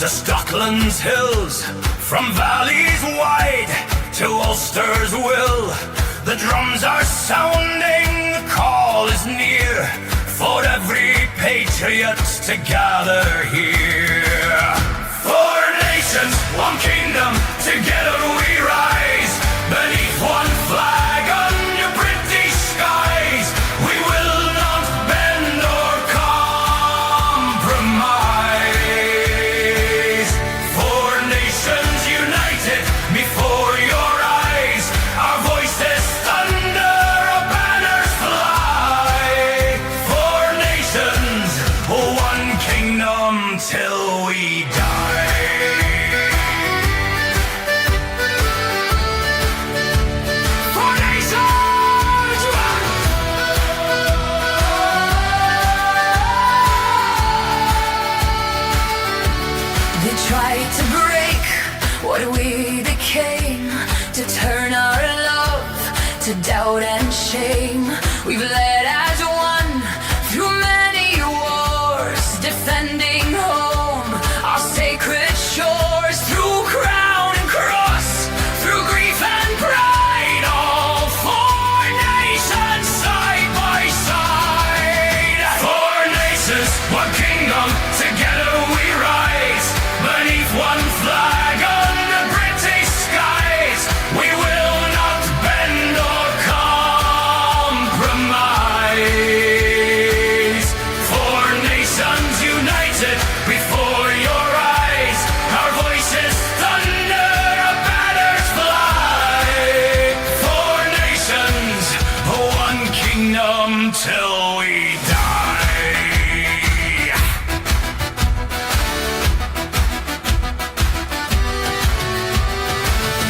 to Stockland's hills, from valleys wide to Ulster's will. The drums are sounding, the call is near, for every patriot to gather here. Four nations, one kingdom, together we rise, beneath one flag under British skies. We will not bend or compromise. Four nations united before your eyes, our voices thunder, our banners fly. Four nations, one kingdom till we die. Four nations, They tried to break what we became, to turn our love to doubt and shame. We've led as one through many wars, defending home, our sacred shores, through crown and cross, through grief and pride. All four nations side by side. four nations, one kingdom, together we rise, beneath one flag under British skies. We will not bend or compromise. Four nations united before your eyes, our voices thunder, our banners fly. Four nations, one kingdom till we die.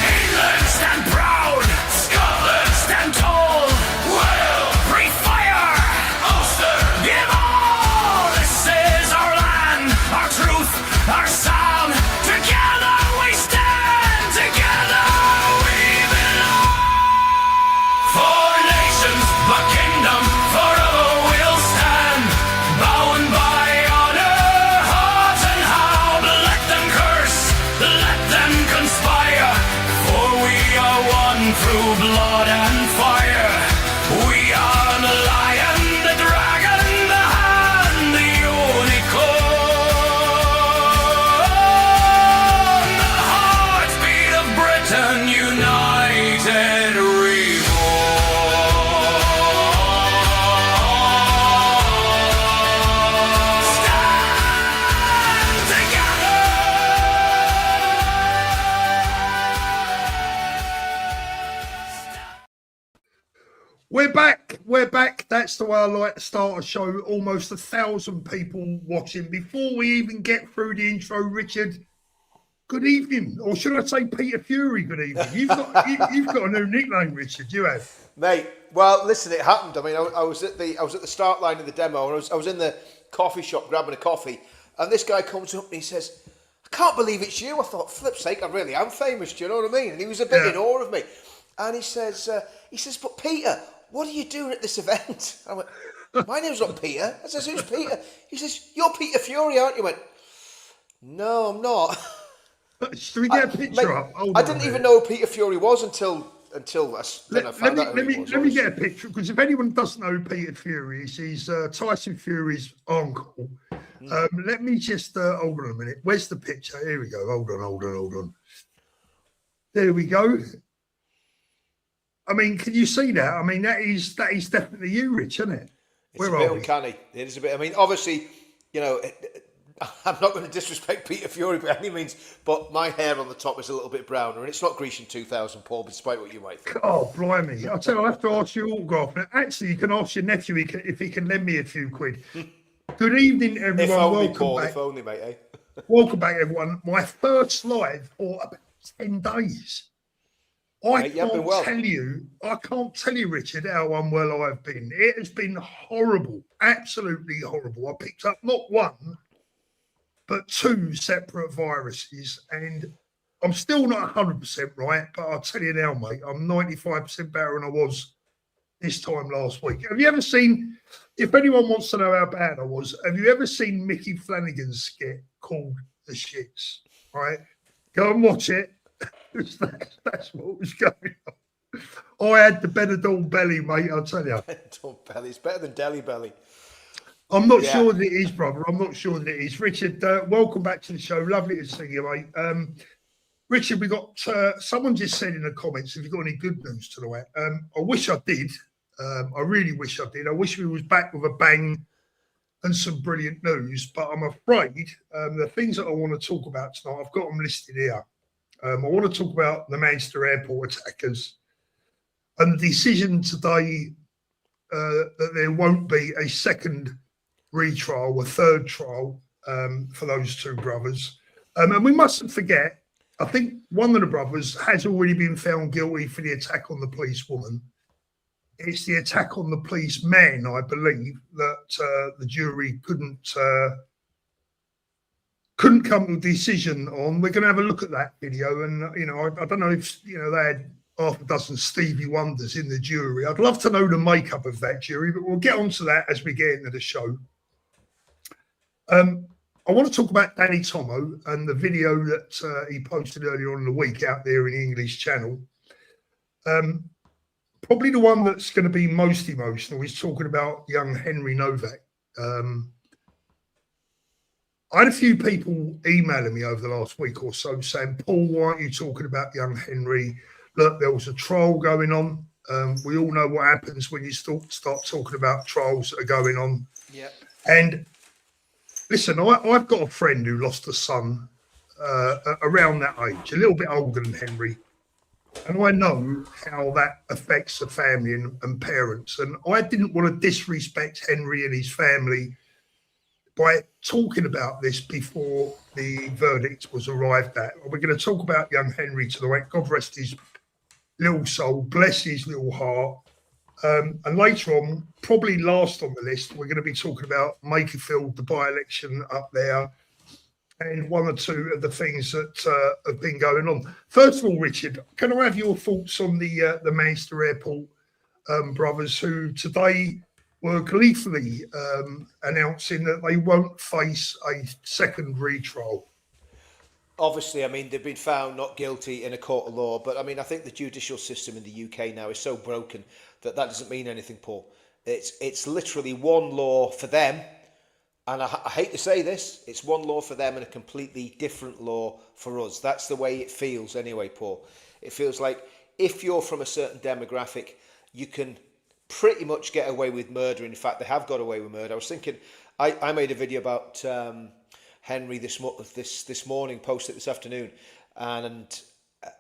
England stand proud, Scotland stand tall. We'll breathe fire, Ulster give all. This is our land, our truth, our sound. Together we stand, together we belong. Four nations, but kingdom forever will stand, bound by honor, heart and hound. Let them curse, let them conspire, for we are one through blood and fire. We are the lion, the dragon, the hand, the unicorn, the heartbeat of Britain united reborn. Stand together. We're back. We're back. That's the way I like to start a show. Almost 1,000 people watching. Before we even get through the intro, Richard, good evening. Or should I say Peter Fury, good evening. You've got a new nickname, Richard. You have. Mate, well, listen, it happened. I mean, I was at the start line of the demo, and I was in the coffee shop grabbing a coffee, and this guy comes up and he says, "I can't believe it's you." I thought, flip's sake, I really am famous. Do you know what I mean? And he was a bit in awe of me, and he says, "But Peter, what are you doing at this event?" I went, "My name's not Peter." I says, "Who's Peter?" He says, "You're Peter Fury, aren't you?" I went, "No, I'm not." Should we get a picture up? I didn't even know who Peter Fury was until I found out who he was. Let me get a picture, because if anyone doesn't know who Peter Fury is, he's Tyson Fury's uncle. Let me just hold on a minute. Where's the picture? Here we go. Hold on. There we go. I mean, can you see that? I mean, that is definitely you, Rich, isn't it? It's a bit uncanny. It is a bit. I mean, obviously, you know, I'm not going to disrespect Peter Fury by any means, but my hair on the top is a little bit browner, and it's not Grecian 2000, Paul, despite what you might think. Oh, blimey. I'll tell you, I have to ask you autograph. Now, actually, you can ask your nephew if he can lend me a few quid. Good evening, everyone. If only, welcome Paul, back. if only, mate, eh? Welcome back, everyone. My first live for about 10 days. I can't tell you, Richard, how unwell I've been. It has been horrible, absolutely horrible. I picked up not one, but two separate viruses, and I'm still not 100% right, but I'll tell you now, mate, I'm 95% better than I was this time last week. Have you ever seen, if anyone wants to know how bad I was, have you ever seen Mickey Flanagan's skit called the shits. Right, go and watch it. That's what was going on. I had the Benidorm belly, mate. I'll tell you. Benidorm belly. It's better than Delhi belly. I'm not sure that it is, brother. I'm not sure that it is. Richard, welcome back to the show. Lovely to see you, mate. Richard, we got someone just said in the comments, have you got any good news tonight? I wish I did. I really wish I did. I wish we was back with a bang and some brilliant news, but I'm afraid the things that I want to talk about tonight, I've got them listed here. I want to talk about the Manchester Airport attackers and the decision today that there won't be a second retrial, a third trial for those two brothers. And we mustn't forget, I think one of the brothers has already been found guilty for the attack on the policewoman. It's the attack on the policeman, I believe, that the jury couldn't come to a decision on. We're going to have a look at that video, and I don't know if they had half a dozen Stevie Wonders in the jury. I'd love to know the makeup of that jury, but we'll get onto that as we get into the show. I want to talk about Danny Tomo and the video that he posted earlier on in the week out there in the English channel. Probably the one that's going to be most emotional is talking about young Henry Novak. I had a few people emailing me over the last week or so saying, Paul, why aren't you talking about young Henry? Look, there was a trial going on. We all know what happens when you start talking about trials that are going on. Yeah. And listen, I've got a friend who lost a son around that age, a little bit older than Henry. And I know how that affects the family and parents. And I didn't want to disrespect Henry and his family by talking about this before the verdict was arrived at. We're going to talk about young Henry tonight. God rest his little soul, bless his little heart. And later on, probably last on the list, we're going to be talking about Makerfield, the by-election up there, and one or two of the things that have been going on. First of all, Richard, can I have your thoughts on the Manchester Airport brothers who today were gleefully announcing that they won't face a second retrial? Obviously, I mean, they've been found not guilty in a court of law, but I mean, I think the judicial system in the UK now is so broken that doesn't mean anything, Paul. It's literally one law for them. And I hate to say this, it's one law for them and a completely different law for us. That's the way it feels anyway, Paul. It feels like if you're from a certain demographic, you can pretty much get away with murder. In fact, they have got away with murder. I was thinking, I made a video about Henry this morning, posted it this afternoon. And,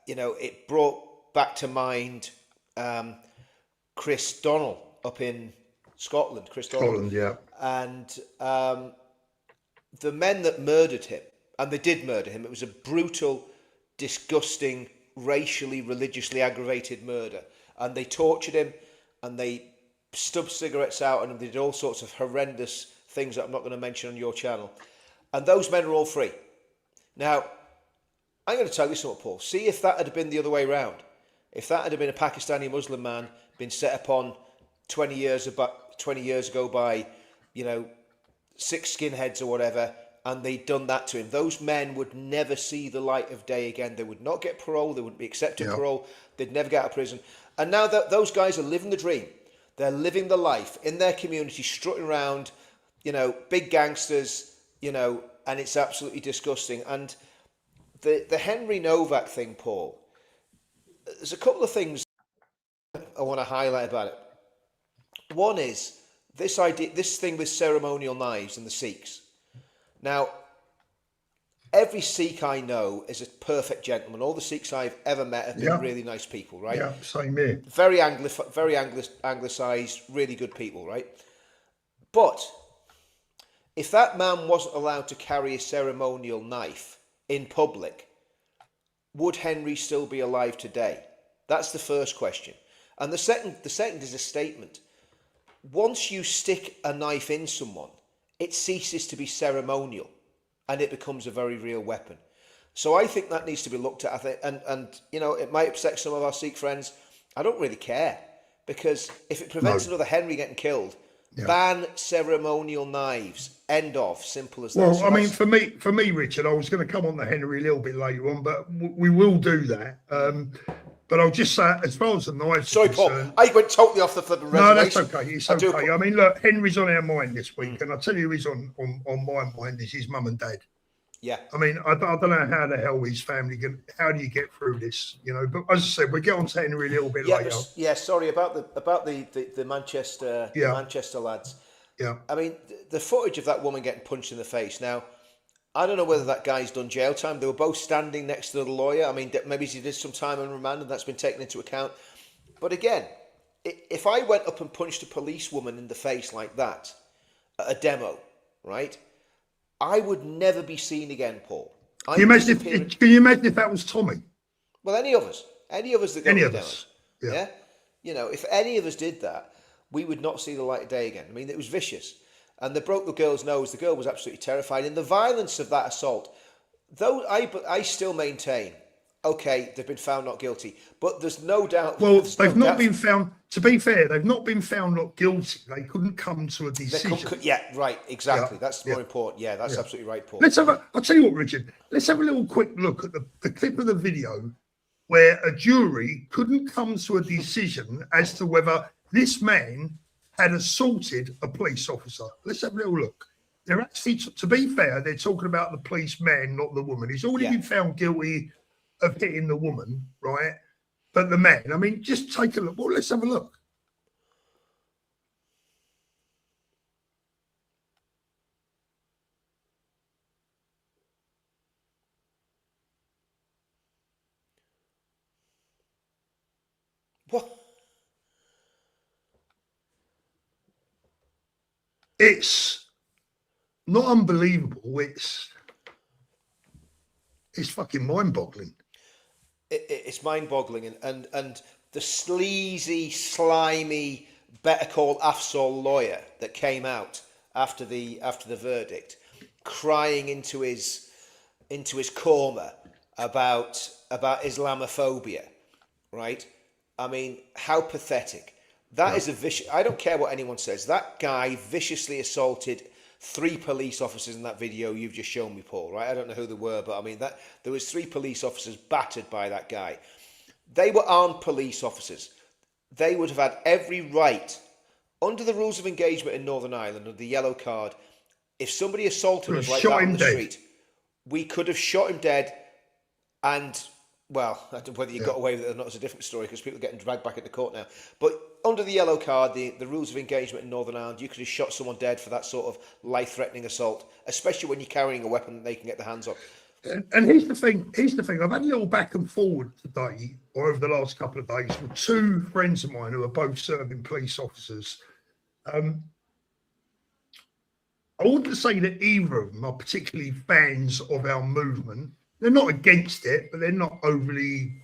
it brought back to mind Chris Donnell up in Scotland. Chris Donnell. Scotland, yeah. And the men that murdered him, and they did murder him, it was a brutal, disgusting, racially, religiously aggravated murder. And they tortured him, and they stubbed cigarettes out, and they did all sorts of horrendous things that I'm not going to mention on your channel. And those men are all free. Now, I'm going to tell you something, Paul. See if that had been the other way around. If that had been a Pakistani Muslim man been set upon 20 years ago by, 6 skinheads or whatever, and they'd done that to him, those men would never see the light of day again. They would not get parole. They wouldn't be accepted parole. They'd never get out of prison. And now that those guys are living the dream, they're living the life in their community, strutting around, big gangsters, and it's absolutely disgusting. And the Henry Novak thing, Paul, there's a couple of things I want to highlight about it. One is this thing with ceremonial knives and the Sikhs. Now, every Sikh I know is a perfect gentleman. All the Sikhs I've ever met have been really nice people, right? Yeah, same here. Very anglicised, really good people, right? But if that man wasn't allowed to carry a ceremonial knife in public, would Henry still be alive today? That's the first question. And the second is a statement. Once you stick a knife in someone, it ceases to be ceremonial and it becomes a very real weapon. So I think that needs to be looked at. I think, and it might upset some of our Sikh friends. I don't really care, because if it prevents another Henry getting killed, Ban ceremonial knives. End of. Simple as that. Well, So I mean, for me, Richard, I was going to come on to Henry a little bit later on, but we will do that. But I'll just say, as far as the knives sorry, are Paul. concerned, I went totally off the flipping reservation. no, that's okay. It's okay. I mean, look, Henry's on our mind this week, and I tell you, he's on my mind. Is his mum and dad. Yeah. I mean, I don't know how the hell his family can. How do you get through this? You know. But as I said, we'll get on to Henry a little bit later. Yeah. Sorry about the Manchester Yeah. Manchester lads. Yeah. I mean, the footage of that woman getting punched in the face. Now, I don't know whether that guy's done jail time. They were both standing next to the lawyer. I mean, maybe he did some time on remand, and that's been taken into account. But again, if I went up and punched a policewoman in the face like that at a demo, right? I would never be seen again, Paul. Can you imagine if that was Tommy? Well, any of us that go to demos. Yeah. You know, if any of us did that, we would not see the light of day again. I mean, it was vicious. And they broke the girl's nose. The girl was absolutely terrified. And the violence of that assault, though I still maintain, okay, they've been found not guilty. But there's no doubt... Well, they've not been found... To be fair, they've not been found not guilty. They couldn't come to a decision. Yeah, right, exactly. That's more important. Yeah, that's absolutely right, Paul. I'll tell you what, Richard. Let's have a little quick look at the clip of the video where a jury couldn't come to a decision as to whether this man had assaulted a police officer. Let's have a little look. They're actually, to be fair, they're talking about the policeman, not the woman. He's already been found guilty of hitting the woman, right? But the man, I mean, just take a look. Well, let's have a look. What? It's not unbelievable. It's fucking mind-boggling. It's mind-boggling, and the sleazy, slimy Better Call Afzal lawyer that came out after the verdict, crying into his coma about Islamophobia, right? I mean, how pathetic. That is a vicious... I don't care what anyone says. That guy viciously assaulted 3 police officers in that video you've just shown me, Paul, right? I don't know who they were, but I mean, there was 3 police officers battered by that guy. They were armed police officers. They would have had every right, under the rules of engagement in Northern Ireland, under the yellow card, if somebody assaulted us like that on the street, we could have shot him dead and... Well, I don't know whether you got away with it or not, it's a different story because people are getting dragged back into court now. But under the yellow card, the rules of engagement in Northern Ireland, you could have shot someone dead for that sort of life-threatening assault, especially when you're carrying a weapon that they can get their hands on. And here's the thing. I've had a little back and forward today, or over the last couple of days, with 2 friends of mine who are both serving police officers. I wouldn't say that either of them are particularly fans of our movement. They're not against it, but they're not overly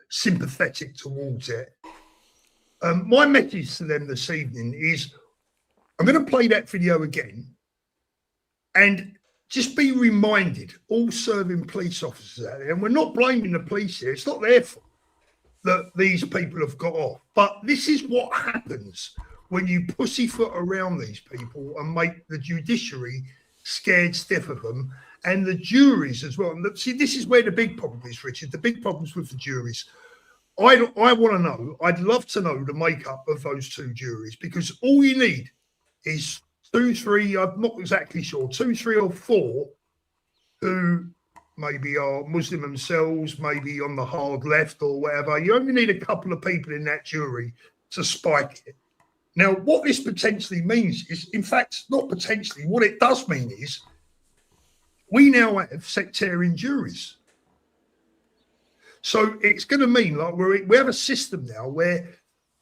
sympathetic towards it. My message to them this evening is I'm going to play that video again and just be reminded, all serving police officers out there, and we're not blaming the police here, it's not their fault that these people have got off. But this is what happens when you pussyfoot around these people and make the judiciary scared stiff of them. And the juries as well. And see, this is where the big problem is, Richard. The big problem's with the juries. I want to know, I'd love to know the makeup of those 2 juries, because all you need is 2, 3, I'm not exactly sure, 2, 3 or 4 who maybe are Muslim themselves, maybe on the hard left or whatever. You only need a couple of people in that jury to spike it. Now, what this potentially means is, in fact, not potentially, what it does mean is, we now have sectarian juries. So it's going to mean like we have a system now where,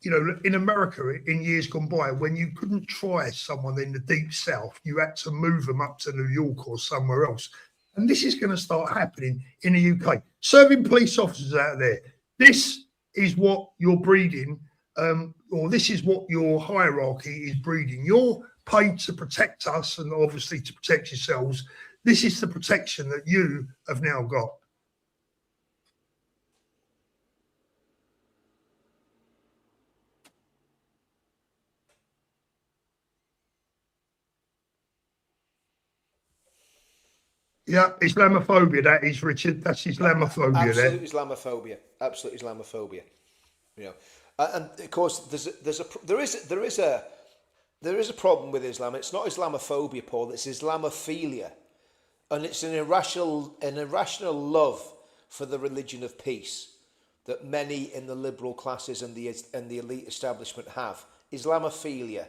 you know, in America in years gone by, when you couldn't try someone in the deep south, you had to move them up to New York or somewhere else. And this is going to start happening in the UK. Serving police officers out there, this is what you're breeding, or this is what your hierarchy is breeding. You're paid to protect us and obviously to protect yourselves. This is the protection that you have now got. Yeah, Islamophobia, that is, Richard. That's Islamophobia Absolute there. Islamophobia. Absolute Islamophobia. You know, and of course, there is a problem with Islam. It's not Islamophobia, Paul. It's Islamophilia, and it's an irrational love for the religion of peace that many in the liberal classes and the elite establishment have. Islamophilia.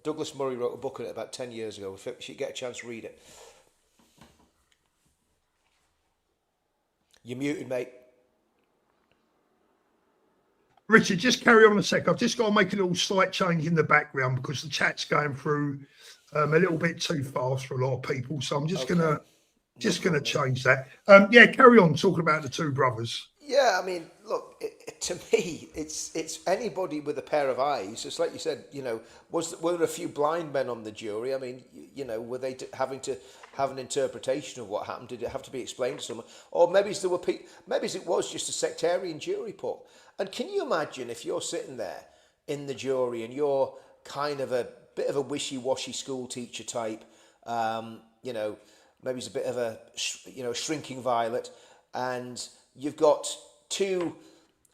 Douglas Murray wrote a book on it about 10 years ago. If you get a chance, read it. You're muted, mate. Richard, just carry on a sec. I've just got to make a little slight change in the background because the chat's going through a little bit too fast for a lot of people. So I'm just gonna change that. Yeah, carry on talking about the two brothers. Yeah, I mean, look, to me, it's anybody with a pair of eyes. It's like you said, you know, were there a few blind men on the jury? I mean, you know, were they having to have an interpretation of what happened? Did it have to be explained to someone? Or maybe it was just a sectarian jury, Paul. And can you imagine if you're sitting there in the jury and you're kind of a bit of a wishy-washy school teacher type, you know, maybe it's a bit of a, you know, shrinking violet, and you've got two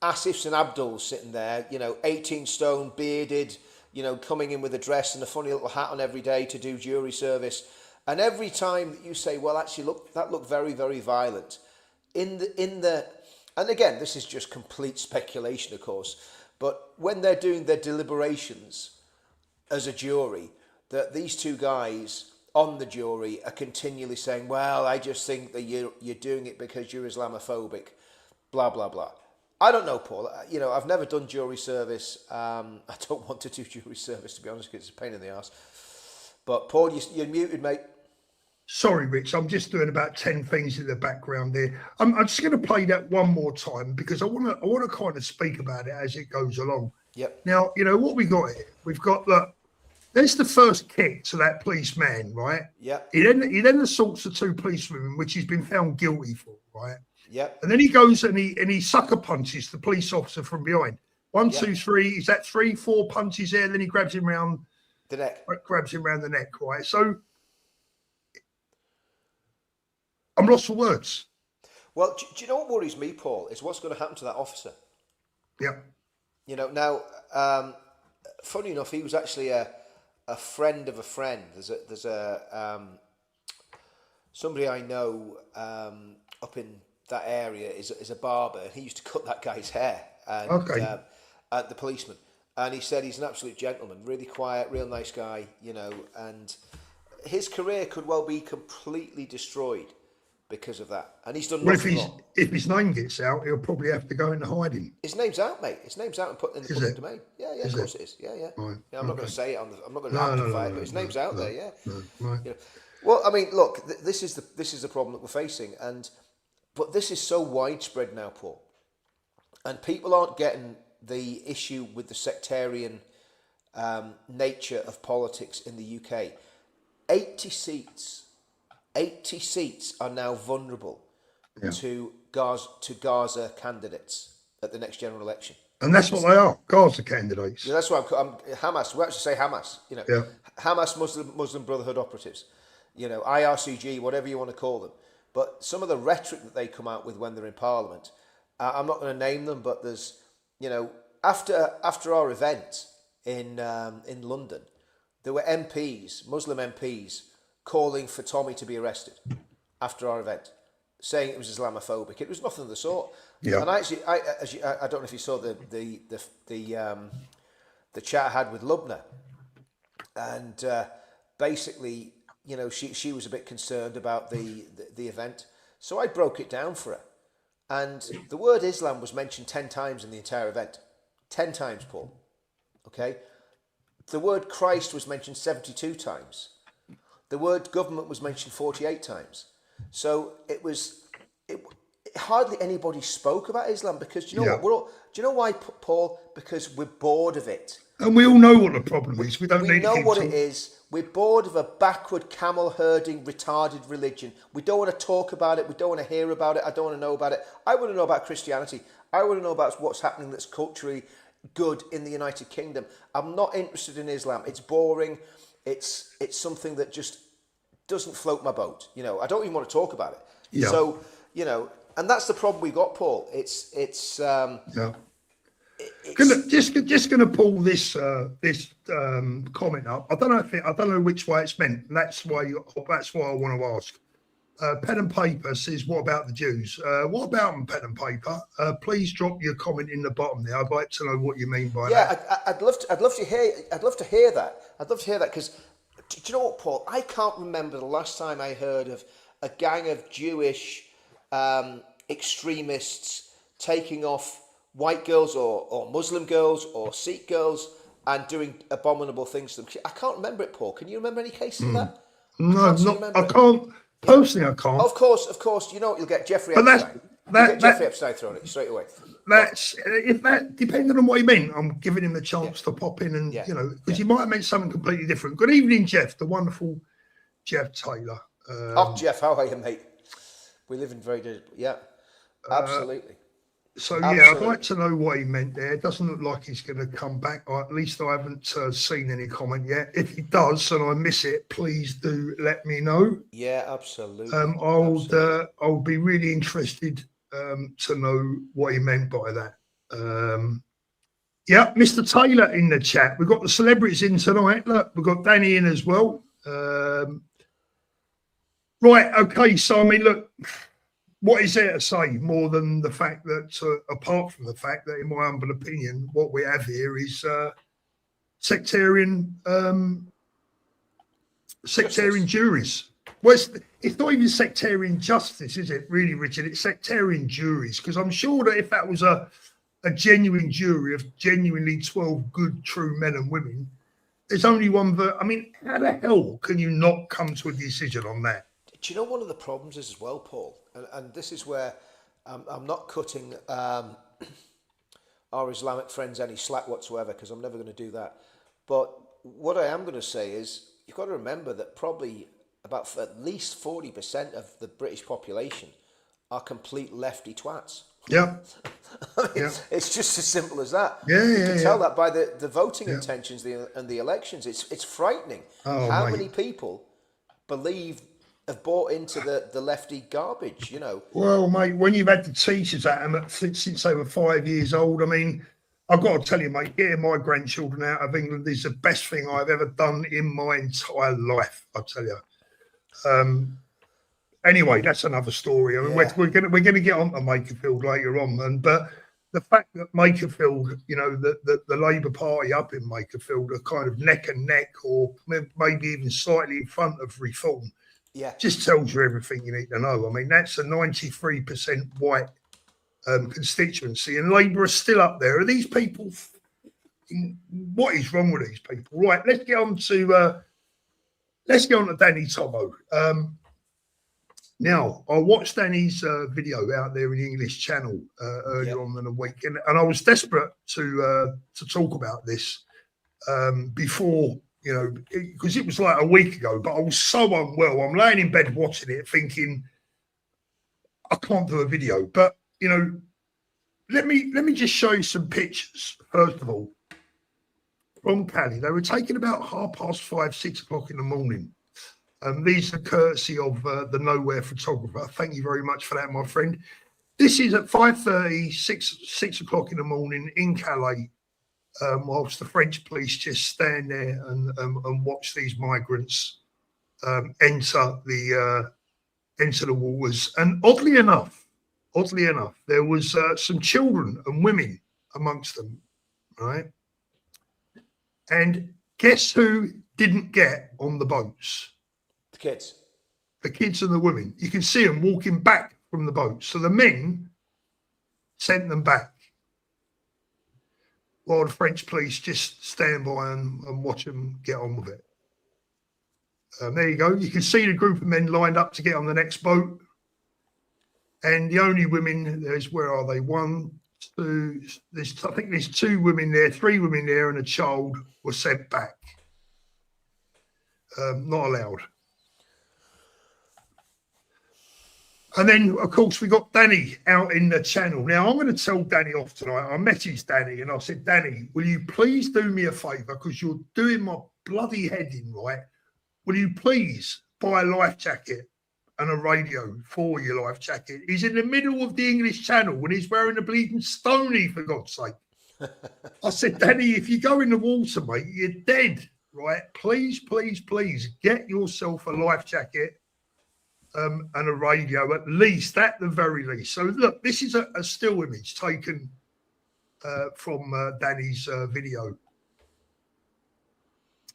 Asifs and Abduls sitting there, you know, 18 stone, bearded, you know, coming in with a dress and a funny little hat on every day to do jury service. And every time that you say, well, actually, look, that looked very, very violent. And again, this is just complete speculation, of course, but when they're doing their deliberations as a jury, that these two guys on the jury are continually saying, well, I just think that you're doing it because you're Islamophobic, blah, blah, blah. I don't know, Paul. You know, I've never done jury service. I don't want to do jury service, to be honest, because it's a pain in the arse. But, Paul, you're muted, mate. Sorry, Rich. I'm just doing about 10 things in the background there. I'm just going to play that one more time because I want to kind of speak about it as it goes along. Yep. Now, you know what we got here? We've got there's the first kick to that policeman, right? Yep. He then assaults the two policewomen, which he's been found guilty for, right? Yep. And then he goes and he sucker punches the police officer from behind. One, two, three. Is that 3, 4 punches there? Then he grabs him around the neck. Grabs him around the neck, right? So I'm lost for words. Well, do you know what worries me, Paul, is what's going to happen to that officer. Yeah. You know, now, funny enough, he was actually a friend of a friend. There's somebody I know up in that area is a barber, and he used to cut that guy's hair. And, okay. At the policeman, and he said he's an absolute gentleman, really quiet, real nice guy. You know, and his career could well be completely destroyed because of that. And he's done nothing wrong. If his name gets out, he'll probably have to go into hiding. His name's out, mate. His name's out and put in the public domain. Yeah, of course it is. Yeah. Right. Yeah, I'm not going to say it I'm not going to amplify it, but his name's out there. Yeah. Right. You know, well, I mean, look, this is the problem that we're facing, but this is so widespread now, Paul, and people aren't getting the issue with the sectarian nature of politics in the UK. 80 seats are now vulnerable to Gaza candidates at the next general election. And that's what they are, Gaza candidates. Yeah, that's why I'm Hamas. We actually say Hamas. You know, Hamas, Muslim Brotherhood operatives. You know, IRCG, whatever you want to call them. But some of the rhetoric that they come out with when they're in Parliament, I'm not going to name them, but there's, you know, after our event in London, there were MPs, Muslim MPs, calling for Tommy to be arrested after our event, saying it was Islamophobic. It was nothing of the sort. Yeah. And actually, I don't know if you saw the chat I had with Lubna, and basically, you know, she was a bit concerned about the event, so I broke it down for her, and the word Islam was mentioned 10 times in the entire event, 10 times, Paul. Okay, the word Christ was mentioned 72 times. The word government was mentioned 48 times. So hardly anybody spoke about Islam because do you know what? Do you know why, Paul? Because we're bored of it. And we all know what the problem is. We know what it is. We're bored of a backward, camel herding, retarded religion. We don't want to talk about it. We don't want to hear about it. I don't want to know about it. I want to know about Christianity. I want to know about what's happening that's culturally good in the United Kingdom. I'm not interested in Islam. It's boring. It's something that just doesn't float my boat. You know, I don't even want to talk about it. Yeah. So, you know, and that's the problem we got, Paul. It's just gonna pull this comment up. I don't know which way it's meant. And that's why I want to ask. Pen and Paper says, "What about the Jews? What about them, Pen and Paper? Please drop your comment in the bottom there. I'd like to know what you mean by that." Yeah, I'd love to hear that. I'd love to hear that because, do you know what, Paul? I can't remember the last time I heard of a gang of Jewish extremists taking off white girls or Muslim girls or Sikh girls and doing abominable things to them. I can't remember it, Paul. Can you remember any cases of that? No, I can't. Personally, I can't. Of course. You know what? You'll get Jeffrey Epstein. Jeffrey Epstein thrown at you straight away. If that, depending on what he meant, I'm giving him the chance to pop in and, you know, because he might have meant something completely different. Good evening, Jeff, the wonderful Jeff Taylor. Jeff, how are you, mate? We live in very good. Yeah, absolutely. I'd like to know what he meant there. It doesn't look like he's going to come back. Or at least I haven't seen any comment yet. If he does and I miss it, please do let me know. Yeah, absolutely. I'll be really interested to know what he meant by that. Mr. Taylor in the chat. We've got the celebrities in tonight. Look, we've got Danny in as well. Right, okay. So I mean, look. What is there to say more than the fact that, apart from the fact that, in my humble opinion, what we have here is sectarian juries. Well, it's not even sectarian justice, is it, really, Richard? It's sectarian juries, because I'm sure that if that was a genuine jury of genuinely 12 good, true men and women, there's only one. I mean, how the hell can you not come to a decision on that? Do you know one of the problems is as well, Paul? And this is where I'm not cutting our Islamic friends any slack whatsoever, because I'm never going to do that. But what I am going to say is, you've got to remember that probably about at least 40% of the British population are complete lefty twats. Yeah. I mean, it's just as simple as that. Yeah, you can tell that by the voting intentions and the elections. It's frightening how many people have bought into the lefty garbage, you know. Well, mate, when you've had the teachers at them since they were 5 years old, I mean, I've got to tell you, mate, getting my grandchildren out of England is the best thing I've ever done in my entire life, I tell you. Anyway, that's another story. I mean, we're going to get on to Makerfield later on, but the fact that Makerfield, you know, the Labour Party up in Makerfield are kind of neck and neck, or maybe even slightly in front of Reform. Yeah, just tells you everything you need to know. I mean, that's a 93% white constituency, and Labour are still up there. Are these people? What is wrong with these people? Right, let's get on to Danny Tomo. Now, I watched Danny's video out there in the English channel earlier on in the week, and I was desperate to talk about this before. You know, because it was like a week ago, but I was so unwell. I'm laying in bed watching it thinking, I can't do a video. But, you know, let me just show you some pictures, first of all, from Cali. They were taken about 5:30, 6 o'clock in the morning. These are courtesy of the Nowhere photographer. Thank you very much for that, my friend. This is at 5:30, 6 o'clock in the morning in Calais. Whilst the French police just stand there and watch these migrants enter the waters. And oddly enough, there was some children and women amongst them, right? And guess who didn't get on the boats? The kids. The kids and the women. You can see them walking back from the boats. So the men sent them back, while the French police just stand by and watch them get on with it. There you go. You can see the group of men lined up to get on the next boat. And the only women, where are they? One, two, I think there's 2 women there, 3 women there, and a child were sent back. Not allowed. And then, of course, we got Danny out in the channel. Now, I'm going to tell Danny off tonight. I messaged Danny and I said, Danny, will you please do me a favour, because you're doing my bloody head in, right? Will you please buy a life jacket and a radio for your life jacket. He's in the middle of the English Channel and he's wearing a bleeding stony, for God's sake. I said, Danny, if you go in the water, mate, you're dead, right? Please, please, please get yourself a life jacket and a radio, at least, at the very least. So, look, this is a still image taken from Danny's video.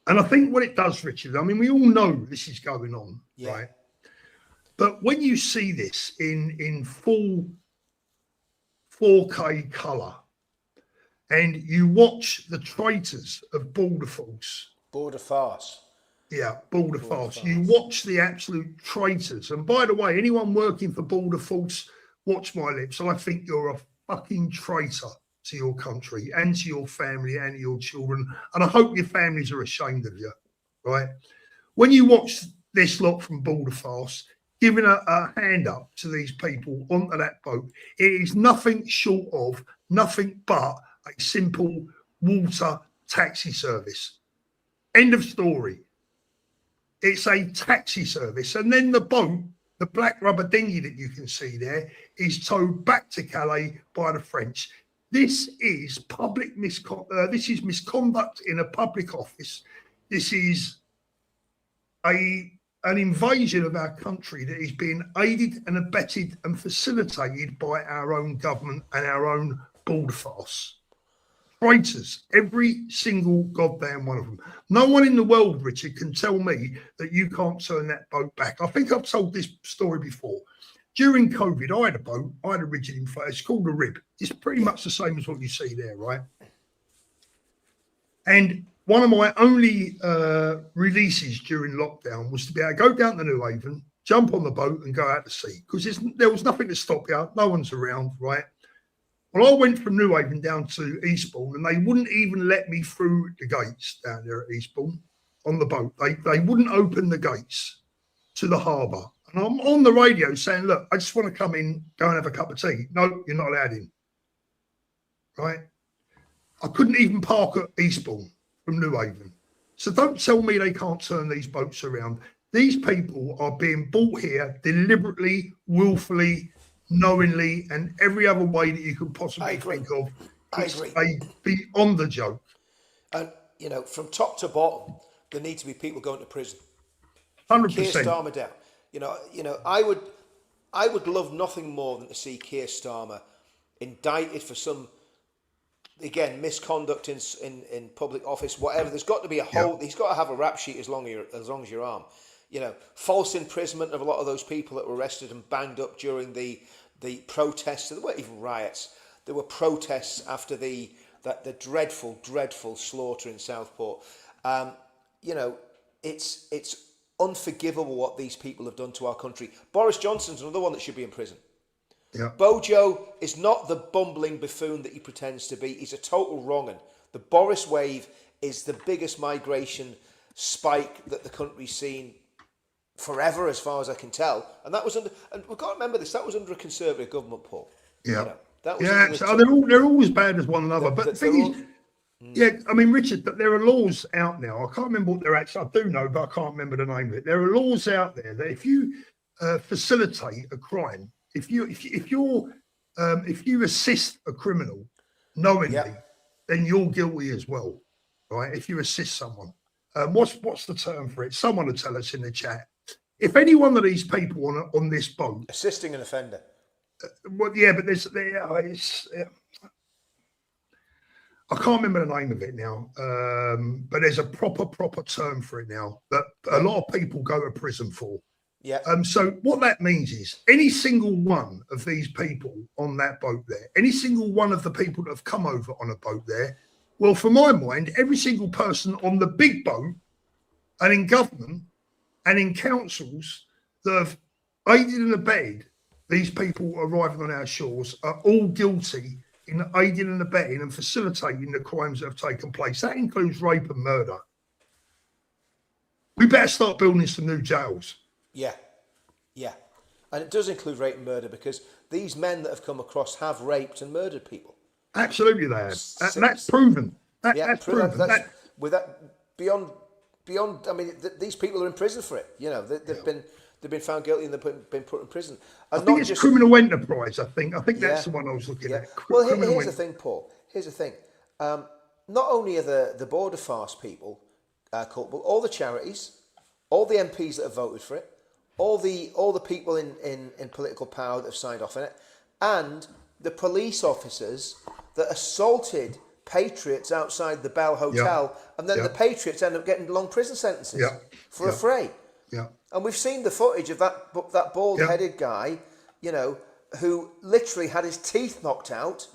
And I think what it does, Richard, I mean, we all know this is going on, right? But when you see this in full 4K colour and you watch the traitors of Border Force. Border Farce. Yeah, Border Force. You watch the absolute traitors. And by the way, anyone working for Border Force, watch my lips. I think you're a fucking traitor to your country and to your family and your children. And I hope your families are ashamed of you, right? When you watch this lot from Border Farce giving a hand up to these people onto that boat, it is nothing short of nothing but a simple water taxi service. End of story. It's a taxi service. And then the boat, the black rubber dinghy that you can see there, is towed back to Calais by the French. This is this is misconduct in a public office. This is an invasion of our country that is being aided and abetted and facilitated by our own government and our own Border Force. Traitors, every single goddamn one of them. No one in the world, Richard, can tell me that you can't turn that boat back. I think I've told this story before. During COVID, I had a boat, I had a rigid inflator. It's called a rib. It's pretty much the same as what you see there, right? And one of my only releases during lockdown was to be able to go down to New Haven, jump on the boat and go out to sea because there was nothing to stop you. No one's around, right? Well, I went from New Haven down to Eastbourne and they wouldn't even let me through the gates down there at Eastbourne on the boat. They wouldn't open the gates to the harbour. And I'm on the radio saying, look, I just want to come in, go and have a cup of tea. No, you're not allowed in. Right? I couldn't even park at Eastbourne from New Haven. So don't tell me they can't turn these boats around. These people are being brought here deliberately, willfully, knowingly, and every other way that you could possibly think of. I agree. Beyond the joke. And, you know, from top to bottom, there need to be people going to prison. 100%. Keir Starmer down. You know, I would love nothing more than to see Keir Starmer indicted for some, again, misconduct in public office, whatever. There's got to be a whole. He's got to have a rap sheet as long as your arm. You know, false imprisonment of a lot of those people that were arrested and banged up during the protests. There weren't even riots. There were protests after the dreadful slaughter in Southport. You know, it's unforgivable what these people have done to our country. Boris Johnson's another one that should be in prison. Yeah. Bojo is not the bumbling buffoon that he pretends to be. He's a total wrong-un. The Boris wave is the biggest migration spike that the country's seen forever, as far as I can tell. And that was and we've got to remember this, that was under a Conservative government, Paul. Yeah. You know, that was so they're all as bad as one another. But the thing is, yeah, I mean, Richard, there are laws out now. I can't remember what they're actually. I do know, but I can't remember the name of it. There are laws out there that if you facilitate a crime, if you assist a criminal knowingly, then you're guilty as well, right? If you assist someone, what's the term for it? Someone will tell us in the chat. If any one of these people on this boat assisting an offender, but I can't remember the name of it now, but there's a proper term for it now that a lot of people go to prison for. Yeah. So what that means is any single one of these people on that boat there, any single one of the people that have come over on a boat there, well, for my mind, every single person on the big boat and in government and in councils that have aided and abetted these people arriving on our shores are all guilty in aiding and abetting and facilitating the crimes that have taken place. That includes rape and murder. We better start building some new jails. Yeah. And it does include rape and murder because these men that have come across have raped and murdered people. Absolutely they have. That's proven. That's proven. With that, beyond beyond. I mean, these people are in prison for it. You know, they've been found guilty and they've been put in prison. And I think it's criminal enterprise. I think that's the one I was looking at. Well, here's the thing, Paul. Here's the thing. Not only are the border farce people culpable, all the charities, all the MPs that have voted for it, all the people in political power that have signed off on it, and the police officers that assaulted patriots outside the Bell Hotel, and then the patriots end up getting long prison sentences for a fray. Yeah. And we've seen the footage of that bald-headed guy, you know, who literally had his teeth knocked out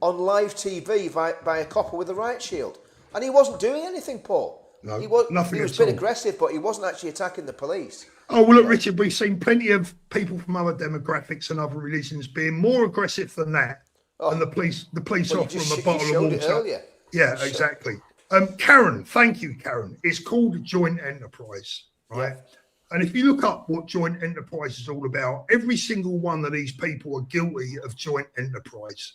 on live TV by a copper with a riot shield. And he wasn't doing anything, Paul. No, he was a bit all. aggressive, but he wasn't actually attacking the police. Oh, well, look, Richard, we've seen plenty of people from other demographics and other religions being more aggressive than that. And the police offer them a bottle of water. Earlier. Yeah, exactly. Karen, thank you, Karen. It's called joint enterprise, right? Yeah. And if you look up what joint enterprise is all about, every single one of these people are guilty of joint enterprise.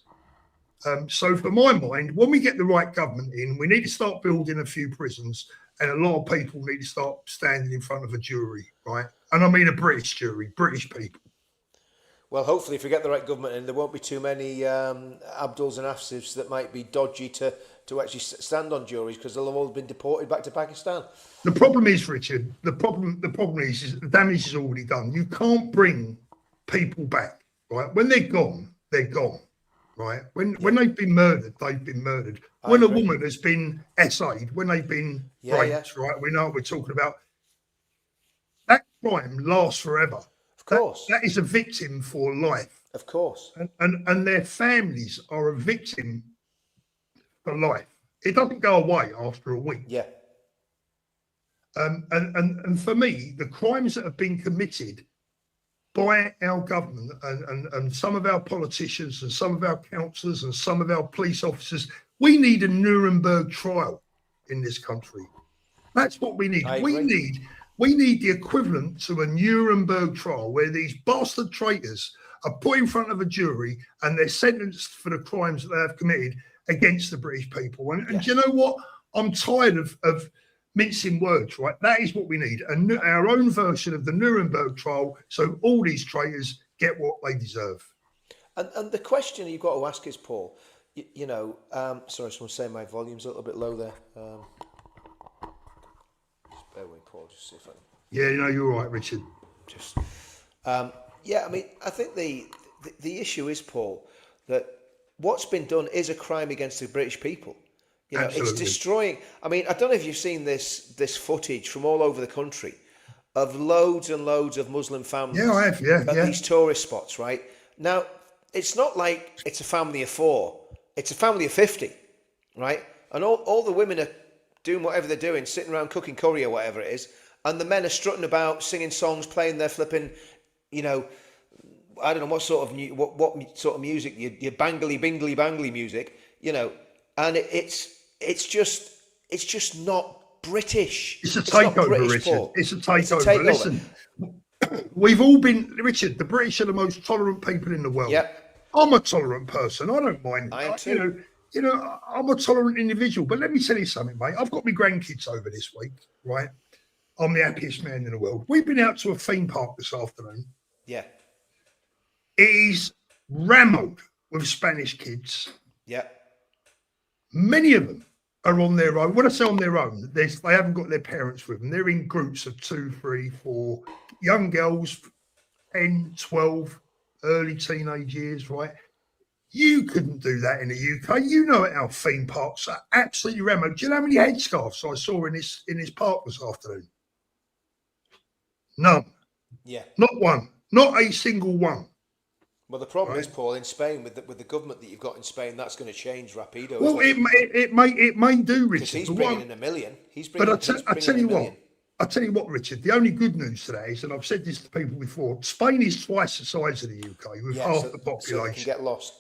So for my mind, when we get the right government in, we need to start building a few prisons, and a lot of people need to start standing in front of a jury, right? And I mean a British jury, British people. Well, hopefully, if we get the right government in, there won't be too many Abduls and Afsifs that might be dodgy to actually stand on juries, because they'll have all been deported back to Pakistan. The problem is, Richard, the problem is the damage is already done. You can't bring people back, right? When they're gone, right? When they've been murdered, they've been murdered. When a woman has been SA'd, when they've been raped, right? We know what we're talking about. That crime lasts forever. Of course. That is a victim for life. Of course. And their families are a victim for life. It doesn't go away after a week. Yeah. And for me, the crimes that have been committed by our government and some of our politicians and some of our councillors and some of our police officers, we need a Nuremberg trial in this country. That's what we need. We need the equivalent to a Nuremberg trial where these bastard traitors are put in front of a jury and they're sentenced for the crimes that they have committed against the British people. And do you know what? I'm tired of mincing words, right? That is what we need. Our own version of the Nuremberg trial, so all these traitors get what they deserve. And the question you've got to ask is, Paul, sorry, someone's saying my volume's a little bit low there. Just bear with me, Paul, just see if I can... Yeah, you're right, Richard. I mean, I think the issue is, Paul, that what's been done is a crime against the British people. You know, Absolutely. It's destroying. I mean, I don't know if you've seen this footage from all over the country of loads and loads of Muslim families. Yeah, I have. Yeah, at these tourist spots, right? Now, it's not like it's a family of 4; it's a family of 50, right? And all the women are doing whatever they're doing, sitting around cooking curry or whatever it is, and the men are strutting about, singing songs, playing their flipping, I don't know what sort of what sort of music, your bangly bingly bangly music, and it's just not British. It's a takeover, British, Richard. Paul. It's a takeover. Listen, we've all been, Richard, the British are the most tolerant people in the world. Yep. I'm a tolerant person. I don't mind. I am too. I'm a tolerant individual. But let me tell you something, mate. I've got my grandkids over this week, right? I'm the happiest man in the world. We've been out to a theme park this afternoon. Yeah. It is rammed with Spanish kids. Yeah. Many of them are on their own. When I say on their own, they haven't got their parents with them. They're in groups of 2, 3, 4 young girls, 10, 12, early teenage years, right? You couldn't do that in the UK. You know our theme parks are absolutely rammed. Do you know how many headscarves I saw in this park this afternoon? None. Yeah. Not one. Not a single one. Well, the problem is, Paul, in Spain, with the government that you've got in Spain, that's going to change rapido. Well, it may do, Richard. Because he's bringing in $1 million. I tell you what, Richard. The only good news today is, and I've said this to people before, Spain is twice the size of the UK with half the population. So they can get lost.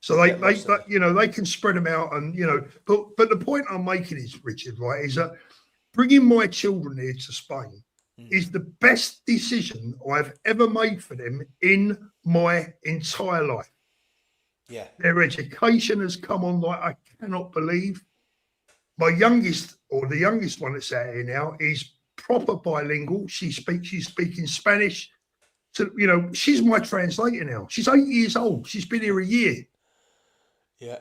So they can spread them out, and But the point I'm making is, Richard, right, is that bringing my children here to Spain is the best decision I've ever made for them in my entire life. Yeah. Their education has come on like I cannot believe. My youngest, or the youngest one that's out here now, is proper bilingual. She's speaking Spanish. So, you know, she's my translator now. She's 8 years old. She's been here a year. Yeah.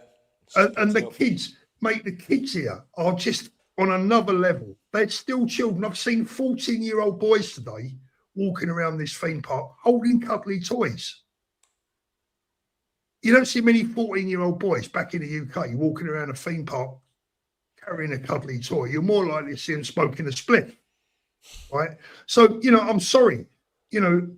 And the kids, mate, the kids here are just on another level. They're still children. I've seen 14-year-old boys today walking around this theme park holding cuddly toys. You don't see many 14-year-old boys back in the UK walking around a theme park carrying a cuddly toy. You're more likely to see them smoking a spliff, right? So, you know, I'm sorry. You know,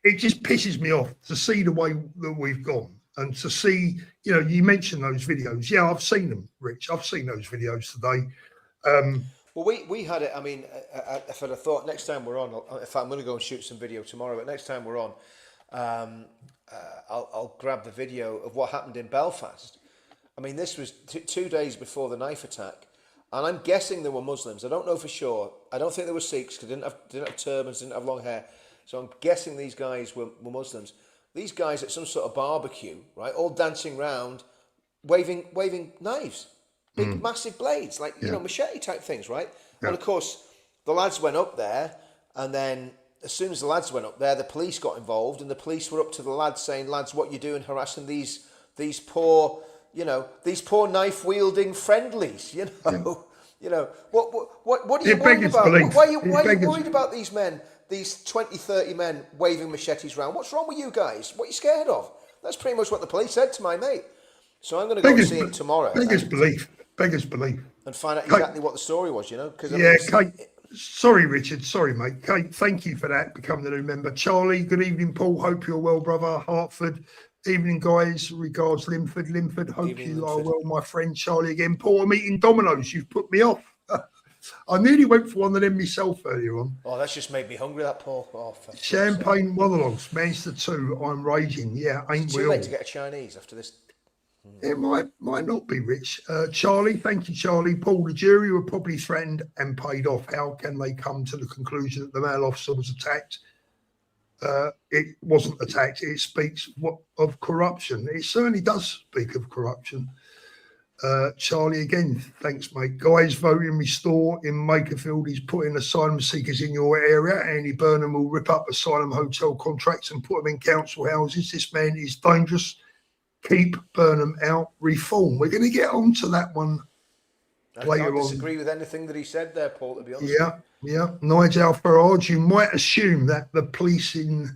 it just pisses me off to see the way that we've gone and to see, you know, you mentioned those videos. Yeah, I've seen them, Rich. I've seen those videos today. Well, we had it. I mean, if I'd have thought next time we're on, in fact, I'm going to go and shoot some video tomorrow, but next time we're on, I'll grab the video of what happened in Belfast. I mean, this was 2 days before the knife attack, and I'm guessing there were Muslims. I don't know for sure. I don't think there were Sikhs because they didn't have turbans, didn't have long hair. So I'm guessing these guys were Muslims. These guys at some sort of barbecue, right, all dancing round, waving knives, big massive blades, like you know, machete type things, right? Yeah. And of course, the lads went up there, and then as soon as the lads went up there, the police got involved, and the police were up to the lads saying, "Lads, what you doing harassing these poor, you know, these poor knife wielding friendlies, you know." Yeah. You know, what are you worried about? Why are you worried about these men? These 20, 30 men waving machetes around. What's wrong with you guys? What are you scared of? That's pretty much what the police said to my mate. So I'm going to go and see it tomorrow. Beggars belief. And find out exactly what the story was, you know? Kate, sorry, Richard. Sorry, mate. Kate, thank you for that. Become the new member. Charlie, good evening, Paul. Hope you're well, brother. Hartford. Evening, guys. Regards, Linford. Hope evening, you are well, my friend. Charlie again. Paul, I'm eating Dominoes. You've put me off. I nearly went for one of them myself earlier on. Oh, that's just made me hungry, that Paul. Oh, Champagne monologues, Manchester 2, I'm raging. Yeah, ain't we all? Too late to get a Chinese after this. It might not be, Rich. Charlie, thank you, Charlie. Paul, the jury were probably threatened and paid off. How can they come to the conclusion that the male officer was attacked? It wasn't attacked. It speaks of corruption. It certainly does speak of corruption. Charlie again, thanks, mate. Guys voting restore in Makerfield. He's putting asylum seekers in your area. Andy Burnham will rip up asylum hotel contracts and put them in council houses. This man is dangerous. Keep Burnham out. Reform. We're going to get on to that one later on. I disagree with anything that he said there, Paul, to be honest. Yeah. Nigel Farage, you might assume that the policing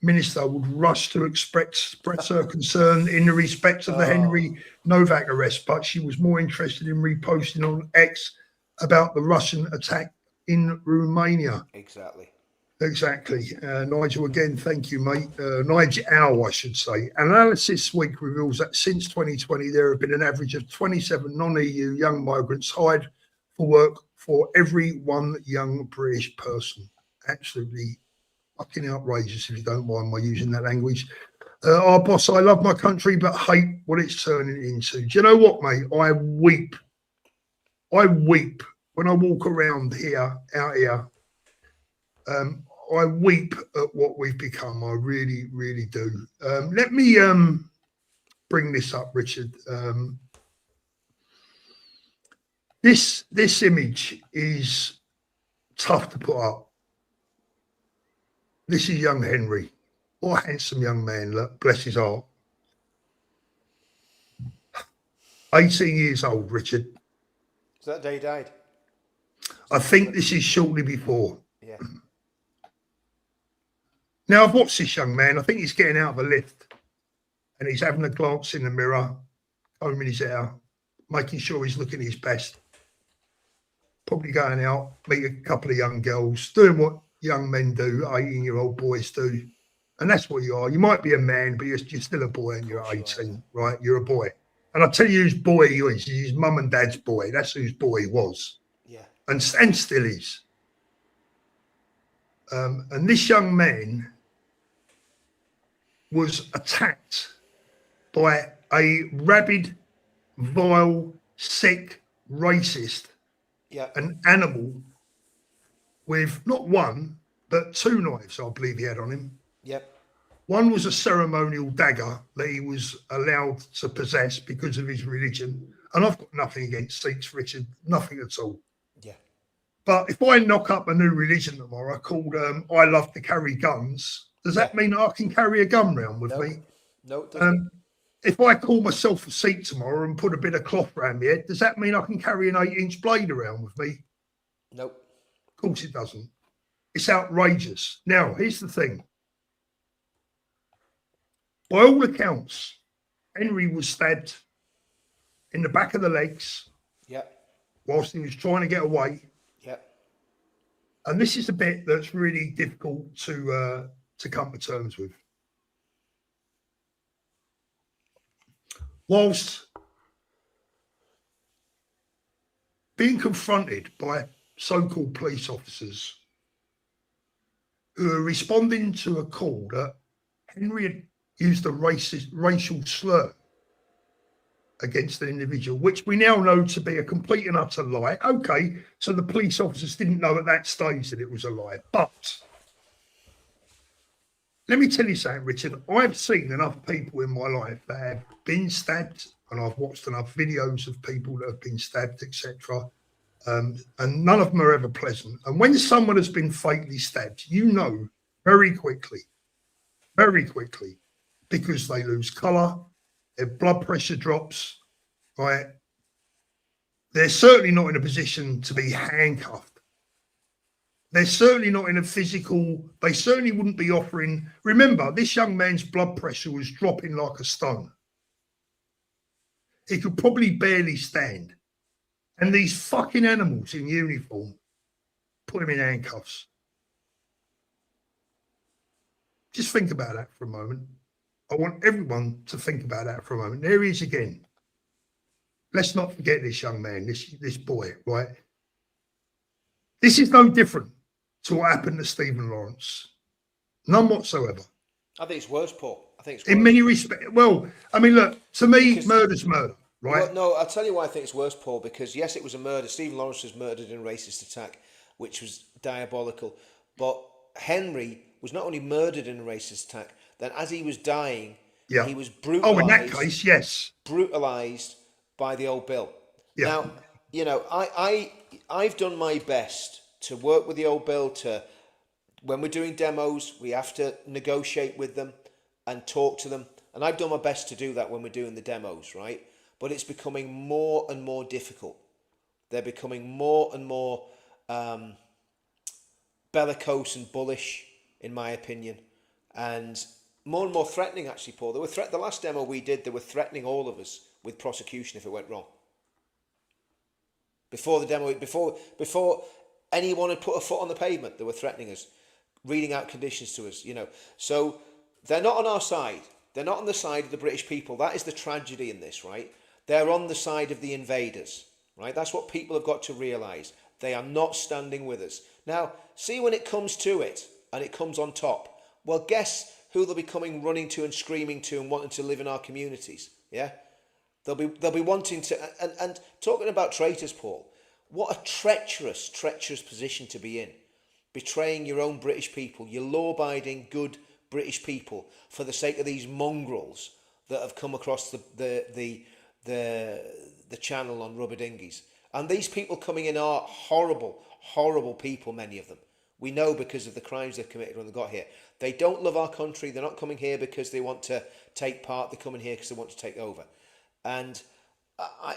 minister would rush to express her concern in the respect of the Henry Novak arrest, but she was more interested in reposting on X about the Russian attack in Romania. Exactly. Nigel, again, thank you, mate. Nigel, I should say. Analysis this week reveals that since 2020, there have been an average of 27 non-EU young migrants hired for work for every one young British person. Absolutely fucking outrageous, if you don't mind my using that language. Our boss, I love my country, but hate what it's turning into. Do you know what, mate? I weep when I walk around out here. I weep at what we've become. I really, really do. Let me bring this up, Richard. This image is tough to put up. This is young Henry. What a handsome young man, look, bless his heart. 18 years old, Richard. Is that day he died? I think this is shortly before. Yeah. Now, I've watched this young man. I think he's getting out of a lift and he's having a glance in the mirror, combing his hair, making sure he's looking his best. Probably going out, meet a couple of young girls, doing what young men do, 18-year-old boys do. And that's what you are. You might be a man, but you're still a boy and you're 18, right? You're a boy. And I'll tell you whose boy he is. He's his mum and dad's boy. That's whose boy he was. Yeah. And still is. And this young man was attacked by a rabid, vile, sick, racist, an animal with not one, but 2 knives, I believe he had on him. Yep. One was a ceremonial dagger that he was allowed to possess because of his religion. and I've got nothing against Sikhs, Richard, nothing at all. Yeah. But if I knock up a new religion tomorrow called I love to carry guns, does that mean I can carry a gun round with me? No, it doesn't. If I call myself a Sikh tomorrow and put a bit of cloth around my head, does that mean I can carry an 8-inch blade around with me? Nope. Of course it doesn't. It's outrageous. Now, here's the thing. By all accounts, Henry was stabbed in the back of the legs whilst he was trying to get away. And this is a bit that's really difficult to come to terms with. Whilst being confronted by so-called police officers who are responding to a call that Henry had used a racial slur against an individual, which we now know to be a complete and utter lie. Okay, so the police officers didn't know at that stage that it was a lie. But let me tell you something, Richard. I've seen enough people in my life that have been stabbed, and I've watched enough videos of people that have been stabbed, etc. And none of them are ever pleasant. And when someone has been fatally stabbed, you know very quickly, because they lose colour, their blood pressure drops, right? They're certainly not in a position to be handcuffed. They're certainly not in a physical, they certainly wouldn't be offering. Remember, this young man's blood pressure was dropping like a stone. He could probably barely stand. And these fucking animals in uniform put him in handcuffs. Just think about that for a moment. I want everyone to think about that for a moment. There he is again. Let's not forget this young man, this boy, right? This is no different to what happened to Stephen Lawrence. None whatsoever. I think it's worse, Paul. I think it's worse. In many respects. Well, I mean, look, to me, murder's murder, right? Well, no, I'll tell you why I think it's worse, Paul, because yes, it was a murder. Stephen Lawrence was murdered in a racist attack, which was diabolical. But Henry was not only murdered in a racist attack, then as he was dying, he was brutalised. Oh, in that case, yes. Brutalised by the old Bill. Yeah. Now, you know, I've done my best to work with the old Bill. To when we're doing demos, we have to negotiate with them and talk to them. And I've done my best to do that when we're doing the demos, right? But it's becoming more and more difficult. They're becoming more and more bellicose and bullish, in my opinion, and more threatening, actually, Paul. They were the last demo we did, they were threatening all of us with prosecution if it went wrong. Before the demo, before anyone had put a foot on the pavement, they were threatening us, reading out conditions to us, you know. So they're not on our side. They're not on the side of the British people. That is the tragedy in this, right? They're on the side of the invaders, right? That's what people have got to realise. They are not standing with us. Now, see when it comes to it, and it comes on top, well, guess who they'll be coming running to and screaming to and wanting to live in our communities, yeah? They'll be wanting to, and talking about traitors, Paul, what a treacherous position to be in. Betraying your own British people, your law-abiding, good British people, for the sake of these mongrels that have come across the channel on rubber dinghies. And these people coming in are horrible people, many of them. We know because of the crimes they've committed when they got here. They don't love our country. They're not coming here because they want to take part. They're coming here because they want to take over. And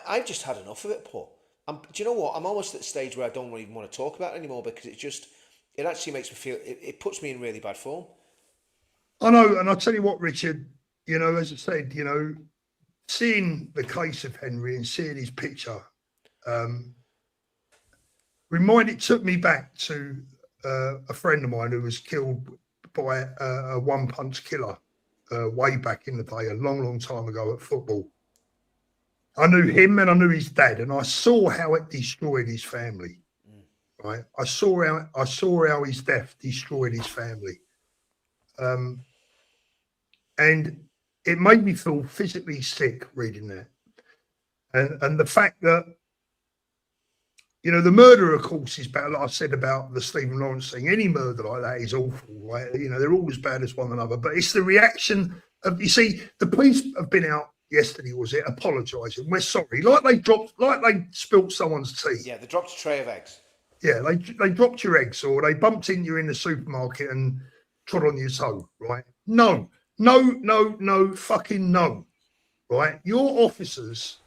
I've just had enough of it, Paul. Do you know what? I'm almost at the stage where I don't even want to talk about it anymore, because it actually makes me feel, it puts me in really bad form. I know, and I'll tell you what, Richard, you know, as I said, you know, seeing the case of Henry and seeing his picture, it took me back to a friend of mine who was killed by a one-punch killer way back in the day, a long time ago at football. I knew him and I knew his dad, and I saw how it destroyed his family. Right, I saw how his death destroyed his family, and it made me feel physically sick reading that, and the fact that, you know, the murder, of course, is bad. Like I said about the Stephen Lawrence thing, any murder like that is awful, right? You know, they're all as bad as one another. But it's the reaction of, you see, the police have been out yesterday, was it, apologising. We're sorry. Like they spilt someone's tea. Yeah, they dropped a tray of eggs. Yeah, they dropped your eggs, or they bumped into you in the supermarket and trod on your toe, right? No, fucking no, right? Your officers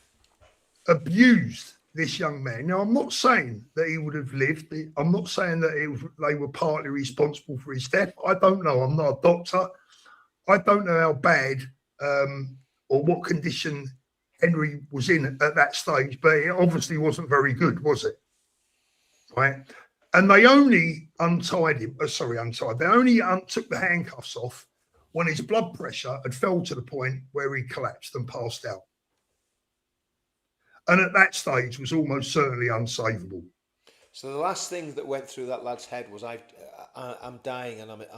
abused this young man. Now, I'm not saying that he would have lived. I'm not saying that they were partly responsible for his death. I don't know. I'm not a doctor. I don't know how bad or what condition Henry was in at that stage, but it obviously wasn't very good, was it? Right? And they only untied him. They only took the handcuffs off when his blood pressure had fell to the point where he collapsed and passed out. And at that stage was almost certainly unsavable. So the last thing that went through that lad's head was, I'm dying and I'm in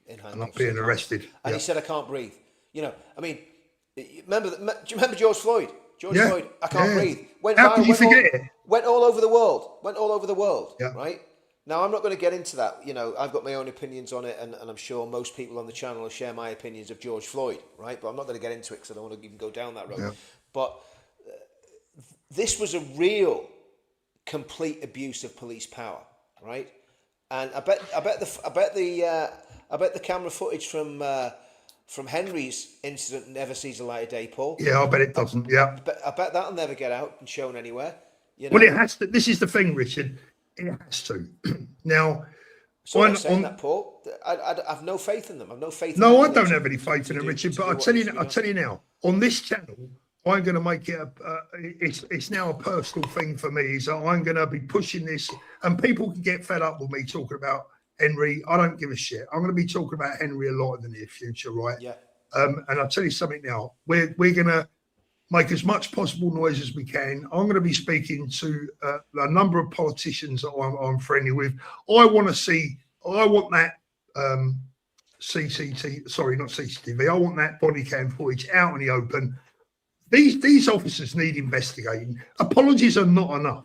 handcuffs. And I'm being arrested. And he said, I can't breathe. You know, I mean, do you remember George Floyd? Floyd, I can't breathe. How can you forget it? Went all over the world. Yeah. Right? Now, I'm not going to get into that. You know, I've got my own opinions on it, and I'm sure most people on the channel will share my opinions of George Floyd, right? But I'm not going to get into it because I don't want to even go down that road. Yeah. But this was a real, complete abuse of police power, right? And I bet the camera footage from Henry's incident never sees the light of day, Paul. Yeah, I bet it doesn't. Yeah, I bet that'll never get out and shown anywhere. You know? Well, it has to. This is the thing, Richard. It has to. Now, so I'm saying that, Paul. I have no faith in them. I've no faith. No, I don't have any faith in them, Richard. But I tell you now, on this channel, I'm going to make it it's now a personal thing for me. So I'm going to be pushing this, and people can get fed up with me talking about Henry. I don't give a shit. I'm going to be talking about Henry a lot in the near future, right? Yeah. And I'll tell you something now. We're going to make as much possible noise as we can. I'm going to be speaking to a number of politicians that I'm friendly with. I want that CCTV. I want that body cam footage out in the open. These officers need investigating. Apologies are not enough.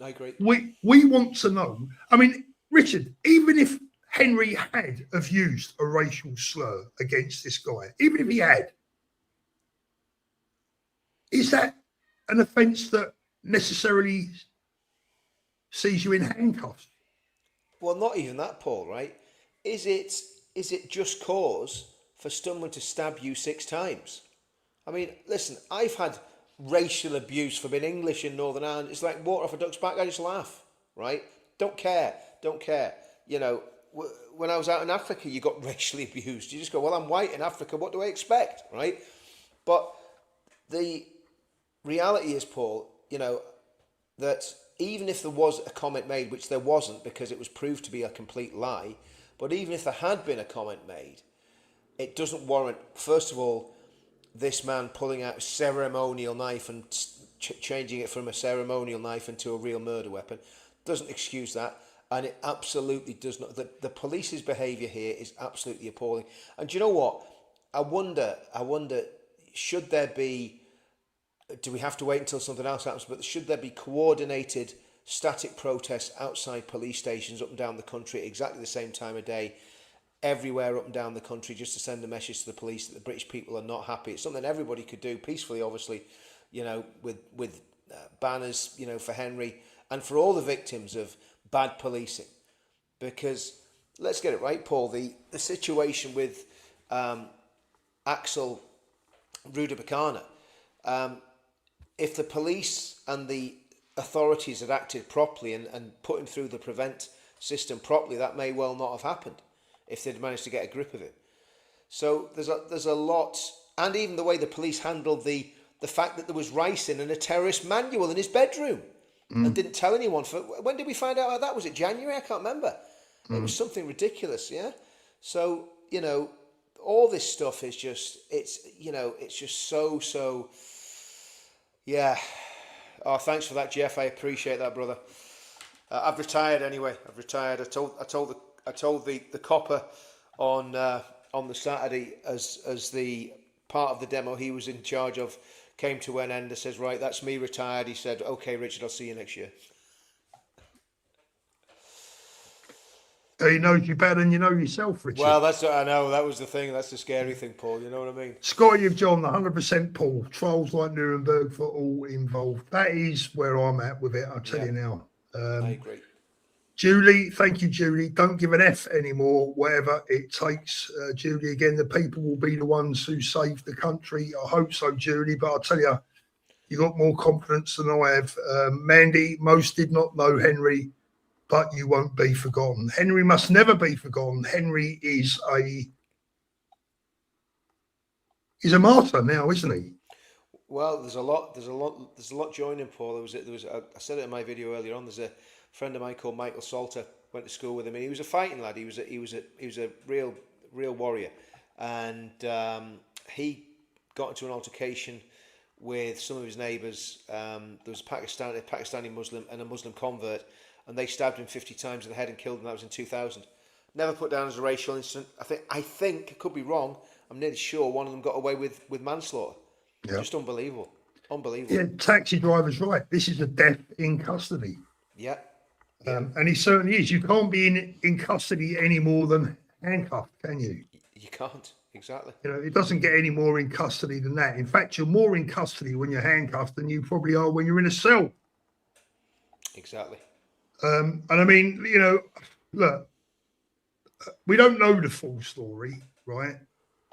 I agree. We want to know. I mean, Richard, even if Henry had have used a racial slur against this guy, even if he had, is that an offence that necessarily sees you in handcuffs? Well, not even that, Paul, right? Is it just cause for someone to stab you 6 times? I mean, listen, I've had racial abuse from being English in Northern Ireland. It's like water off a duck's back. I just laugh, right? Don't care. You know, when I was out in Africa, you got racially abused. You just go, well, I'm white in Africa. What do I expect, right? But the reality is, Paul, you know, that even if there was a comment made, which there wasn't because it was proved to be a complete lie, but even if there had been a comment made, it doesn't warrant, first of all, this man pulling out a ceremonial knife and changing it from a ceremonial knife into a real murder weapon. Doesn't excuse that. And it absolutely does not. The police's behaviour here is absolutely appalling. And do you know what? I wonder, should there be, do we have to wait until something else happens, but should there be coordinated static protests outside police stations up and down the country at exactly the same time of day, everywhere up and down the country, just to send a message to the police that the British people are not happy? It's something everybody could do peacefully, obviously, you know, with banners, you know, for Henry and for all the victims of bad policing. Because let's get it right, Paul, the situation with Axel Rudabakana, if the police and the authorities had acted properly and put him through the prevent system properly, that may well not have happened if they'd managed to get a grip of it. So there's a lot, and even the way the police handled the fact that there was ricin and a terrorist manual in his bedroom and didn't tell anyone. When did we find out about that? Was it January? I can't remember. It was something ridiculous, yeah? So, you know, all this stuff is just, it's just so, yeah. Oh, thanks for that, Jeff. I appreciate that, brother. I've retired anyway. I've retired. I told the copper on the Saturday as the part of the demo he was in charge of came to an end. I says, right, that's me retired. He said, okay, Richard, I'll see you next year. He knows you better than you know yourself, Richard. Well, that's what I know. That was the thing. That's the scary thing, Paul. You know what I mean? Scott, you've John, 100% Paul. Trials like Nuremberg for all involved. That is where I'm at with it, I'll tell you now. I agree. Julie, thank you, Julie. Don't give an F anymore, whatever it takes. Julie, again, the people will be the ones who save the country. I hope so, Julie, but I'll tell you, you got more confidence than I have. Mandy, most did not know Henry, but you won't be forgotten. Henry must never be forgotten. Henry is he's a martyr now, isn't he? Well, there's a lot joining, Paul. I said it in my video earlier on. There's a friend of mine called Michael Salter, went to school with him, and he was a fighting lad. He was a real warrior, and he got into an altercation with some of his neighbours. There was a Pakistani Muslim and a Muslim convert, and they stabbed him 50 times in the head and killed him. That was in 2000. Never put down as a racial incident. I think, I could be wrong, I'm nearly sure one of them got away with manslaughter. Yeah. Just unbelievable. Yeah, taxi driver's right. This is a death in custody. Yeah. And he certainly is. You can't be in custody any more than handcuffed, can you? You can't. Exactly. You know, it doesn't get any more in custody than that. In fact, you're more in custody when you're handcuffed than you probably are when you're in a cell. Exactly. And I mean, you know, look, we don't know the full story, right?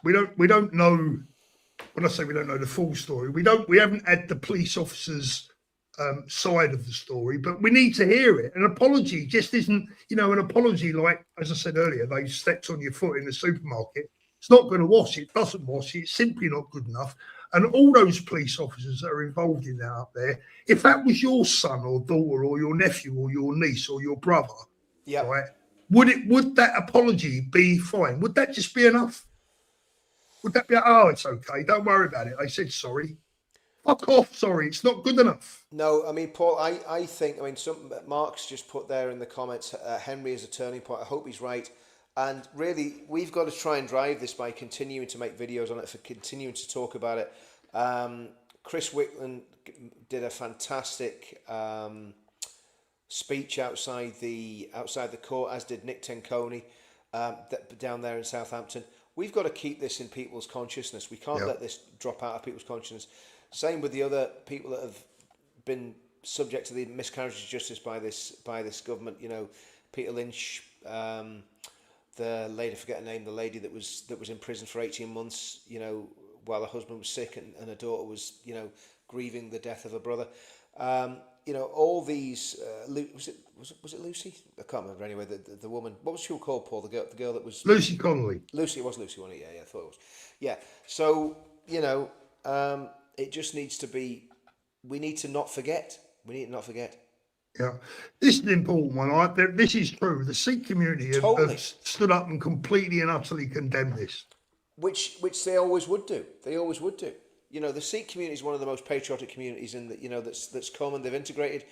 We don't know. When I say we don't know the full story, we haven't had the police officers' side of the story, but we need to hear it. An apology just isn't, you know, an apology like, as I said earlier, they stepped on your foot in the supermarket. It's not going to wash it. It doesn't wash it. It's simply not good enough. And all those police officers that are involved in that up there, if that was your son or daughter or your nephew or your niece or your brother, right, would that apology be fine? Would that just be enough? Would that be, oh, it's okay, don't worry about it. They said sorry. Fuck off, sorry, it's not good enough. No, I mean, Paul, I think, Mark's just put there in the comments, Henry is a turning point. I hope he's right. And really, we've got to try and drive this by continuing to make videos on it, for continuing to talk about it. Chris Wickland did a fantastic speech outside the court, as did Nick Tenconi down there in Southampton. We've got to keep this in people's consciousness. We can't let this drop out of people's consciousness. Same with the other people that have been subject to the miscarriage of justice by this government. You know, Peter Lynch, the lady, I forget her name, the lady that was in prison for 18 months. You know, while her husband was sick and her daughter was, you know, grieving the death of her brother. You know, all these. Was it Lucy? I can't remember. Anyway, the woman. What was she called, Paul? The girl that was Lucy Connolly. Lucy, it was Lucy, wasn't it? Yeah, I thought it was. Yeah. So you know, it just needs to be. We need to not forget. We need to not forget. Yeah, this is an important one. This is true. The Sikh community have stood up and completely and utterly condemned this. Which they always would do. They always would do. You know, the Sikh community is one of the most patriotic communities in that's come, and they've integrated.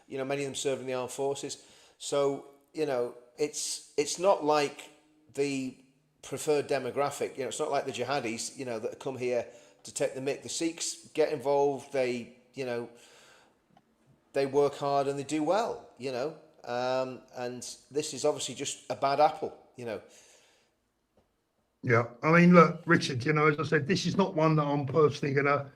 You know, many of them serve in the armed forces. So you know, it's not like the preferred demographic. You know, it's not like the jihadis. You know, that come here to take the mick. The Sikhs get involved. They work hard and they do well. You know, and this is obviously just a bad apple. You know. Yeah, I mean, look, Richard, you know, as I said, this is not one that I'm personally going to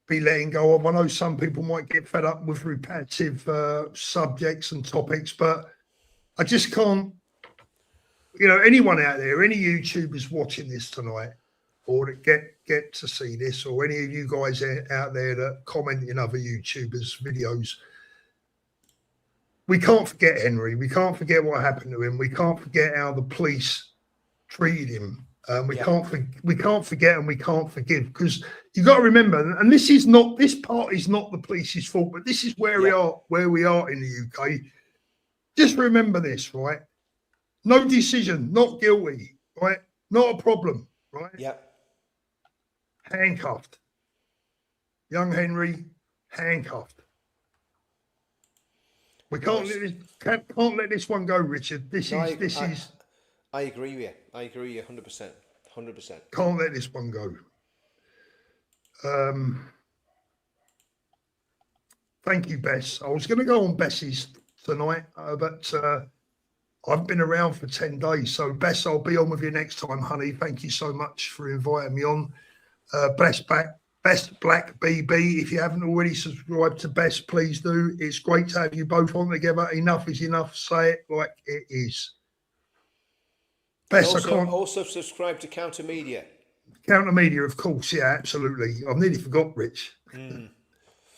be letting go of. I know some people might get fed up with repetitive subjects and topics, but I just can't, you know, anyone out there, any YouTubers watching this tonight or that get to see this, or any of you guys out there that comment in other YouTubers' videos, we can't forget Henry. We can't forget what happened to him. We can't forget how the police treated him. We can't forget and we can't forgive, because you've got to remember, and this part is not the police's fault, but this is where we are in the UK. Just remember this, right? No decision, not guilty, right? Not a problem, right? Yeah. Handcuffed. Young Henry, handcuffed. We can't let this one go, Richard. I agree with you. I agree with you 100%. 100%. Can't let this one go. Thank you, Bess. I was going to go on Bess's tonight, but I've been around for 10 days. So, Bess, I'll be on with you next time, honey. Thank you so much for inviting me on. Best Black BB. If you haven't already subscribed to Best, please do. It's great to have you both on together. Enough is enough. Say it like it is. Best, also subscribe to Counter Media. Counter Media, of course. Yeah, absolutely. I've nearly forgot, Rich.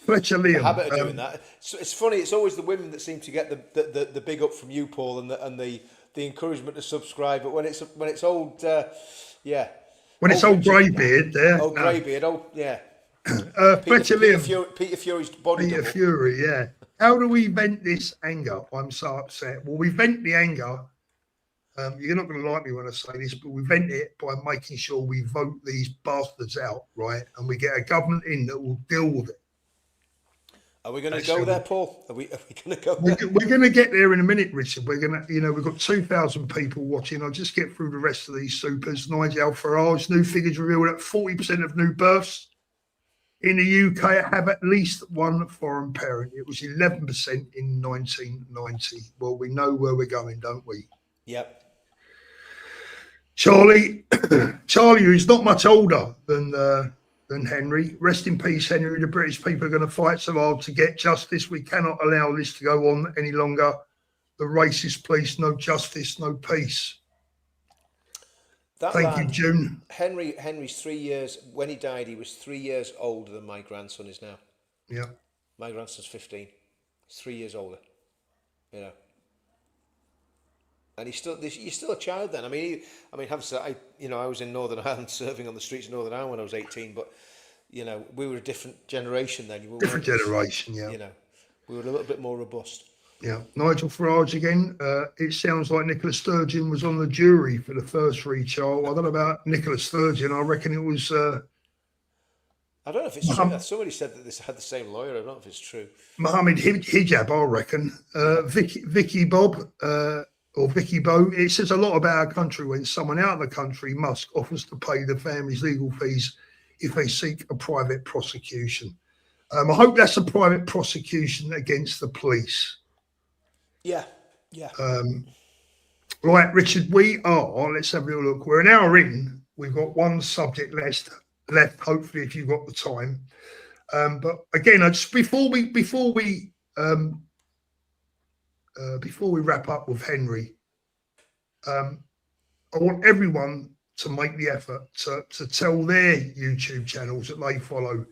Fletcher Liam. The habit of doing that. It's funny. It's always the women that seem to get the big up from you, Paul, and the encouragement to subscribe. But when it's old, When it's old greybeard there. Old greybeard, yeah. Fletcher Liam. Peter Fury's body Peter double. Fury, yeah. How do we vent this anger? I'm so upset. Well, we vent the anger. You're not going to like me when I say this, but we vent it by making sure we vote these bastards out, right? And we get a government in that will deal with it. Are we going to go there, Paul? Are we going to go there? We're going to get there in a minute, Richard. We're going to, we've got 2,000 people watching. I'll just get through the rest of these supers. Nigel Farage, new figures reveal that 40% of new births in the UK have at least one foreign parent. It was 11% in 1990. Well, we know where we're going, don't we? Yep. Charlie, who's not much older than Henry. Rest in peace, Henry. The British people are going to fight so hard to get justice. We cannot allow this to go on any longer. The racist police, no justice, no peace. Thank you, June. Henry's 3 years, when he died, he was 3 years older than my grandson is now. Yeah. My grandson's 15. He's 3 years older. And he's still a child then. I mean, have said, I was in Northern Ireland serving on the streets of Northern Ireland when I was 18, but we were a different generation then. Different generation, yeah. We were a little bit more robust. Yeah. Nigel Farage again. It sounds like Nicola Sturgeon was on the jury for the first retrial. I don't know about Nicola Sturgeon. I reckon it was. I don't know if it's true. Somebody said that this had the same lawyer. I don't know if it's true. Mohammed Hijab, I reckon. Vicky Bob. Or Vicky Bow, it says a lot about our country when someone out of the country, Musk, offers to pay the family's legal fees if they seek a private prosecution. I hope that's a private prosecution against the police. Yeah. Right, Richard, let's have a little look. We're an hour in. We've got one subject left, hopefully, if you've got the time. But again, just before we wrap up with Henry, I want everyone to make the effort to tell their YouTube channels that they follow.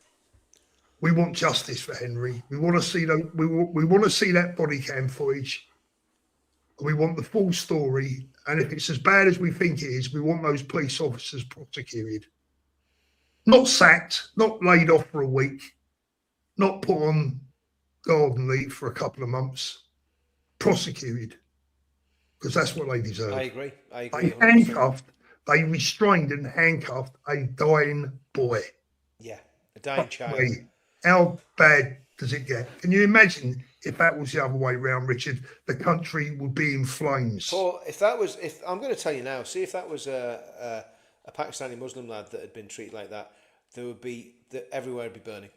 We want justice for Henry. We want to see we want to see that body cam footage. We want the full story. And if it's as bad as we think it is, we want those police officers prosecuted. Not sacked, not laid off for a week, not put on garden leave for a couple of months. Prosecuted, because that's what they deserve. I agree. They restrained and handcuffed a dying boy. Yeah, a dying child. How bad does it get? Can you imagine if that was the other way around, Richard? The country would be in flames. Paul, if I'm going to tell you now, see if that was a Pakistani Muslim lad that had been treated like that, everywhere would be burning.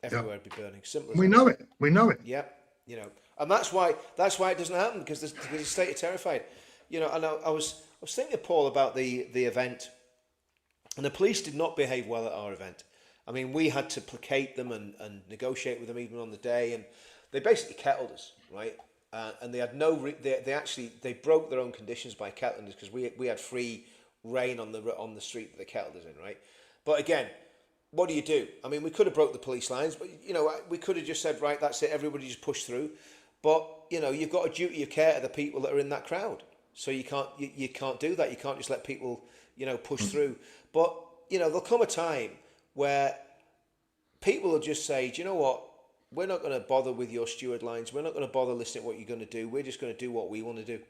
Everywhere would be burning. Simple as we know it. We know it. Yeah, and that's why it doesn't happen because the state are terrified. And I was thinking, Paul, about the event, and the police did not behave well at our event. I mean, we had to placate them and negotiate with them even on the day, and they basically kettled us, right? And they had they broke their own conditions by kettling us because we had free reign on the street that they kettled us in, right? But again, what do you do? I mean, we could have broke the police lines, but we could have just said, right, that's it, everybody just push through. But you've got a duty of care to the people that are in that crowd, so you can't do that. You can't just let people push through. But there'll come a time where people will just say, do you know what? We're not going to bother with your steward lines. We're not going to bother listening to what you're going to do. We're just going to do what we want to do,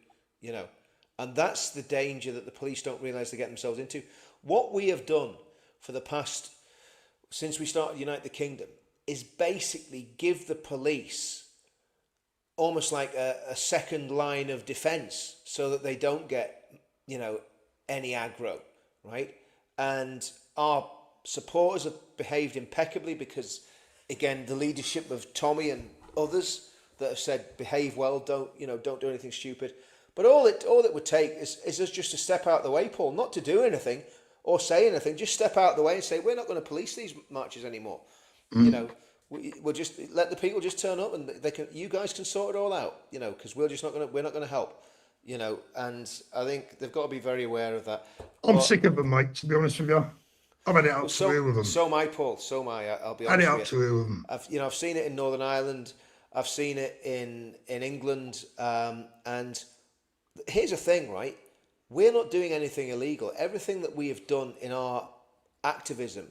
And that's the danger that the police don't realise they get themselves into. What we have done for the past, since we started Unite the Kingdom, is basically give the police almost like a second line of defence so that they don't get, any aggro, right? And our supporters have behaved impeccably because, again, the leadership of Tommy and others that have said behave well, don't do anything stupid. But all it would take is us just to step out the way, Paul, not to do anything or say anything, just step out the way and say, we're not going to police these marches anymore. You know, we'll just let the people just turn up and you guys can sort it all out, you know, because we're not going to help, you know, and I think they've got to be very aware of that. I'm sick of them, mate, to be honest with you. I've had it up to here with them. So am I, Paul. So am I. I'll be honest with you. Had it up to to here with them. I've seen it in Northern Ireland. I've seen it in England. And here's the thing, right? We're not doing anything illegal. Everything that we have done in our activism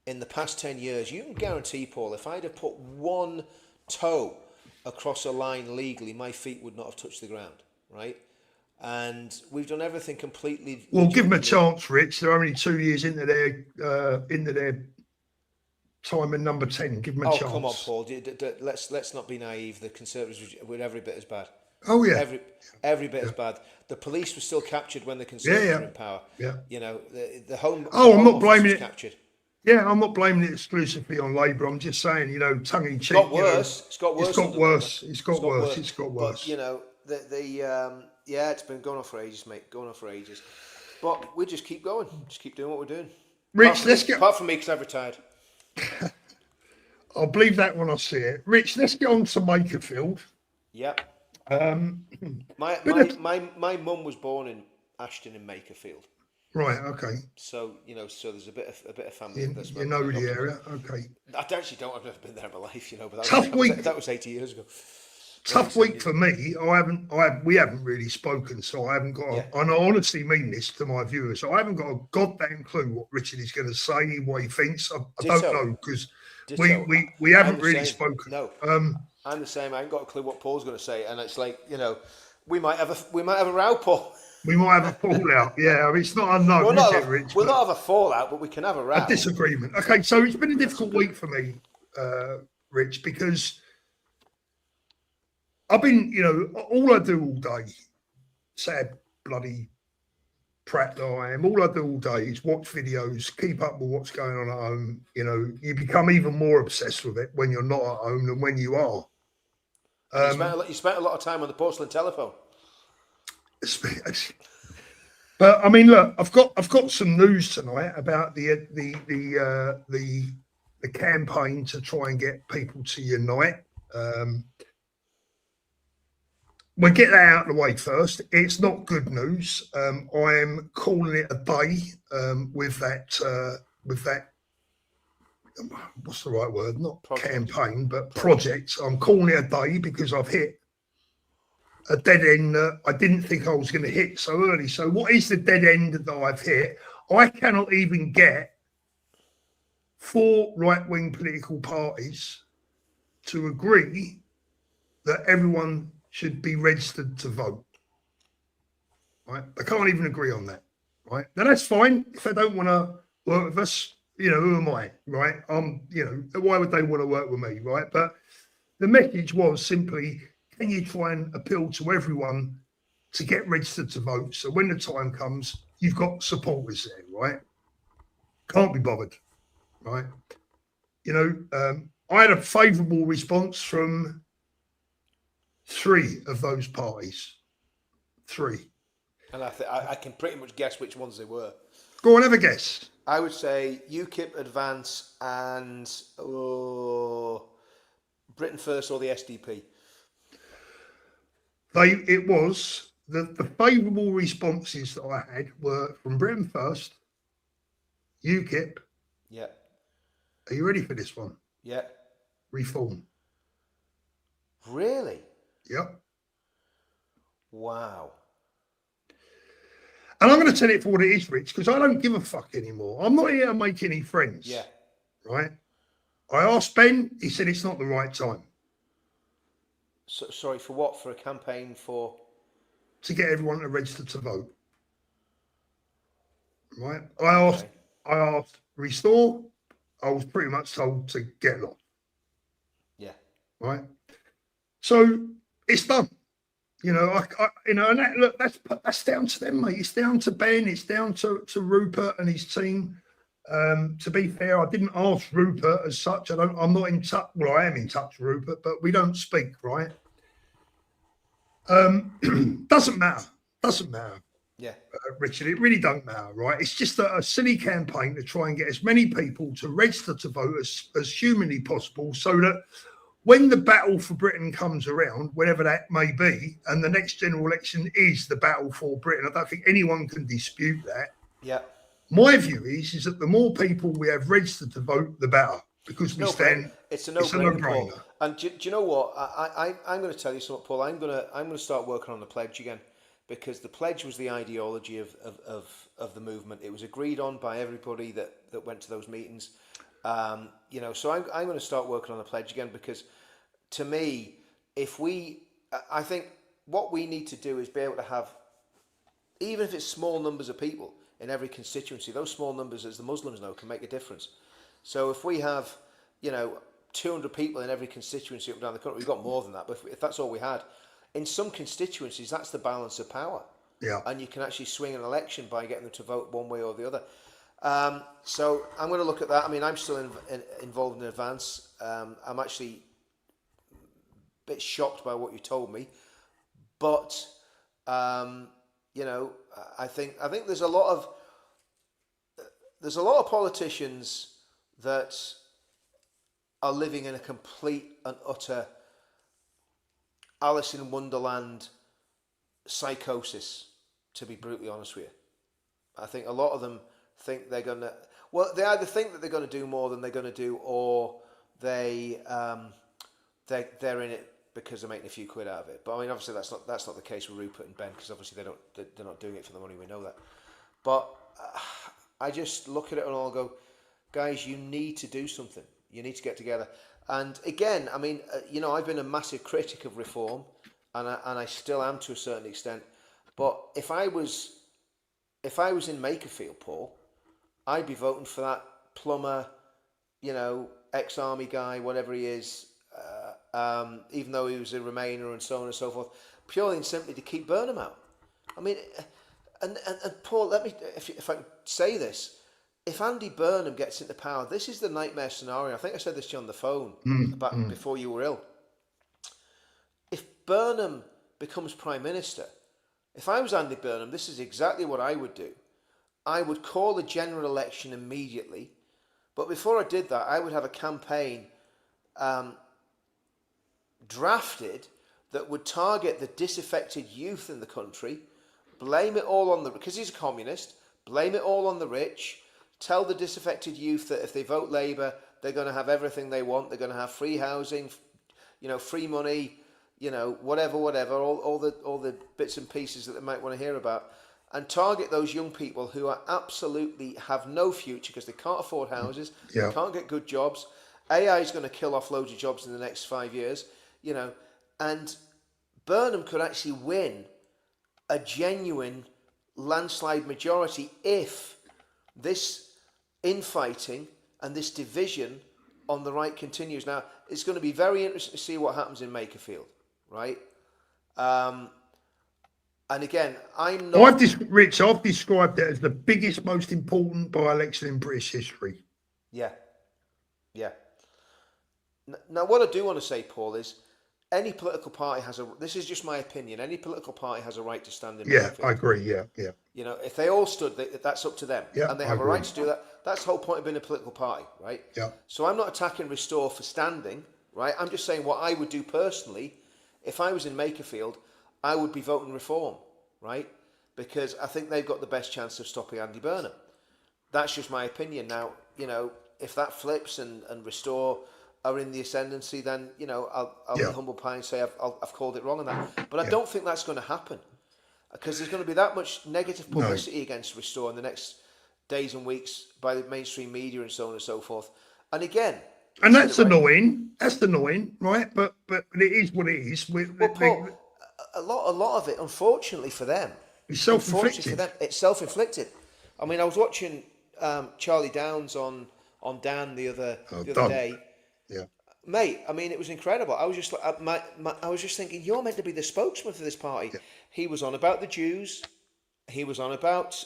in the past 10 years, you can guarantee, Paul, if I'd have put one toe across a line legally, my feet would not have touched the ground, right? And we've done everything completely. Well, give them a chance, Rich. They're only 2 years into their time in number 10. Give them a chance. Oh, come on, Paul. Let's not be naive. The Conservatives were every bit as bad. Oh yeah, every bit as bad. The police were still captured when the Conservatives were in power. Yeah, you know the home. Oh, I'm not blaming it. Captured. Yeah, I'm not blaming it exclusively on Labour. I'm just saying, you know, tongue in cheek. It's got worse. It's got worse. It's got worse. It's got worse. But, you know, yeah, it's been going on for ages, mate. Going on for ages. But we just keep going. Just keep doing what we're doing. Rich, apart from me, because I've retired. I'll believe that when I see it. Rich, let's get on to Makerfield. Yep. My mum was born in Ashton in Makerfield. Right. Okay. So you know, there's a bit of family. You know the area. Okay. I actually don't. I've never been there in my life. You know, but that was 80 years ago. Tough week for me. We haven't really spoken, so I haven't got. And I honestly mean this to my viewers. So I haven't got a goddamn clue what Richard is going to say, what he thinks. I don't know because we haven't really spoken. No. I'm the same. I ain't got a clue what Paul's going to say, and it's like, you know, we might have a row, Paul. We might have a fallout. Yeah, I mean, it's not unknown, is it, Rich? We'll not have a fallout, but we can have a row. A disagreement. Okay, so it's been a difficult week for me, Rich, because I've been, you know, all I do all day, sad bloody prat that I am, all I do all day is watch videos, keep up with what's going on at home. You know, you become even more obsessed with it when you're not at home than when you are. You spent a lot of time on the porcelain telephone. But I mean, look, I've got some news tonight about the campaign to try and get people to unite. We'll get that out of the way first. It's not good news. I'm calling it a day with that. What's the right word? Not campaign, but project. I'm calling it a day because I've hit a dead end that I didn't think I was going to hit so early. So what is the dead end that I've hit? I cannot even get 4 right-wing political parties to agree that everyone should be registered to vote. Right? They can't even agree on that. Right? Now that's fine. If they don't want to work with us, you know, who am I? Right? You know, why would they want to work with me? Right? But the message was simply, can you try and appeal to everyone to get registered to vote? So when the time comes, you've got supporters there, right? Can't be bothered, right? You know, I had a favourable response from 3 of those parties. 3. And I can pretty much guess which ones they were. Go on, have a guess. I would say UKIP, Advance, and Britain First or the SDP. It was the favourable responses that I had were from Britain First, UKIP. Yeah. Are you ready for this one? Yeah. Reform. Really? Yep. Wow. And I'm going to tell it for what it is, Rich, because I don't give a fuck anymore. I'm not here to make any friends. Yeah. Right? I asked Ben, he said it's not the right time. So, sorry, for what? For a campaign for? To get everyone to register to vote. Right? I asked Restore. I was pretty much told to get lost. Yeah. Right? So it's done. You know, and look, that's down to them, mate. It's down to Ben. It's down to Rupert and his team. To be fair, I didn't ask Rupert as such. I'm not in touch. Well, I am in touch with Rupert, but we don't speak, right? Doesn't matter. Doesn't matter. Yeah. Richard, it really don't matter, right? It's just a silly campaign to try and get as many people to register to vote as humanly possible, so that when the battle for Britain comes around, whenever that may be, and the next general election is the battle for Britain, I don't think anyone can dispute that. Yeah. My view is that the more people we have registered to vote, the better, because it's a no-brainer. And do you know what? I'm going to tell you something, Paul. I'm going to start working on the pledge again, because the pledge was the ideology of the movement. It was agreed on by everybody that went to those meetings. So I'm going to start working on the pledge again, because to me, I think what we need to do is be able to have, even if it's small numbers of people in every constituency, those small numbers, as the Muslims know, can make a difference. So if we have, 200 people in every constituency up and down the country, we've got more than that, but if that's all we had, in some constituencies, that's the balance of power. Yeah. And you can actually swing an election by getting them to vote one way or the other. So I'm going to look at that. I mean, I'm still involved in Advance. I'm actually a bit shocked by what you told me, but I think there's a lot of politicians that are living in a complete and utter Alice in Wonderland psychosis, to be brutally honest with you. I think a lot of them think they're going to... Well, they either think that they're going to do more than they're going to do, or they're in it because they're making a few quid out of it. But I mean, obviously that's not the case with Rupert and Ben, because obviously they're not doing it for the money. We know that. But I just look at it and I'll go, guys, you need to do something. You need to get together. And again, I mean, I've been a massive critic of reform, and I still am to a certain extent. But if I was in Makerfield, Paul, I'd be voting for that plumber, ex-army guy, whatever he is, even though he was a Remainer and so on and so forth, purely and simply to keep Burnham out. I mean, and Paul, let me, if I can say this, if Andy Burnham gets into power, this is the nightmare scenario. I think I said this to you on the phone before you were ill. If Burnham becomes Prime Minister, if I was Andy Burnham, this is exactly what I would do. I would call a general election immediately, but before I did that, I would have a campaign drafted that would target the disaffected youth in the country, blame it all on because he's a communist, blame it all on the rich, tell the disaffected youth that if they vote Labour, they're going to have everything they want, they're going to have free housing, free money, whatever, all the bits and pieces that they might want to hear about, and target those young people who are absolutely have no future because they can't afford houses, they can't get good jobs. AI is going to kill off loads of jobs in the next 5 years, and Burnham could actually win a genuine landslide majority if this infighting and this division on the right continues. Now, it's going to be very interesting to see what happens in Makerfield, right? And again, I'm not... I've described it as the biggest, most important by-election in British history. Yeah. Now, what I do want to say, Paul, is any political party this is just my opinion, any political party has a right to stand in Makerfield. I agree, yeah. If they all stood, that's up to them. Yeah, and they have a right to do that. That's the whole point of being a political party, right? Yeah. So I'm not attacking Restore for standing, right? I'm just saying what I would do personally. If I was in Makerfield, I would be voting Reform, right? Because I think they've got the best chance of stopping Andy Burnham. That's just my opinion. Now, if that flips and Restore are in the ascendancy, then, I'll be humble pie and say I've called it wrong on that. But I don't think that's going to happen, because there's going to be that much negative publicity against Restore in the next days and weeks by the mainstream media and so on and so forth. And again... And that's annoying. That's annoying, right? But it is what it is. Paul, a lot of it, unfortunately for them... It's self-inflicted. It's self-inflicted. I mean, I was watching Charlie Downs on Dan the other day. Yeah, mate. I mean, it was incredible. I was just like, I was just thinking, you're meant to be the spokesman for this party. Yeah. He was on about the Jews. He was on about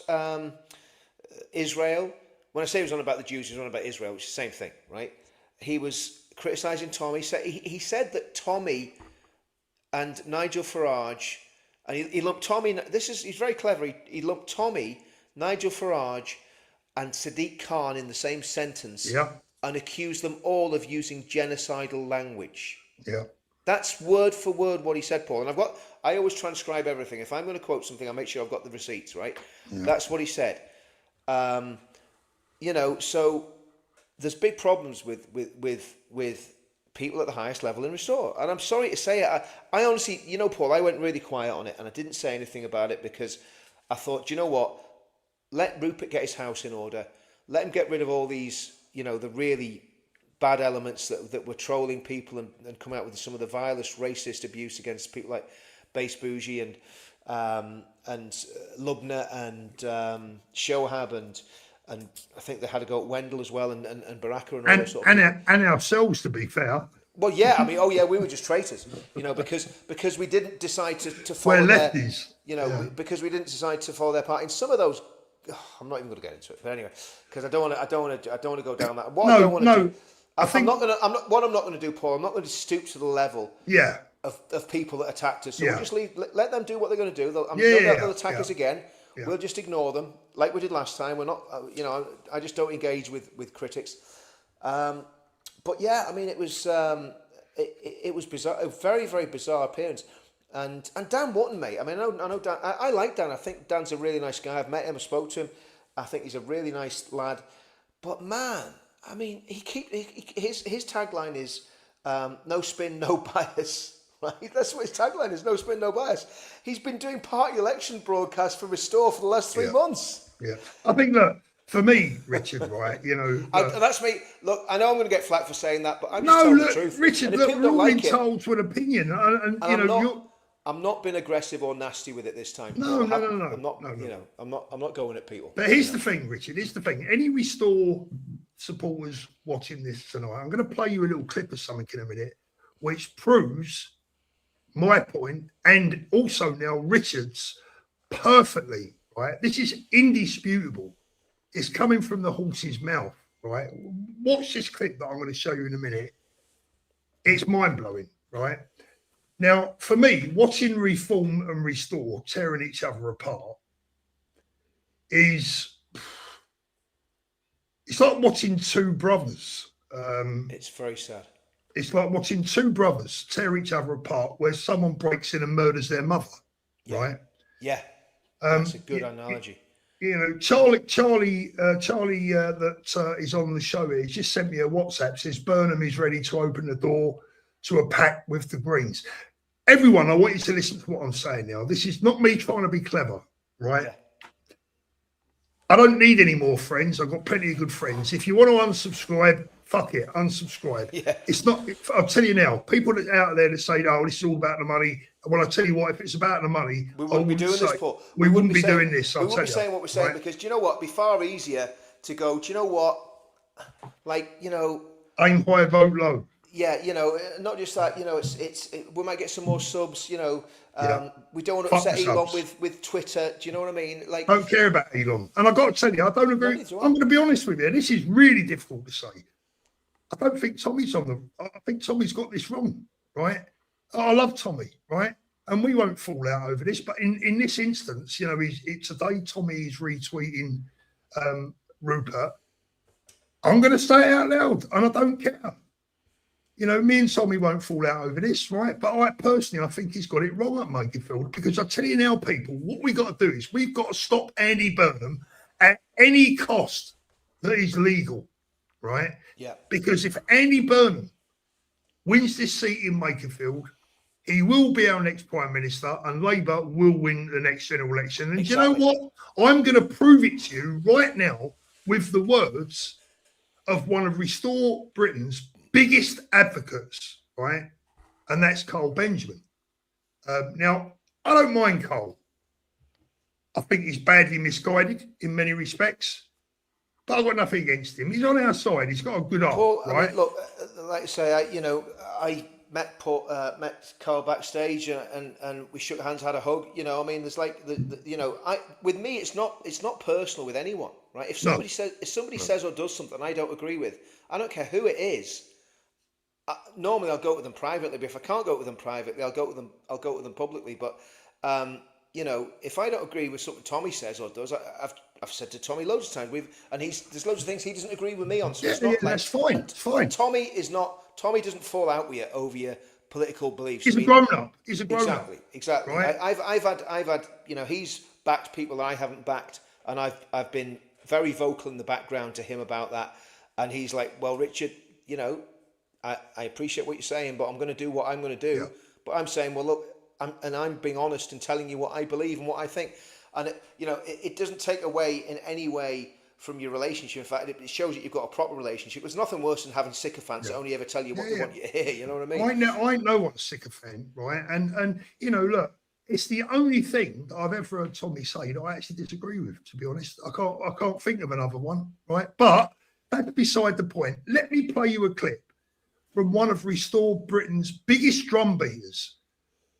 Israel. When I say he was on about the Jews, he was on about Israel, which is the same thing, right? He was criticising Tommy. He said that Tommy and Nigel Farage, and he lumped Tommy. He's very clever. He lumped Tommy, Nigel Farage, and Sadiq Khan in the same sentence, and accused them all of using genocidal language. Yeah. That's word for word what he said, Paul. And I always transcribe everything. If I'm going to quote something, I'll make sure I've got the receipts, right? Yeah. That's what he said. You know, so there's big problems with people at the highest level in Restore. And I'm sorry to say it. I honestly, you know, Paul, I went really quiet on it and I didn't say anything about it because I thought, do you know what? Let Rupert get his house in order. Let him get rid of all these, you know, the really bad elements that were trolling people and come out with some of the vilest racist abuse against people like Base Bougie and Lubna and Shohab and I think they had to go at Wendell as well and Baraka and all those sort of people. And ourselves, to be fair. Well, yeah, I mean, we were just traitors, you know, because we didn't decide to follow we're lefties. Because we didn't decide to follow their part in some of those. I'm not even going to get into it, but anyway, because I don't want to go down that. What I don't want to do. I'm not going to do, Paul. I'm not going to stoop to the level. Yeah. Of people that attacked us. So we'll just let them do what they're going to do. They'll attack us again. Yeah. We'll just ignore them like we did last time. We're not, I just don't engage with critics. But yeah, I mean, it was bizarre, a very, very bizarre appearance. And Dan Wootton, mate. I mean, I know Dan. I like Dan. I think Dan's a really nice guy. I've met him. I spoke to him. I think he's a really nice lad. But man, I mean, his tagline is no spin, no bias. Right? That's what his tagline is, no spin, no bias. He's been doing party election broadcasts for Restore for the last 3 months. Yeah. I think that, for me, Richard, right, you know... that's me. Look, I know I'm going to get flack for saying that, but I'm just telling the truth. Richard, look, we're all entitled to an opinion. I'm not being aggressive or nasty with it this time. No. I'm not going at people. But here's the thing, Richard, Any Restore supporters watching this tonight, I'm going to play you a little clip of something in a minute, which proves... my point, and also now Richard's perfectly, right? This is indisputable. It's coming from the horse's mouth, right? Watch this clip that I'm going to show you in a minute. It's mind-blowing, right? Now, for me, watching Reform and Restore tearing each other apart it's like watching two brothers. It's very sad. It's like watching two brothers tear each other apart where someone breaks in and murders their mother, right? Yeah, that's a good analogy. You know, Charlie that is on the show here, he's just sent me a WhatsApp, says Burnham is ready to open the door to a pact with the Greens. Everyone, I want you to listen to what I'm saying now. This is not me trying to be clever, right? Yeah. I don't need any more friends. I've got plenty of good friends. If you want to unsubscribe, fuck it, unsubscribe. Yeah. It's not, I'll tell you now, people that out there that say, oh, this is all about the money. Well, I'll tell you what, if it's about the money, we wouldn't be doing this, Paul. We wouldn't be doing this. We wouldn't be saying what we're saying, because do you know what? It'd be far easier to go, do you know what? Like, you know, aim high, vote low. Yeah, you know, not just that, you know, we might get some more subs, you know. We don't want to upset Elon with Twitter. Do you know what I mean? Like, don't care about Elon. And I've got to tell you, I don't agree. I'm going to be honest with you. This is really difficult to say. I don't think Tommy's I think Tommy's got this wrong, right? I love Tommy, right? And we won't fall out over this. But in this instance, you know, today Tommy is retweeting Rupert. I'm going to say it out loud, and I don't care. You know, me and Tommy won't fall out over this, right? But I think he's got it wrong at Makerfield, because I tell you now, people, what we got to do is we've got to stop Andy Burnham at any cost that is legal, right? Yeah. Because if Andy Burnham wins this seat in Makerfield, he will be our next Prime Minister and Labour will win the next general election. And You know what? I'm going to prove it to you right now with the words of one of Restore Britain's biggest advocates, right? And that's Carl Benjamin. Now, I don't mind Carl. I think he's badly misguided in many respects, but I've got nothing against him. He's on our side. He's got a good heart, Paul, right? I mean, look, like I say, I met Carl backstage and we shook hands, had a hug. You know, I mean, there's like with me, it's not personal with anyone, right? If somebody says or does something I don't agree with, I don't care who it is. Normally I'll go to them privately, but if I can't go to them privately, I'll go to them publicly. But you know, if I don't agree with something Tommy says or does, I've said to Tommy loads of times, there's loads of things he doesn't agree with me on. So it's not like, that's fine. It's fine. Tommy doesn't fall out with you over your political beliefs. He's a grown up. He's a grown up. Exactly. Right? I've had, you know, he's backed people that I haven't backed, and I've been very vocal in the background to him about that. And he's like, well, Richard, you know, I appreciate what you're saying, but I'm going to do what I'm going to do. Yeah. But I'm saying, well, look, I'm being honest and telling you what I believe and what I think. And, it doesn't take away in any way from your relationship. In fact, it shows that you've got a proper relationship. There's nothing worse than having sycophants that only ever tell you what they want you to hear. You know what I mean? I know what a sycophant, right? And you know, look, it's the only thing that I've ever heard Tommy say that I actually disagree with, to be honest. I can't think of another one, right? But that's beside the point. Let me play you a clip from one of Restore Britain's biggest drum beaters,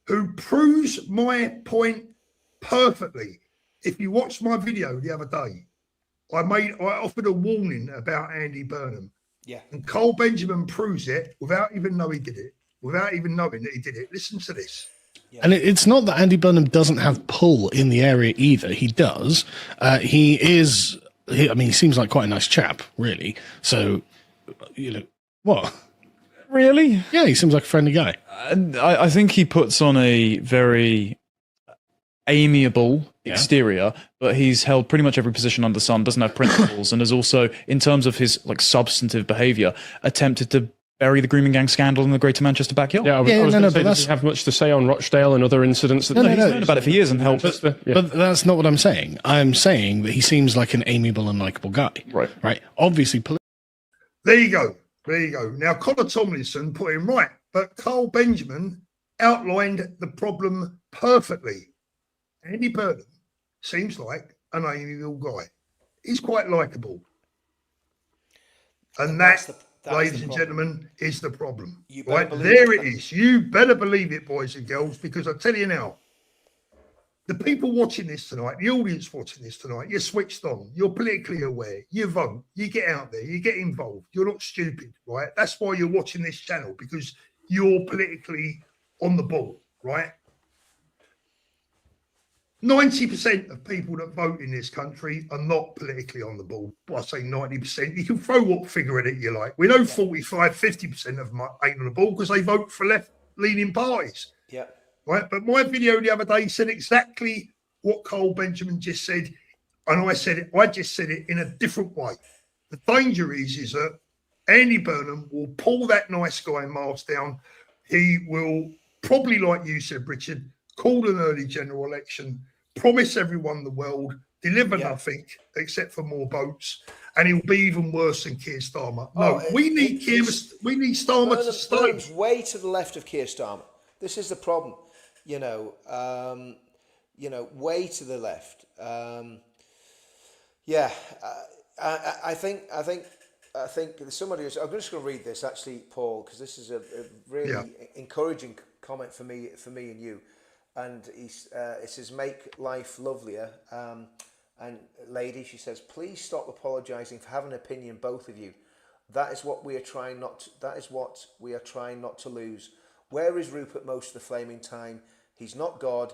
who proves my point perfectly. If you watched my video the other day, I offered a warning about Andy Burnham. Yeah. And Cole Benjamin proves it without even knowing he did it, without even knowing that he did it. Listen to this. Yeah. And it's not that Andy Burnham doesn't have pull in the area either. He does. He seems like quite a nice chap, really. So, you know, what? Really? Yeah, he seems like a friendly guy. I think he puts on a very amiable exterior, but he's held pretty much every position under the sun, doesn't have principles, and has also, in terms of his like substantive behaviour, attempted to bury the grooming gang scandal in the Greater Manchester backyard. Yeah, I was going to say, does he have much to say on Rochdale and other incidents? He's known about it for years and helped. But that's not what I'm saying. I'm saying that he seems like an amiable and likeable guy. Right. Obviously. There you go. Now, Connor Tomlinson put him right, but Cole Benjamin outlined the problem perfectly. Andy Burnham seems like an amiable guy. He's quite likeable. And that, ladies and gentlemen, is the problem. Right? There it is. You better believe it, boys and girls, because I tell you now, the people watching this tonight, the audience watching this tonight, you're switched on, you're politically aware, you vote, you get out there, you get involved, you're not stupid, right? That's why you're watching this channel, because you're politically on the ball, right? 90% of people that vote in this country are not politically on the ball. Well, I say 90%. You can throw what figure at it you like. We know 45, 50% of them ain't on the ball because they vote for left-leaning parties. Yeah. Right. But my video the other day said exactly what Cole Benjamin just said. And I just said it in a different way. The danger is that Andy Burnham will pull that nice guy mask down. He will probably, like you said, Richard, call an early general election, promise everyone the world, deliver nothing except for more votes, and he'll be even worse than Keir Starmer. No, we need Starmer to stay. Burnham's way to the left of Keir Starmer. This is the problem, way to the left. I think somebody is. I'm just going to read this actually, Paul, because this is a really encouraging comment for me and you. And it says, make life lovelier. And lady, she says, please stop apologising for having an opinion, both of you. That is what we are trying not to lose. Where is Rupert most of the flaming time? He's not God.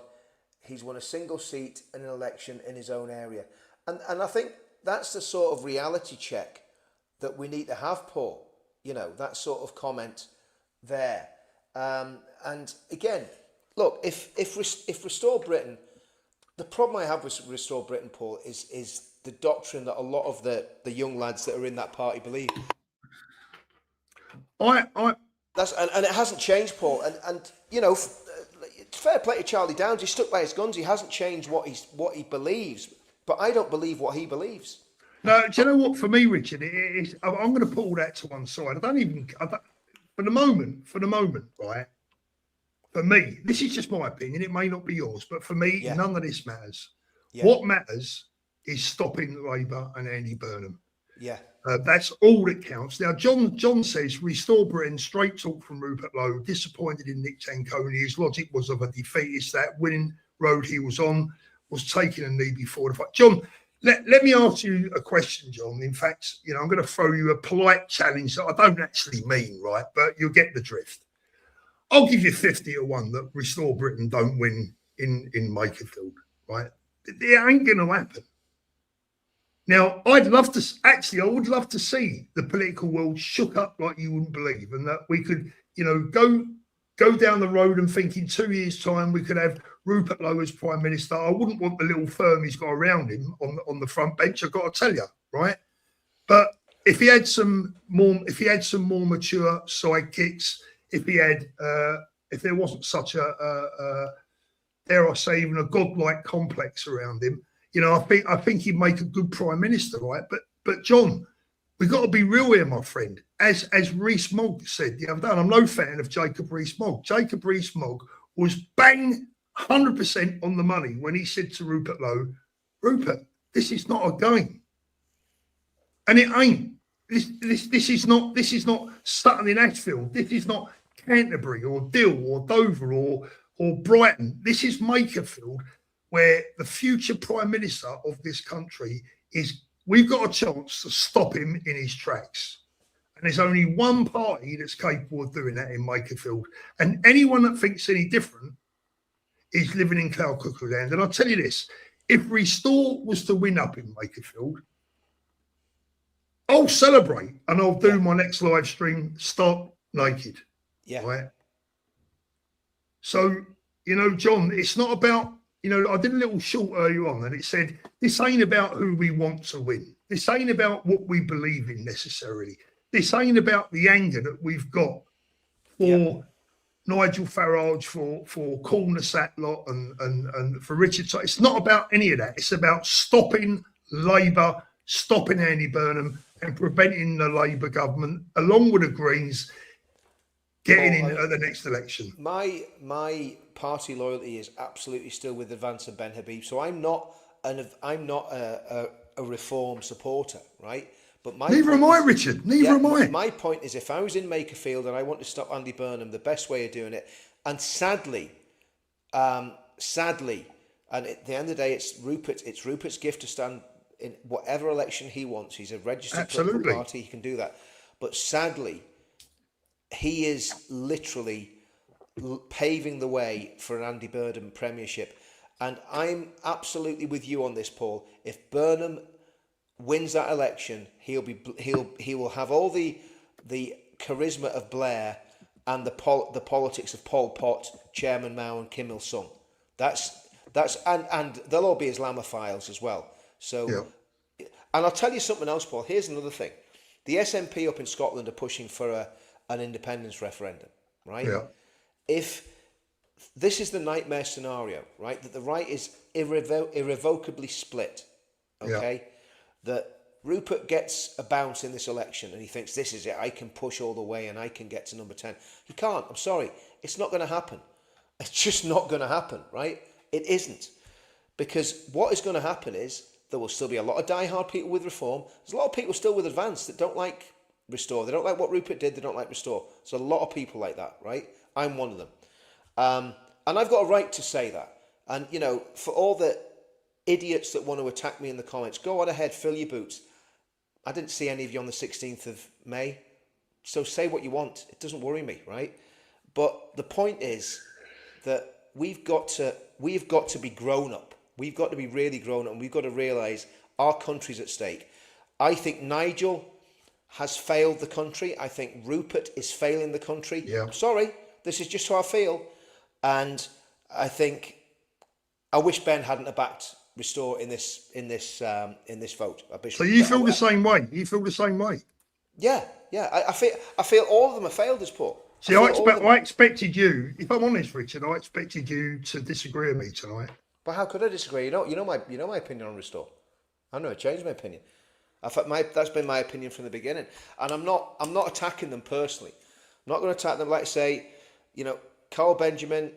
He's won a single seat in an election in his own area. And I think that's the sort of reality check that we need to have, Paul. That sort of comment there. And again, look, if Restore Britain, the problem I have with Restore Britain, Paul, is the doctrine that a lot of the young lads that are in that party believe. And it hasn't changed, Paul. And fair play to Charlie Downs. He stuck by his guns. He hasn't changed what he believes. But I don't believe what he believes. No, do you know what? For me, Richard, I'm going to put all that to one side. For the moment, right? For me, this is just my opinion. It may not be yours, but for me, none of this matters. Yeah. What matters is stopping Labour and Andy Burnham. Yeah. That's all that counts. Now, John says, Restore Britain, straight talk from Rupert Lowe, disappointed in Nick Tanconi. His logic was of a defeatist. That winning road he was on was taking a knee before the fight. John, Let me ask you a question, John. In fact, I'm going to throw you a polite challenge that I don't actually mean, right? But you'll get the drift. I'll give you 50-1 that Restore Britain don't win in Makerfield, right? It ain't going to happen. Now, I would love to see the political world shook up like you wouldn't believe, and that we could, go down the road and think in 2 years' time we could have Rupert Lowe as Prime Minister. I wouldn't want the little firm he's got around him on the front bench, I've got to tell you, right? But if he had some more mature sidekicks, if there wasn't such a dare I say, even a godlike complex around him, I think he'd make a good Prime Minister, right? But John, we've got to be real here, my friend. As Rees-Mogg said the other day, and I'm no fan of Jacob Rees-Mogg. Jacob Rees-Mogg was bang 100% on the money when he said to Rupert Lowe, Rupert, this is not a game. And it ain't. This is not Sutton in Ashfield. This is not Canterbury or Dill or Dover or Brighton. This is Makerfield, where the future Prime Minister of this country we've got a chance to stop him in his tracks. And there's only one party that's capable of doing that in Makerfield. And anyone that thinks any different is living in cloud cuckoo land. And I'll tell you this, if Restore was to win up in Makerfield, I'll celebrate and I'll do my next live stream stark naked. Yeah. Right? So, John, it's not about, I did a little short earlier on and it said, this ain't about who we want to win. This ain't about what we believe in necessarily. This ain't about the anger that we've got for Nigel Farage, for Corners lot and for Richard. So it's not about any of that. It's about stopping Labour, stopping Andy Burnham and preventing the Labour government, along with the Greens, getting in at the next election. My party loyalty is absolutely still with Advance and Ben Habib. So I'm not a reform supporter, right? But neither am I, Richard. Neither am I. My point is, if I was in Makerfield and I want to stop Andy Burnham, the best way of doing it, and sadly, and at the end of the day, it's Rupert's gift to stand in whatever election he wants. He's a registered political party; he can do that. But sadly, he is literally paving the way for an Andy Burnham premiership. And I'm absolutely with you on this, Paul. If Burnham wins that election, he will have all the charisma of Blair and the politics of Pol Pot, Chairman Mao, and Kim Il Sung. And they'll all be Islamophiles as well. So, and I'll tell you something else, Paul. Here's another thing: the SNP up in Scotland are pushing for an independence referendum, right? Yeah. If this is the nightmare scenario, right, that the right is irrevocably split, okay, that Rupert gets a bounce in this election and he thinks, this is it, I can push all the way and I can get to number 10. He can't. I'm sorry. It's not going to happen. It's just not going to happen, right? It isn't. Because what is going to happen is there will still be a lot of diehard people with Reform. There's a lot of people still with Advance that don't like Restore. They don't like what Rupert did. They don't like Restore. There's a lot of people like that, right? I'm one of them. And I've got a right to say that. And, for all the idiots that want to attack me in the comments, go on ahead, fill your boots. I didn't see any of you on the 16th of May. So say what you want. It doesn't worry me, right? But the point is that we've got to be grown up. We've got to be really grown up, and we've got to realise our country's at stake. I think Nigel has failed the country. I think Rupert is failing the country. Yeah. I'm sorry, this is just how I feel. And I wish Ben hadn't have backed Restore in this vote. So you feel the same way? You feel the same way? Yeah. I feel all of them have failed us, Paul. See, I expected you. If I'm honest, Richard, I expected you to disagree with me tonight. But how could I disagree? You know my opinion on Restore. I've never changed my opinion. That's been my opinion from the beginning, and I'm not attacking them personally. I'm not going to attack them. Like say, Carl Benjamin,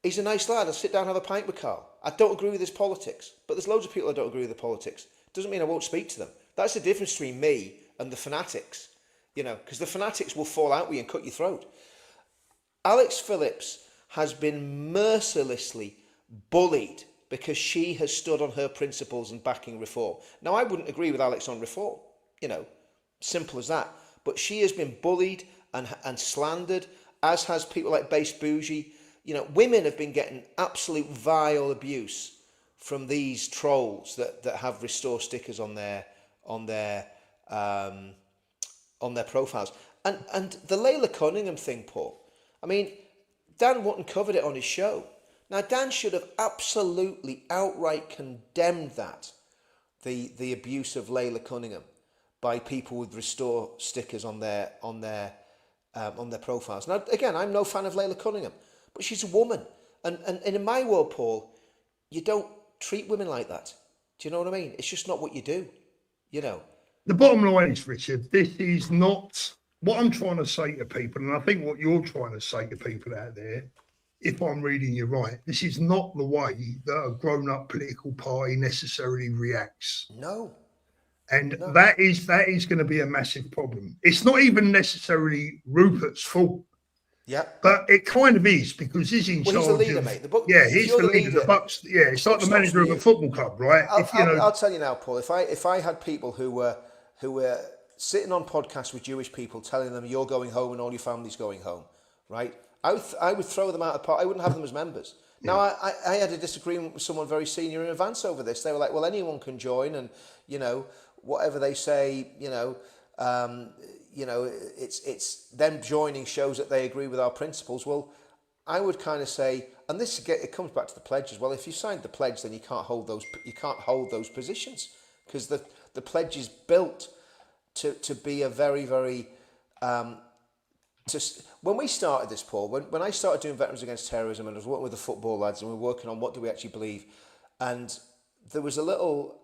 he's a nice lad. I'll sit down and have a pint with Carl. I don't agree with his politics, but there's loads of people I don't agree with the politics. Doesn't mean I won't speak to them. That's the difference between me and the fanatics, because the fanatics will fall out with you and cut your throat. Alex Phillips has been mercilessly bullied because she has stood on her principles and backing reform. Now, I wouldn't agree with Alex on reform, simple as that. But she has been bullied and slandered, as has people like Base Bougie. Women have been getting absolute vile abuse from these trolls that have Restore stickers on their profiles. And the Layla Cunningham thing, Paul. I mean, Dan Wootton covered it on his show. Now, Dan should have absolutely outright condemned that, the abuse of Layla Cunningham by people with Restore stickers on their profiles. Now, again, I'm no fan of Layla Cunningham, but she's a woman, and in my world, Paul, you don't treat women like that. Do you know what I mean? It's just not what you do. The bottom line is, Richard, this is not what I'm trying to say to people, and I think what you're trying to say to people out there, if I'm reading you right, this is not the way that a grown-up political party necessarily reacts. No. And that is going to be a massive problem. It's not even necessarily Rupert's fault. Yeah. But it kind of is, because he's in charge. He's the leader, mate. He's the leader. The Bucks. Yeah, it's like the manager of a football club, right? I'll tell you now, Paul. If I had people who were sitting on podcasts with Jewish people telling them you're going home and all your family's going home, right? I would throw them out of part. I wouldn't have them as members. Now, I had a disagreement with someone very senior in advance over this. They were like, well, anyone can join, and whatever they say, it's them joining shows that they agree with our principles. Well, I would kind of say, and it comes back to the pledge as well. If you signed the pledge, then you can't hold those positions, because the pledge is built to be a very, very when we started this, Paul, when I started doing Veterans Against Terrorism, and I was working with the football lads, and we were working on what do we actually believe, and there was a little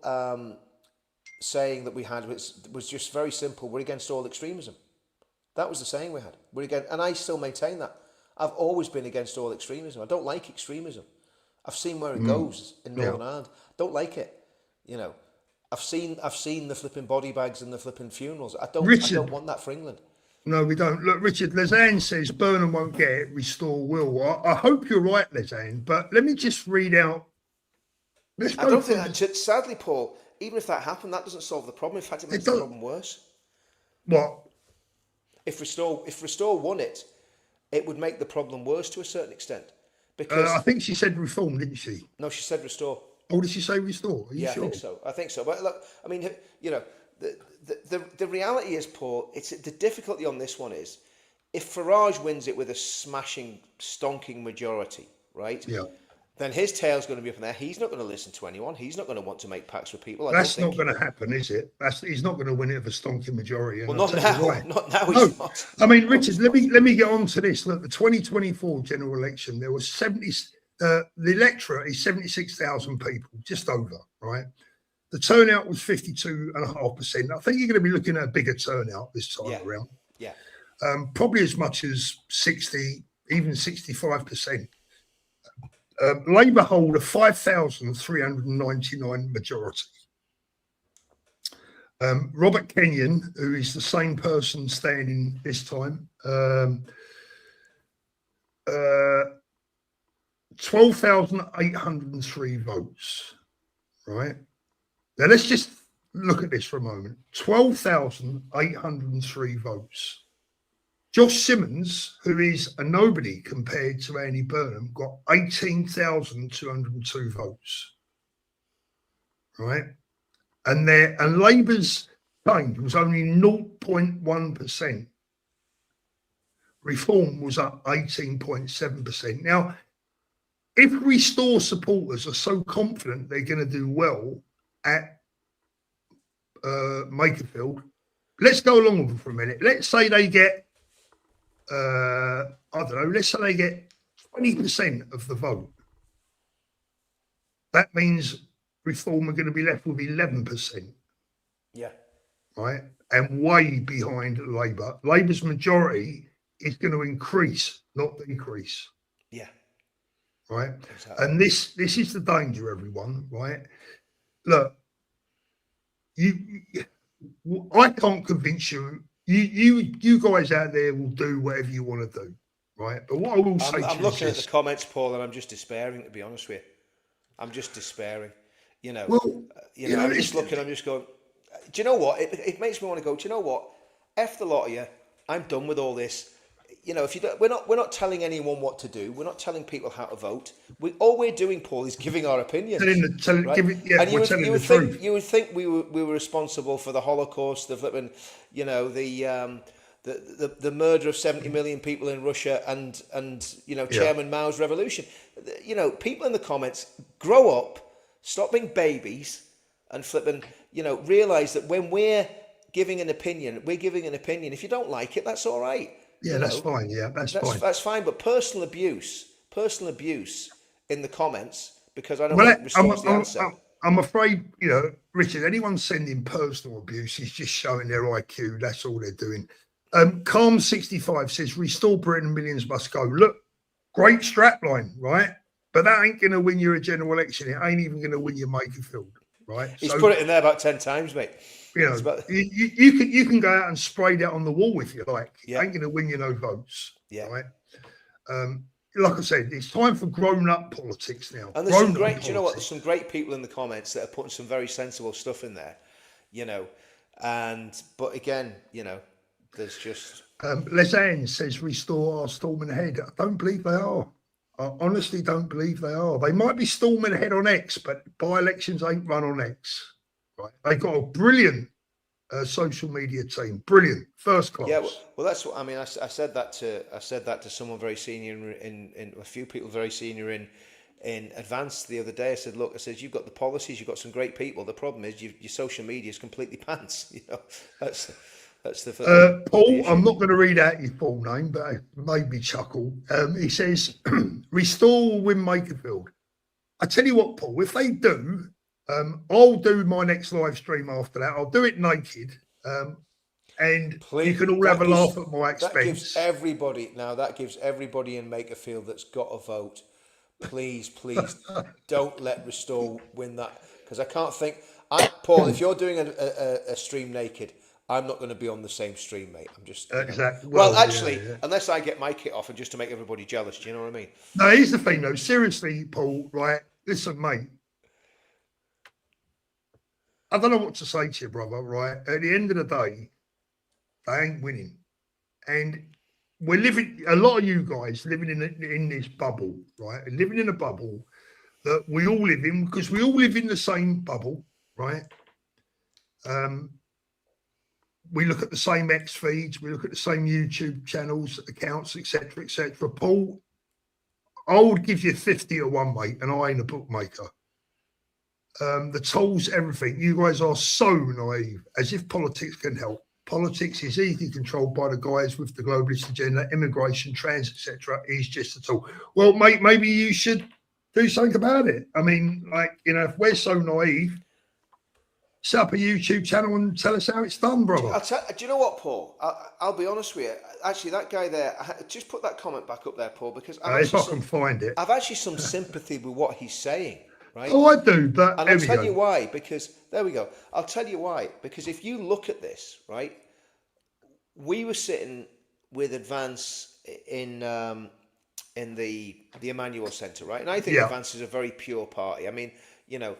saying that we had, which was just very simple: we're against all extremism. That was the saying we had. We're against, and I still maintain that. I've always been against all extremism. I don't like extremism. I've seen where it goes in Northern Ireland. Don't like it. I've seen the flipping body bags and the flipping funerals. I don't want that for England. No, we don't. Look, Richard, Lezanne says Burnham won't get it, Restore will. I hope you're right, Lezanne, but let me just read out. I don't think that, sadly, Paul, even if that happened, that doesn't solve the problem. In fact, it makes the problem worse. What? If Restore won it, it would make the problem worse to a certain extent. Because I think she said Reform, didn't she? No, she said Restore. Oh, did she say Restore? Are you sure? I think so. But look, I mean, the reality is, Paul, the difficulty on this one is, if Farage wins it with a smashing, stonking majority, right? Yeah. Then his tail's going to be up in there. He's not going to listen to anyone. He's not going to want to make pacts with people. That's not going to happen, is it? He's not going to win it with a stonking majority. Well, not now. Not now. No. He's not. I mean, Richard, let me get on to this. Look, the 2024 general election, there was 70. The electorate is 76,000 people, just over, right? The turnout was 52.5%. I think you're going to be looking at a bigger turnout this time around. Yeah. Probably as much as 60, even 65%. Labour hold a 5,399 majority. Robert Kenyon, who is the same person standing this time, 12,803 votes, right? Now, let's just look at this for a moment. 12,803 votes. Josh Simmons, who is a nobody compared to Andy Burnham, got 18,202 votes, right? And Labour's change was only 0.1%. Reform was up 18.7%. Now, if Restore supporters are so confident they're going to do well at Makerfield, let's go along with them for a minute. Let's say they get, I don't know, let's say they get 20% of the vote. That means Reform are going to be left with 11%. Yeah. Right? And way behind Labour. Labour's majority is going to increase, not decrease. Yeah. Right? Exactly. And this is the danger, everyone, right? Look, I can't convince you. You guys out there will do whatever you want to do, right? But what I will say I'm looking at the comments, Paul, and I'm just despairing, to be honest with you. I'm just despairing. You know, Well, I'm just looking. I'm just going. Do you know what? It makes me want to go. Do you know what? F the lot of you. I'm done with all this. You know, if you don't, we're not telling anyone what to do. We're not telling people how to vote. All we're doing, Paul, is giving our opinions. We're telling the truth. You would think we were responsible for the Holocaust, the flipping, you know, the murder of 70 million people in Russia, and you know, Chairman Mao's revolution. You know, people in the comments, grow up, stop being babies, and flipping, you know, realise that when we're giving an opinion, we're giving an opinion. If you don't like it, that's all right. Yeah, that's fine. Yeah, that's fine. That's fine. But personal abuse in the comments, because I don't think restores the answer. I'm afraid, you know, Richard, anyone sending personal abuse is just showing their IQ. That's all they're doing. Calm65 says, restore Britain, millions must go. Look, great strapline, right? But that ain't going to win you a general election. It ain't even going to win you Makerfield, right? He's put it in there about 10 times, mate. You know, you can go out and spray that on the wall if you like. Yeah. It ain't going to win you no votes, right? Like I said, it's time for grown-up politics now. And there's some great, do you know what? There's some great people in the comments that are putting some very sensible stuff in there, you know. But again, you know, there's just... Les Anne says, restore our storming ahead. I don't believe they are. I honestly don't believe they are. They might be storming ahead on X, but by-elections ain't run on X. Right? They've got a brilliant social media team, brilliant, first class. Yeah, well, that's what I mean. I said that to someone very senior in a few people very senior in advance the other day. I said, look, you've got the policies, you've got some great people. The problem is your social media is completely pants. You know, that's the Paul. I'm not going to read out your full name, but it made me chuckle. He says, restore win Makerfield. I tell you what, Paul, if they do. I'll do my next live stream after that. I'll do it naked, and you can all have a laugh at my expense. That gives everybody in Makerfield that's got a vote. Please, don't let Restore win that, because I can't think. Paul, if you're doing a stream naked, I'm not going to be on the same stream, mate. I'm just exactly. Well, actually, unless I get my kit off and just to make everybody jealous. Do you know what I mean? No, here's the thing, though. Seriously, Paul. Right? Listen, mate. I don't know what to say to you, brother, right? At the end of the day, they ain't winning. And we're living, a lot of you guys living in this bubble, right? Living in a bubble that we all live in, because we all live in the same bubble, right? We look at the same X feeds, we look at the same YouTube channels, accounts, etc., etc. Paul, I would give you 50-1, mate, and I ain't a bookmaker. The tools, everything. You guys are so naive, as if politics can help. Politics is easily controlled by the guys with the globalist agenda, immigration, trans, etc. is just a tool. Well, mate, maybe you should do something about it. I mean, like, you know, if we're so naive, set up a YouTube channel and tell us how it's done, brother. Do you know what, Paul? I'll be honest with you. Actually, that guy there, just put that comment back up there, Paul, because if I can find it. I've actually some sympathy with what he's saying. Right? Oh, I do, but and I'll tell you why. Because there we go. I'll tell you why. Because if you look at this, right, we were sitting with Advance in the Emmanuel Centre, right, and I think Advance is a very pure party. I mean, you know,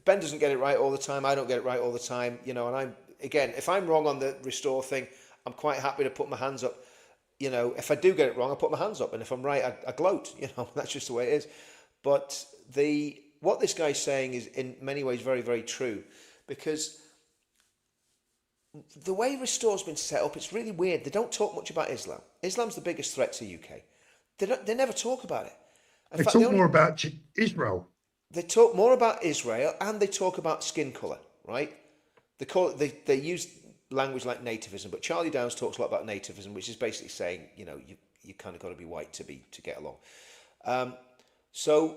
Ben doesn't get it right all the time. I don't get it right all the time. You know, and I'm again, if I'm wrong on the Restore thing, I'm quite happy to put my hands up. You know, if I do get it wrong, I put my hands up, and if I'm right, I gloat. You know, that's just the way it is. But what this guy's saying is in many ways very, very true, because the way Restore's been set up, it's really weird. They don't talk much about Islam. Islam's the biggest threat to UK. They never talk about it. They talk more about Israel. They talk more about Israel, and they talk about skin colour, right? They use language like nativism, but Charlie Downs talks a lot about nativism, which is basically saying, you know, you kind of got to be white to get along. So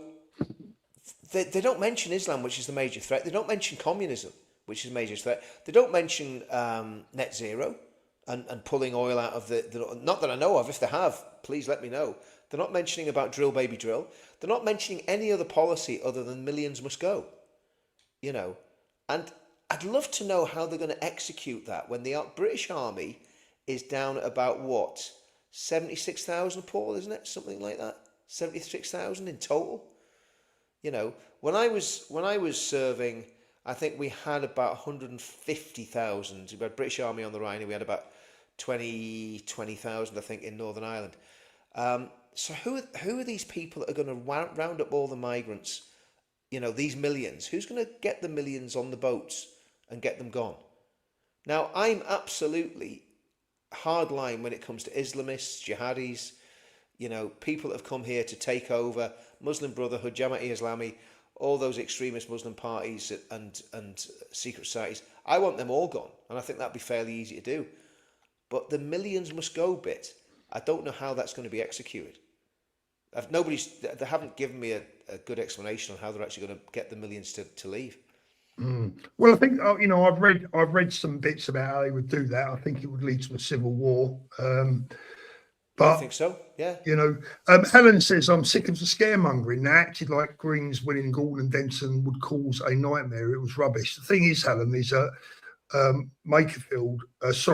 they don't mention Islam, which is the major threat. They don't mention communism, which is a major threat. They don't mention net zero and pulling oil out of the not that I know of. If they have, please let me know. They're not mentioning about drill, baby, drill. They're not mentioning any other policy other than millions must go. You know, and I'd love to know how they're going to execute that when the British Army is down at about, what, 76,000, Paul, isn't it? Something like that? 76,000 in total? You know, when I was serving, I think we had about 150,000. We had British Army on the Rhine, and we had about 20,000, I think, in Northern Ireland. So who are these people that are going to round up all the migrants? You know, these millions. Who's going to get the millions on the boats and get them gone? Now, I'm absolutely hardline when it comes to Islamists, jihadis, you know, people that have come here to take over, Muslim Brotherhood, Jamaat-e-Islami, all those extremist Muslim parties and secret societies. I want them all gone, and I think that'd be fairly easy to do. But the millions must go bit, I don't know how that's going to be executed. They haven't given me a good explanation on how they're actually going to get the millions to leave. Well, I think you know, I've read some bits about how they would do that. I think it would lead to a civil war. But I think so. Yeah. You know, Helen says I'm sick of the scaremongering. They acted like Greens winning Gordon and Denton would cause a nightmare. It was rubbish. The thing is, Helen, is Makerfield. It's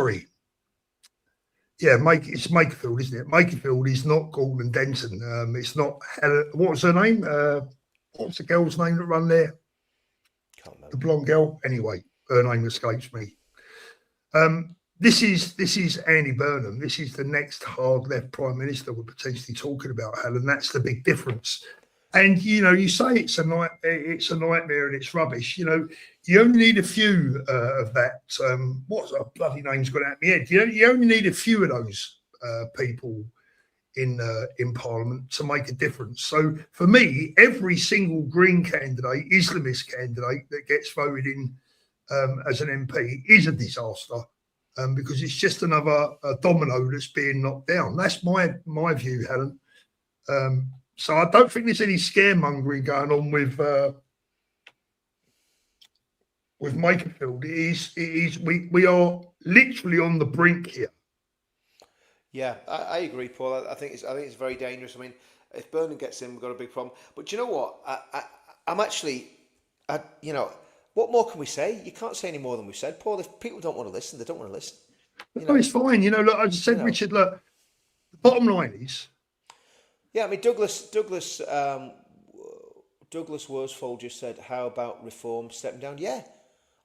Makerfield, isn't it? Makerfield is not Gordon and Denton. It's not Helen. What was her name? What was the girl's name that run there? Can't remember. The blonde girl. Anyway, her name escapes me. This is Andy Burnham. This is the next hard left prime minister we're potentially talking about, Helen. That's the big difference. And you know, you say it's a nightmare and it's rubbish. You know, you only need a few of that. What's a bloody name's got out of my head? You only need a few of those people in Parliament to make a difference. So for me, every single Green candidate, Islamist candidate that gets voted in as an MP is a disaster. Because it's just another domino that's being knocked down. That's my view, Helen. So I don't think there's any scaremongering going on with Makerfield. It is. We are literally on the brink here. Yeah, I agree, Paul. I think it's very dangerous. I mean, if Burnham gets in, we've got a big problem. But do you know what? I'm actually, you know. What more can we say? You can't say any more than we've said, Paul. If people don't want to listen, they don't want to listen. No, it's fine. You know, look, I just said, Richard, look, the bottom line is... Yeah, I mean, Douglas Worsfold just said, how about Reform stepping down? Yeah,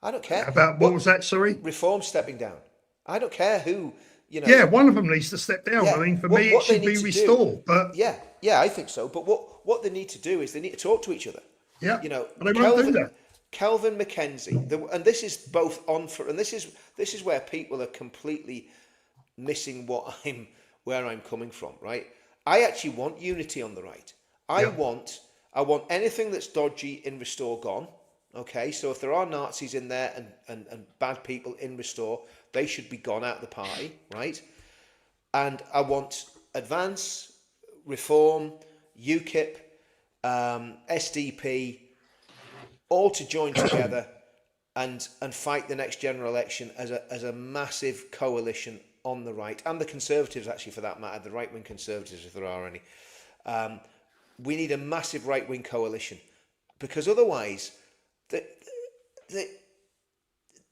I don't care. About what was that, sorry? Reform stepping down. I don't care who, you know... Yeah, one of them needs to step down. Yeah, I mean, for me, it should be restored. But Yeah, I think so. But what they need to do is they need to talk to each other. Yeah, you know, but they won't do that. Kelvin Mackenzie, and this is both on for, and this is where people are completely missing where I'm coming from, right? I actually want unity on the right. I want anything that's dodgy in Restore gone. Okay, so if there are Nazis in there and bad people in Restore, they should be gone out of the party, right? And I want Advance, Reform, UKIP, SDP, all to join together and fight the next general election as a massive coalition on the right, and the Conservatives, actually, for that matter, the right-wing Conservatives, if there are any. We need a massive right-wing coalition, because otherwise,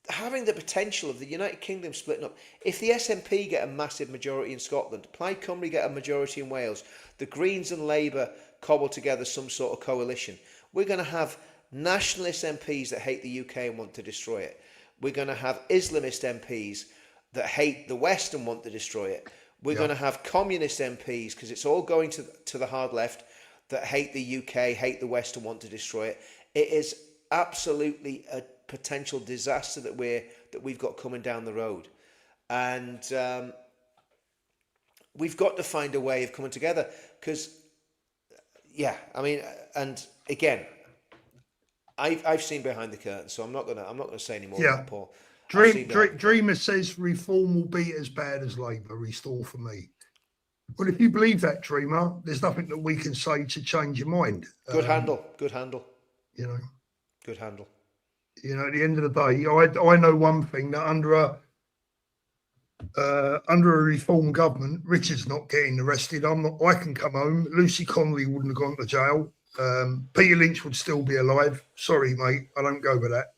having the potential of the United Kingdom splitting up, if the SNP get a massive majority in Scotland, Plaid Cymru get a majority in Wales, the Greens and Labour cobble together some sort of coalition, we're going to have nationalist MPs that hate the UK and want to destroy it. We're going to have Islamist MPs that hate the West and want to destroy it. We're going to have communist MPs, because it's all going to the hard left, that hate the UK, hate the West and want to destroy it. It is absolutely a potential disaster that we've got coming down the road. And we've got to find a way of coming together, because, yeah, I mean, and again, I've seen behind the curtain, so I'm not gonna say any more about that, Paul. Dreamer says Reform will be as bad as Labour. Restore for me. Well, if you believe that, Dreamer, there's nothing that we can say to change your mind. Good handle. You know. Good handle. You know, at the end of the day, I know one thing, that under a Reform government, Richard's not getting arrested. I can come home. Lucy Connolly wouldn't have gone to jail. Peter Lynch would still be alive. Sorry, mate, I don't go with that.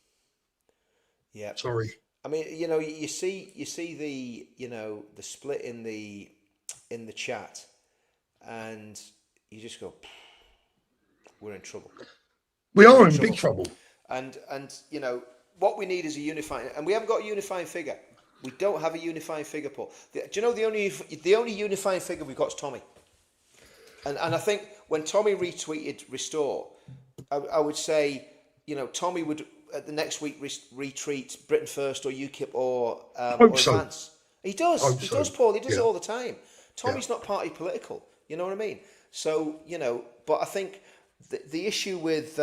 Yeah. Sorry. I mean, you know, you see the, you know, the split in the chat, and you just go, we're in trouble. We are in big trouble. And you know what we need is a unifying, and we haven't got a unifying figure. We don't have a unifying figure, Paul. Do you know the only unifying figure we've got is Tommy? And I think when Tommy retweeted Restore, I would say, you know, Tommy would at the next week retweet Britain First or UKIP or Advance. He does. He does, Paul. He does it all the time. Tommy's not party political. You know what I mean? So, you know, but I think the issue with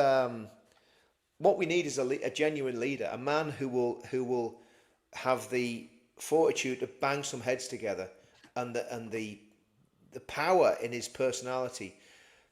what we need is a genuine leader, a man who will have the fortitude to bang some heads together and the power in his personality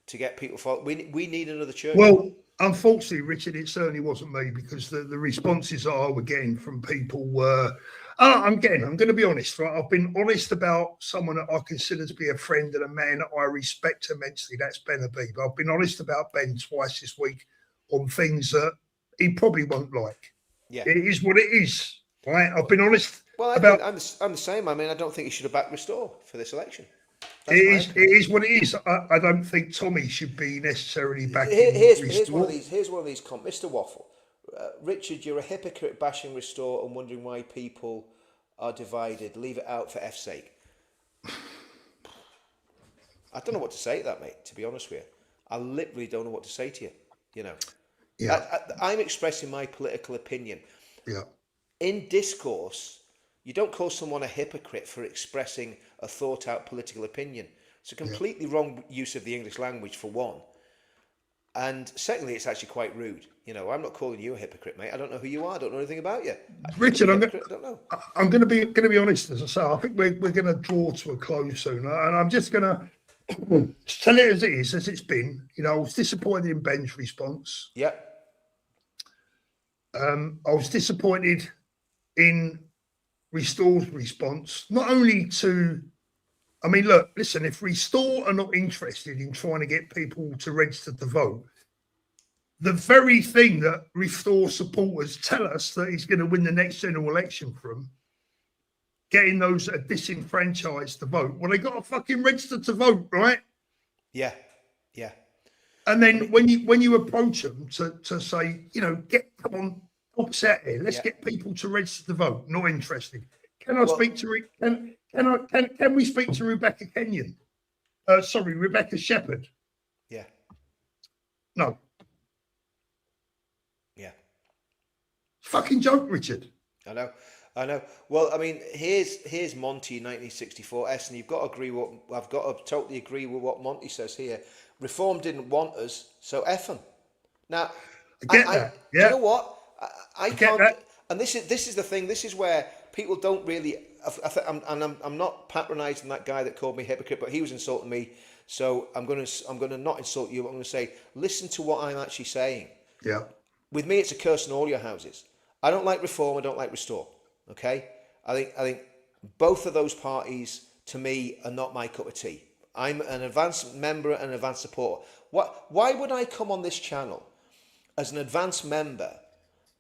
to get people followed. We need another church. Well, unfortunately, Richard, it certainly wasn't me, because the responses I were getting from people were, I'm going to be honest, right? I've been honest about someone that I consider to be a friend and a man that I respect immensely. That's Ben Habib. I've been honest about Ben twice this week on things that he probably won't like. Yeah, it is what it is, right? I've been honest. Well, I'm the same. I mean, I don't think he should have backed Restore for this election. It is what it is. I don't think Tommy should be necessarily backing Here's one of these. Mr. Waffle, Richard, you're a hypocrite bashing Restore and wondering why people are divided. Leave it out for F's sake. I don't know what to say to that, mate. To be honest with you, I literally don't know what to say to you. You know, I'm expressing my political opinion. Yeah. In discourse, you don't call someone a hypocrite for expressing a thought-out political opinion. It's a completely wrong use of the English language, for one. And secondly, it's actually quite rude. You know, I'm not calling you a hypocrite, mate. I don't know who you are. I don't know anything about you. Richard, I'm going to be honest. As I say, I think we're going to draw to a close soon, and I'm just going to tell it as it is, as it's been. You know, I was disappointed in Ben's response. Yeah. I was disappointed in Restore's response, not only to, I mean, look, listen, if Restore are not interested in trying to get people to register to vote, the very thing that Restore supporters tell us that he's going to win the next general election from, getting those that are disenfranchised to vote, well, they got to fucking register to vote, right? Yeah, yeah. And then when you approach them to say, you know, come on, help us out here. Let's get people to register to vote. Not interested. Can we speak to Rebecca Kenyon? Rebecca Shepherd. Yeah. No. Yeah. Fucking joke, Richard. I know. Well, I mean, here's Monty in 1964. And you've got to agree I've got to totally agree with what Monty says here. Reform didn't want us, so F them. Now, I get that. Yeah. You know what? I can't. That. And this is the thing. This is where people don't really. I'm not patronising that guy that called me hypocrite, but he was insulting me. So I'm going to not insult you. But I'm going to say, listen to what I'm actually saying. Yeah. With me, it's a curse in all your houses. I don't like Reform. I don't like Restore. Okay. I think both of those parties to me are not my cup of tea. I'm an advanced member and an advanced supporter. Why would I come on this channel as an advanced member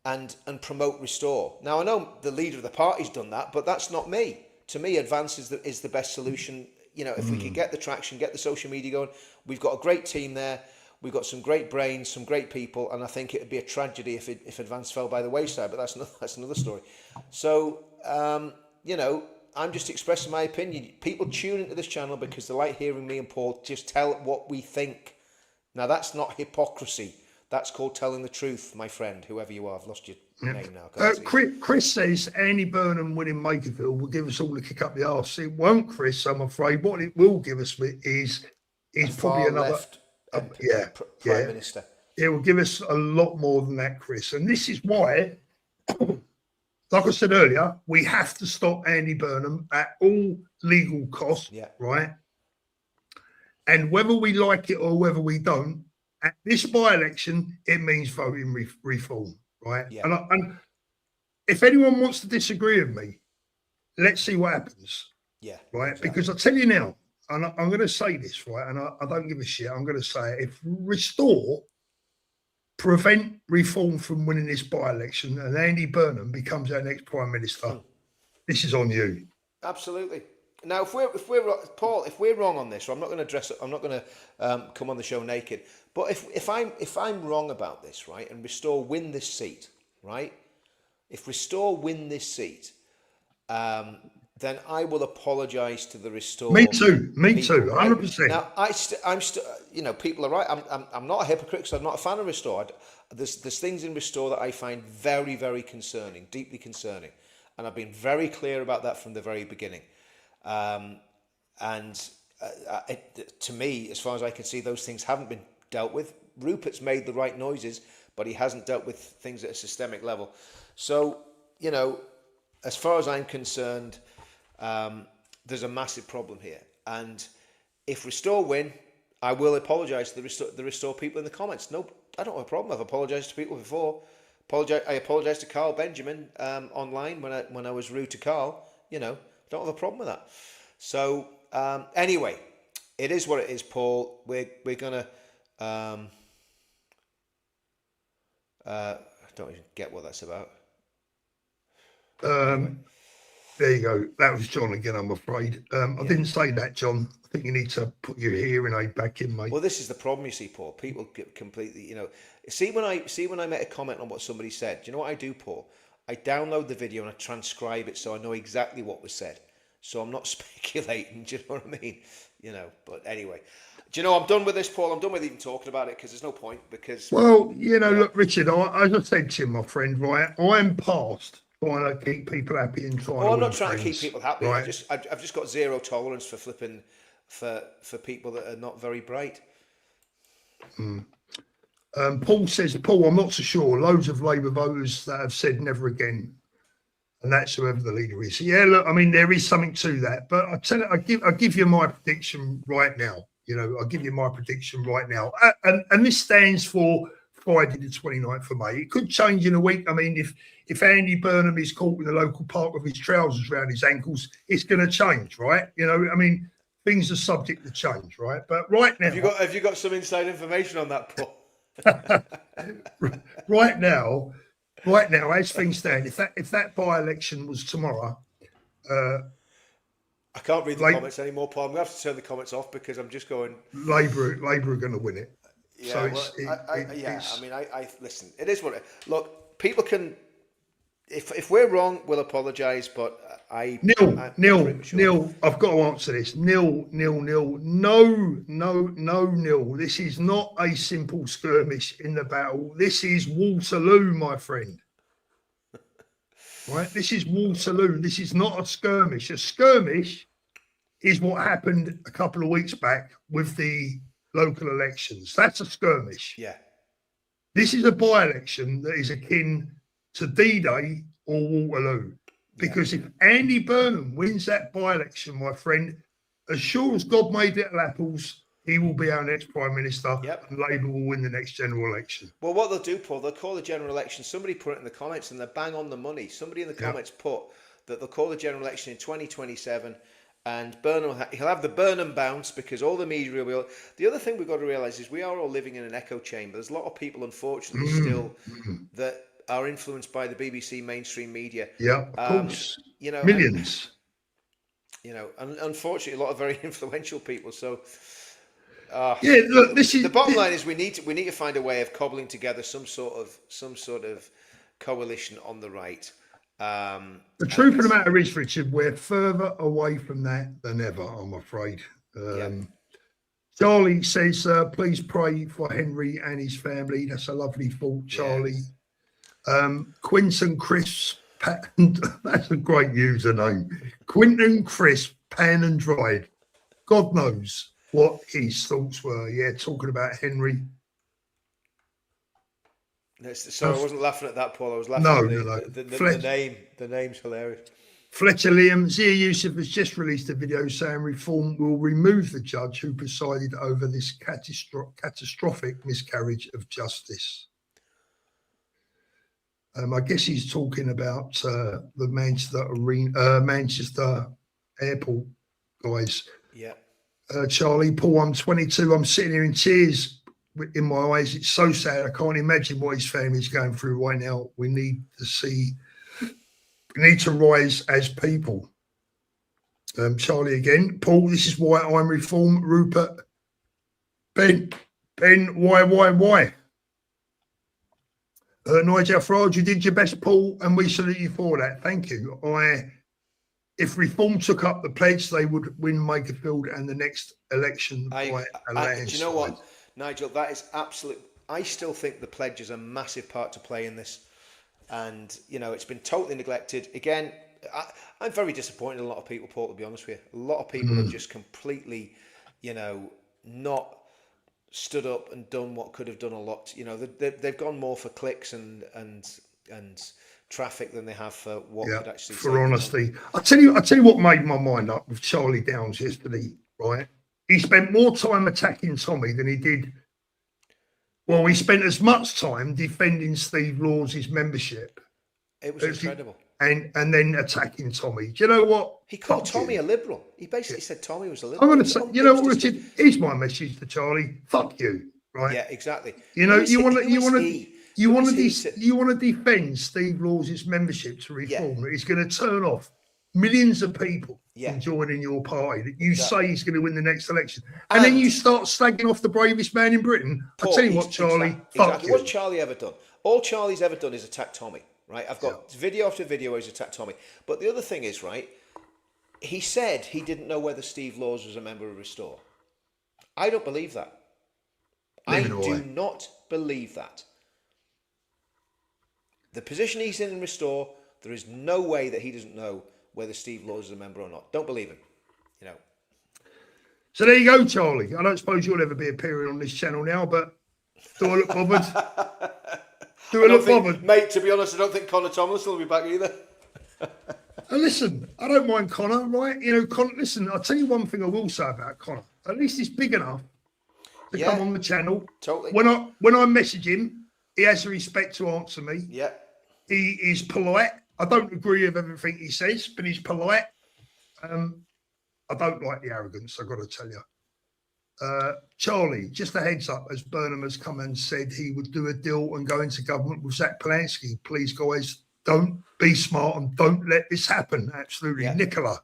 and promote Restore? Now, I know the leader of the party's done that, but that's not me. To me, Advance is the best solution. You know, if we can get the traction, get the social media going, we've got a great team there. We've got some great brains, some great people, and I think it would be a tragedy if Advance fell by the wayside, but that's another story. So, you know, I'm just expressing my opinion. People tune into this channel because they like hearing me and Paul just tell what we think. Now, that's not hypocrisy. That's called telling the truth, my friend, whoever you are. I've lost your name now. Chris says Andy Burnham winning Makerfield will give us all a kick up the arse. It won't, Chris, I'm afraid. What it will give us is probably another... Prime Minister. It will give us a lot more than that, Chris. And this is why... Like I said earlier, we have to stop Andy Burnham at all legal costs, right? And whether we like it or whether we don't, at this by-election, it means voting reform, right? Yeah. And if anyone wants to disagree with me, let's see what happens. Yeah. Right? Exactly. Because I tell you now, and I'm going to say this, right? And I don't give a shit. I'm going to say it. If Restore prevent reform from winning this by-election and Andy Burnham becomes our next Prime Minister, this is on you. Absolutely. Now, if we're Paul, if we're wrong on this, or I'm not going to dress up, I'm not going to come on the show naked. But if I'm wrong about this, right, and Restore win this seat, right, if Restore win this seat, then I will apologise to the Restore. Me too, people, 100%. Now, I'm still, you know, people are right. I'm not a hypocrite because I'm not a fan of Restore. There's things in Restore that I find very, very concerning, deeply concerning, and I've been very clear about that from the very beginning. To me, as far as I can see, those things haven't been dealt with. Rupert's made the right noises, but he hasn't dealt with things at a systemic level. So, you know, as far as I'm concerned, there's a massive problem here. And if Restore win, I will apologise to the Restore people in the comments. No, I don't have a problem. I've apologised to people before. I apologise to Carl Benjamin online when I was rude to Carl. You know, don't have a problem with that. So anyway, it is what it is, Paul. We're gonna. I don't even get what that's about. There you go. That was John again, I'm afraid. I didn't say that, John. I think you need to put your hearing aid back in, mate. Well, this is the problem, you see, Paul. People get completely, you know. See when I make a comment on what somebody said. Do you know what I do, Paul? I download the video and I transcribe it so I know exactly what was said. So I'm not speculating. Do you know what I mean? You know. But anyway, do you know I'm done with this, Paul? I'm done with even talking about it because there's no point. Because well, you know, look, Richard. As I said to you, my friend, right? I'm past trying to keep people happy and trying. Oh, I'm not trying to keep people happy. Right? I've just got zero tolerance for flipping for people that are not very bright. Paul says, Paul, I'm not so sure. Loads of Labour voters that have said never again, and that's whoever the leader is. Yeah, look, I mean, there is something to that, but I give you my prediction right now. You know, I'll give you my prediction right now, and this stands for Friday the 29th of May. It could change in a week. I mean, if Andy Burnham is caught in the local park with his trousers around his ankles, it's going to change, right? You know, I mean, things are subject to change, right? But right now, have you got some inside information on that, Paul? right now, as things stand, if that by-election was tomorrow, I can't read the comments anymore, Paul. I'm going to have to turn the comments off because I'm just going. Labour are going to win it. Yeah, so I mean, listen. It is what it. Look, people can. If we're wrong, we'll apologise. But Neil, I've got to answer this. Nil. No. This is not a simple skirmish in the battle. This is Waterloo, my friend. Right? This is Waterloo. This is not a skirmish. A skirmish is what happened a couple of weeks back with the local elections. That's a skirmish. Yeah. This is a by-election that is akin to D-Day or Waterloo. Because if Andy Burnham wins that by-election, my friend, as sure as God made little apples, he will be our next Prime Minister, and Labour will win the next general election. Well, what they'll do, Paul, they'll call the general election. Somebody put it in the comments, and they're bang on the money. Somebody in the comments put that they'll call the general election in 2027, and Burnham, he'll have the Burnham bounce because all the media will be. The other thing we've got to realise is we are all living in an echo chamber. There's a lot of people, unfortunately, still that are influenced by the BBC mainstream media. Yeah, of course. You know, millions. And unfortunately, a lot of very influential people. So, look, this is the bottom line is we need to find a way of cobbling together some sort of coalition on the right. The truth of the matter is, Richard, we're further away from that than ever, I'm afraid. Charlie says, please pray for Henry and his family. That's a lovely thought, Charlie. Yes. Quinton Crisp, that's a great username. Quinton Crisp, pan and dried. God knows what his thoughts were. Yeah, talking about Henry. Sorry, I wasn't laughing at that, Paul. I was laughing at the name. The name's hilarious. Fletcher Liam, Zia Youssef has just released a video saying Reform will remove the judge who presided over this catastrophic miscarriage of justice. I guess he's talking about the Manchester Airport guys. Yeah. Charlie, Paul, I'm 22. I'm sitting here in tears in my eyes. It's so sad. I can't imagine what his family's going through right now. We need to rise as people. Charlie again. Paul, this is why I'm reform. Rupert. Ben, why? Nigel Farage, you did your best, Paul, and we salute you for that. Thank you. If Reform took up the pledge, they would win Makerfield and the next election by a landslide. Do you know what, Nigel? That is absolute. I still think the pledge is a massive part to play in this, and it's been totally neglected. Again, I'm very disappointed in a lot of people, Paul. To be honest with you, a lot of people have just completely, not stood up and done what could have done a lot. They've gone more for clicks and traffic than they have for what could actually. For honesty, I tell you what made my mind up with Charlie Downs yesterday. Right, he spent more time attacking Tommy than he did. Well, he spent as much time defending Steve Laws's membership. It was incredible. And then attacking Tommy. Do you know what? He called Tommy a liberal. He basically said Tommy was a liberal. I'm going to say, you know what, Richard? Here's my message to Charlie. Fuck you, right? Yeah, exactly. You want to defend Steve Laws's membership to Reform. Yeah. He's going to turn off millions of people from joining your party that you say he's going to win the next election, and then you start slagging off the bravest man in Britain. I tell you what, Charlie, fuck you. What's Charlie ever done? All Charlie's ever done is attack Tommy. Right, I've got video after video where he's attacked Tommy. But the other thing is, right, he said he didn't know whether Steve Laws was a member of Restore. I don't believe that. I do not believe that. The position he's in Restore, there is no way that he doesn't know whether Steve Laws is a member or not. Don't believe him. So there you go, Charlie. I don't suppose you'll ever be appearing on this channel now, but do I look bothered? Mate, to be honest, I don't think Connor Tomlinson will be back either. And listen, I don't mind Connor, right? Listen, I'll tell you one thing I will say about Connor. At least he's big enough to come on the channel. Totally. When I message him, he has the respect to answer me. Yeah. He is polite. I don't agree with everything he says, but he's polite. I don't like the arrogance, I've got to tell you. Charlie, just a heads up, as Burnham has come and said he would do a deal and go into government with Zach Polanski. Please, guys, don't be smart and don't let this happen. Absolutely. Yeah. Nicola,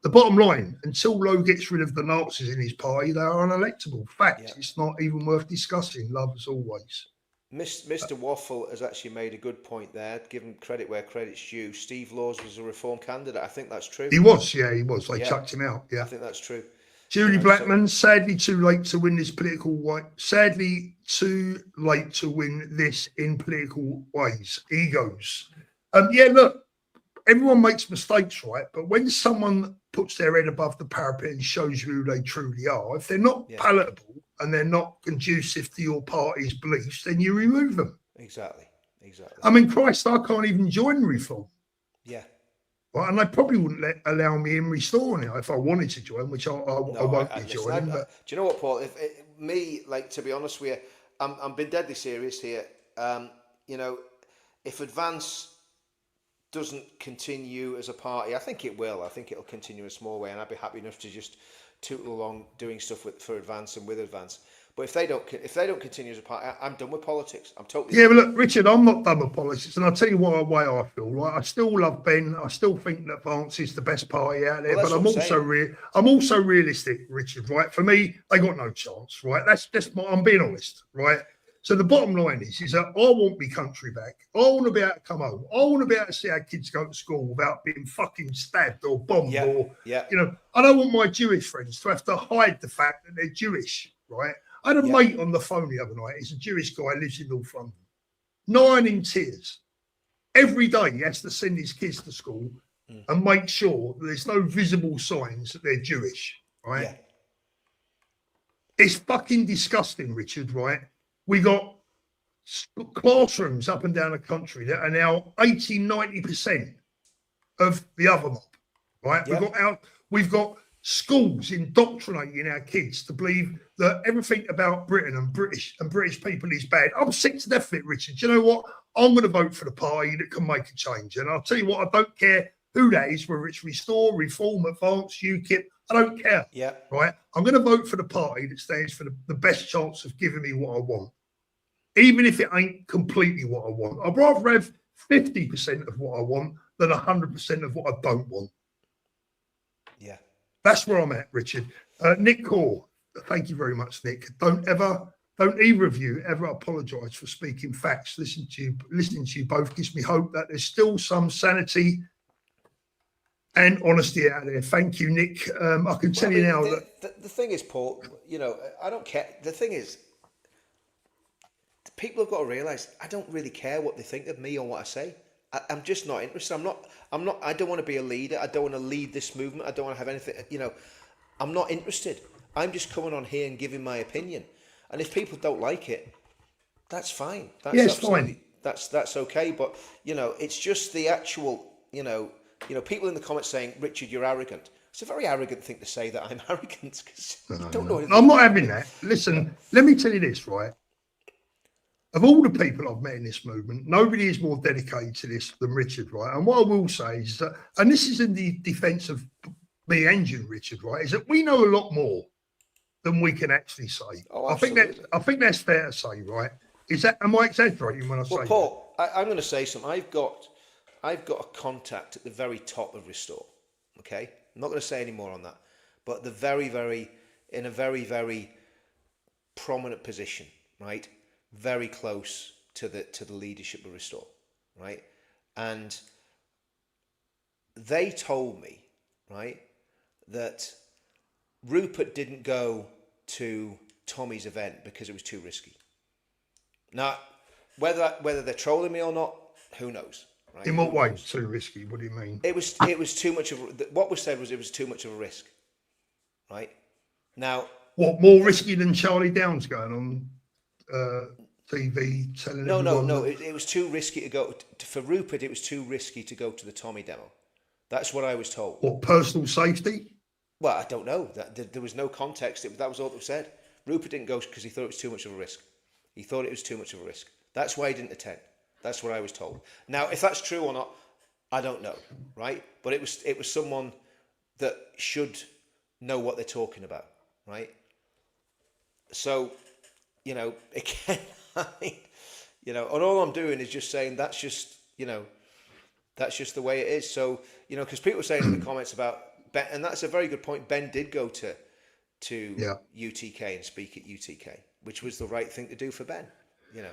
the bottom line, until Lowe gets rid of the Nazis in his party, they are unelectable. Fact, it's not even worth discussing. Love as always. Mr. Waffle has actually made a good point there. Give him credit where credit's due. Steve Laws was a Reform candidate. I think that's true. He was. They chucked him out. Yeah, I think that's true. Julie Blackman, sadly too late to win this political way. Sadly too late to win this in political ways. Egos. Look, everyone makes mistakes, right? But when someone puts their head above the parapet and shows you who they truly are, if they're not palatable and they're not conducive to your party's beliefs, then you remove them. Exactly. I mean, Christ, I can't even join Reform. Yeah. Well, and they probably wouldn't allow me in Restore now if I wanted to join, which I won't be joining. Do you know what, Paul? To be honest with you, I'm being deadly serious here. If Advance doesn't continue as a party, I think it will. I think it'll continue in a small way, and I'd be happy enough to just tootle along doing stuff for Advance and with Advance. But if they don't continue as a party, I'm done with politics. I'm totally but look, Richard, I'm not done with politics, and I'll tell you what way I feel. Right, I still love Ben. I still think that Advance is the best party out there. But I'm also realistic, Richard. Right, for me, they got no chance. Right, I'm being honest. Right. So the bottom line is that I want my country back. I want to be able to come home. I want to be able to see our kids go to school without being fucking stabbed or bombed I don't want my Jewish friends to have to hide the fact that they're Jewish. Right. I had a mate on the phone the other night. He's a Jewish guy, lives in North London. 9 in tears. Every day he has to send his kids to school and make sure that there's no visible signs that they're Jewish, right? Yeah. It's fucking disgusting, Richard, right? We got classrooms up and down the country that are now 80, 90% of the other mob, right? Yeah. We've got schools indoctrinating our kids to believe that everything about Britain and British people is bad. I'm sick to death of it, Richard. Do you know what? I'm going to vote for the party that can make a change. And I'll tell you what, I don't care who that is, whether it's Restore, Reform, Advance, UKIP. I don't care. Yeah. Right? I'm going to vote for the party that stands for the best chance of giving me what I want. Even if it ain't completely what I want. I'd rather have 50% of what I want than 100% of what I don't want. Yeah. That's where I'm at, Richard. Nick Core, thank you very much, Nick. Don't either of you ever apologise for speaking facts. Listening to you both gives me hope that there's still some sanity and honesty out there. Thank you, Nick. I can tell you now that the thing is, Paul, you know, I don't care. The thing is, people have got to realise I don't really care what they think of me or what I say. I'm just not interested. I don't want to be a leader. I don't want to lead this movement. I don't want to have anything, you know, I'm not interested. I'm just coming on here and giving my opinion. And if people don't like it, that's fine. That's fine. That's okay. But, you know, it's just the actual, you know, people in the comments saying, Richard, you're arrogant. It's a very arrogant thing to say that I'm arrogant because you don't know anything. I'm not having that. Listen, let me tell you this, right? Of all the people I've met in this movement, nobody is more dedicated to this than Richard, right? And what I will say is that, and this is in the defence of me and you, Richard, right, is that we know a lot more than we can actually say. Oh, I think that's fair to say, right? Am I exaggerating when I say that? Paul, I'm going to say something. I've got a contact at the very top of Restore. Okay, I'm not going to say any more on that, but in a very, very prominent position, right? Very close to the leadership of Restore, right? And they told me, right, that Rupert didn't go to Tommy's event because it was too risky. Now, whether they're trolling me or not, who knows? Right? In what way? Too risky? What do you mean? It was too much of what was said was it was too much of a risk, right? Now, what, more risky than Charlie Downs going on TV telling everyone? No. It was too risky to go for Rupert. It was too risky to go to the Tommy demo. That's what I was told. What, personal safety? Well, I don't know. There was no context. That was all that was said. Rupert didn't go because he thought it was too much of a risk. He thought it was too much of a risk. That's why he didn't attend. That's what I was told. Now, if that's true or not, I don't know, right? But it was someone that should know what they're talking about, right? So, you know, again, you know, and all I'm doing is just saying that's just the way it is. So, you know, because people were saying in the comments about Ben, and that's a very good point. Ben did go to UTK and speak at UTK, which was the right thing to do for Ben, you know.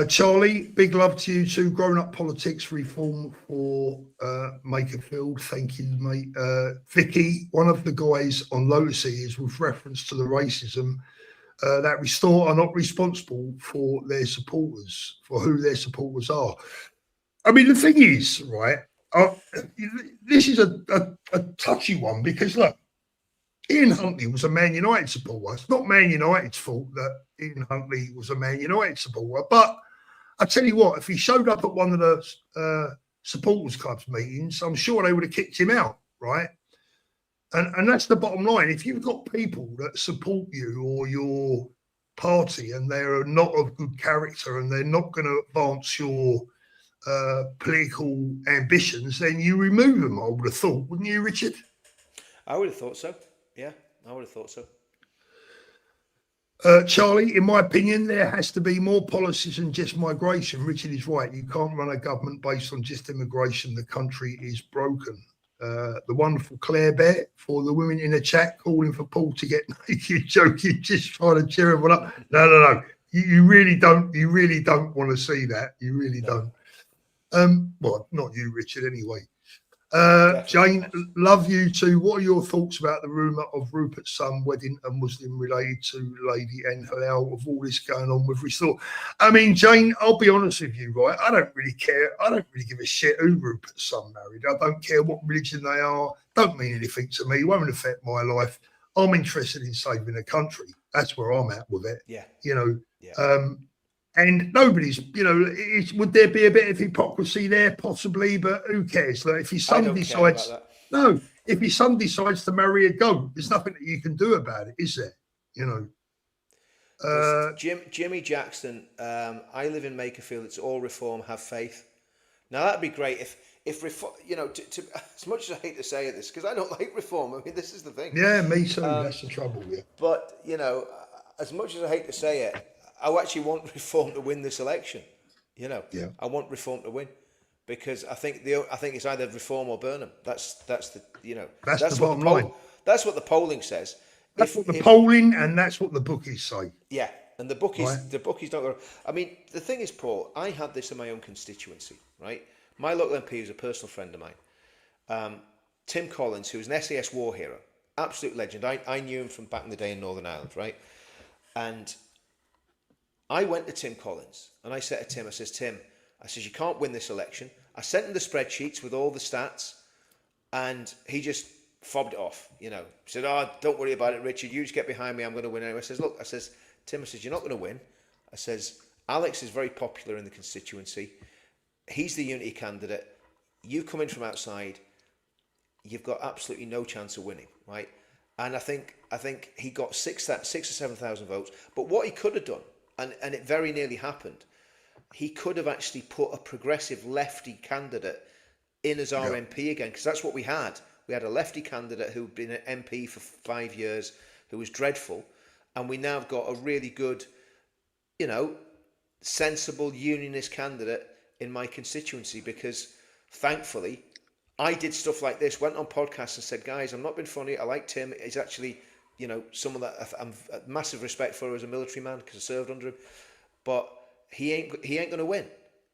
Charlie, big love to you too. Grown Up Politics Reform for Makerfield. Thank you, mate. Vicky, one of the guys on Lotus is with reference to the racism that Restore are not responsible for their supporters, for who their supporters are. I mean, the thing is, right, this is a touchy one because, look, Ian Huntley was a Man United supporter. It's not Man United's fault that Ian Huntley was a Man United supporter. But I tell you what, if he showed up at one of the supporters club's meetings, I'm sure they would have kicked him out, right? And that's the bottom line. If you've got people that support you or your party and they're not of good character and they're not going to advance your political ambitions, then you remove them, I would have thought, wouldn't you, Richard? I would have thought so. Yeah, I would have thought so. Charlie, in my opinion, there has to be more policies than just migration. Richard is right. You can't run a government based on just immigration. The country is broken. The wonderful Claire Bear for the women in the chat calling for Paul to get naked, joking, just trying to cheer everyone up. No. You really don't. You really don't want to see that. You really don't. Well, not you, Richard, anyway. Jane, love you too. What are your thoughts about the rumour of Rupert's son wedding a Muslim related to Lady Anne Halal, with all this going on with Restore? I mean, Jane, I'll be honest with you, right? I don't really care. I don't really give a shit who Rupert's son married. I don't care what religion they are. Don't mean anything to me. It won't affect my life. I'm interested in saving the country. That's where I'm at with it. Yeah. You know, yeah. And nobody's, you know, would there be a bit of hypocrisy there? Possibly, but who cares? Like, if your son decides, if your son decides to marry a goat, there's nothing that you can do about it, is there? You know. Jimmy Jackson, I live in Makerfield. It's all reform, have faith. Now that'd be great if reform, you know, to as much as I hate to say this, because I don't like reform. I mean, this is the thing. Yeah, me too. That's the trouble. Yeah. But you know, as much as I hate to say it, I actually want reform to win this election. You know, I want reform to win. because I think it's either reform or burn them. That's the That's the bottom line. That's what the polling says. That's what the polling and that's what the bookies say. Yeah, and the bookies Right. don't go. I mean, the thing is, Paul, I had this in my own constituency, right? My local MP was a personal friend of mine, Tim Collins, who was an SAS war hero, absolute legend. I knew him from back in the day in Northern Ireland, right? And I went to Tim Collins and I said to Tim, Tim, you can't win this election. I sent him the spreadsheets with all the stats, and he just fobbed it off. He said, "Oh, don't worry about it, Richard. You just get behind me. I'm going to win anyway." I says, "Look," Tim, you're not going to win. Alex is very popular in the constituency. He's the unity candidate. You've come in from outside. You've got absolutely no chance of winning, right?" And I think he got 6,000 or 7,000 votes. But what he could have done, and it very nearly happened, he could have actually put a progressive lefty candidate in as our MP again, because that's what we had. We had a lefty candidate who'd been an MP for 5 years, who was dreadful, and we now have got a really good, sensible unionist candidate in my constituency, because thankfully I did stuff like this, went on podcasts and said, "Guys, I'm not being funny. I like Tim. He's actually, someone that I'm massive respect for as a military man because I served under him, but he ain't going to win."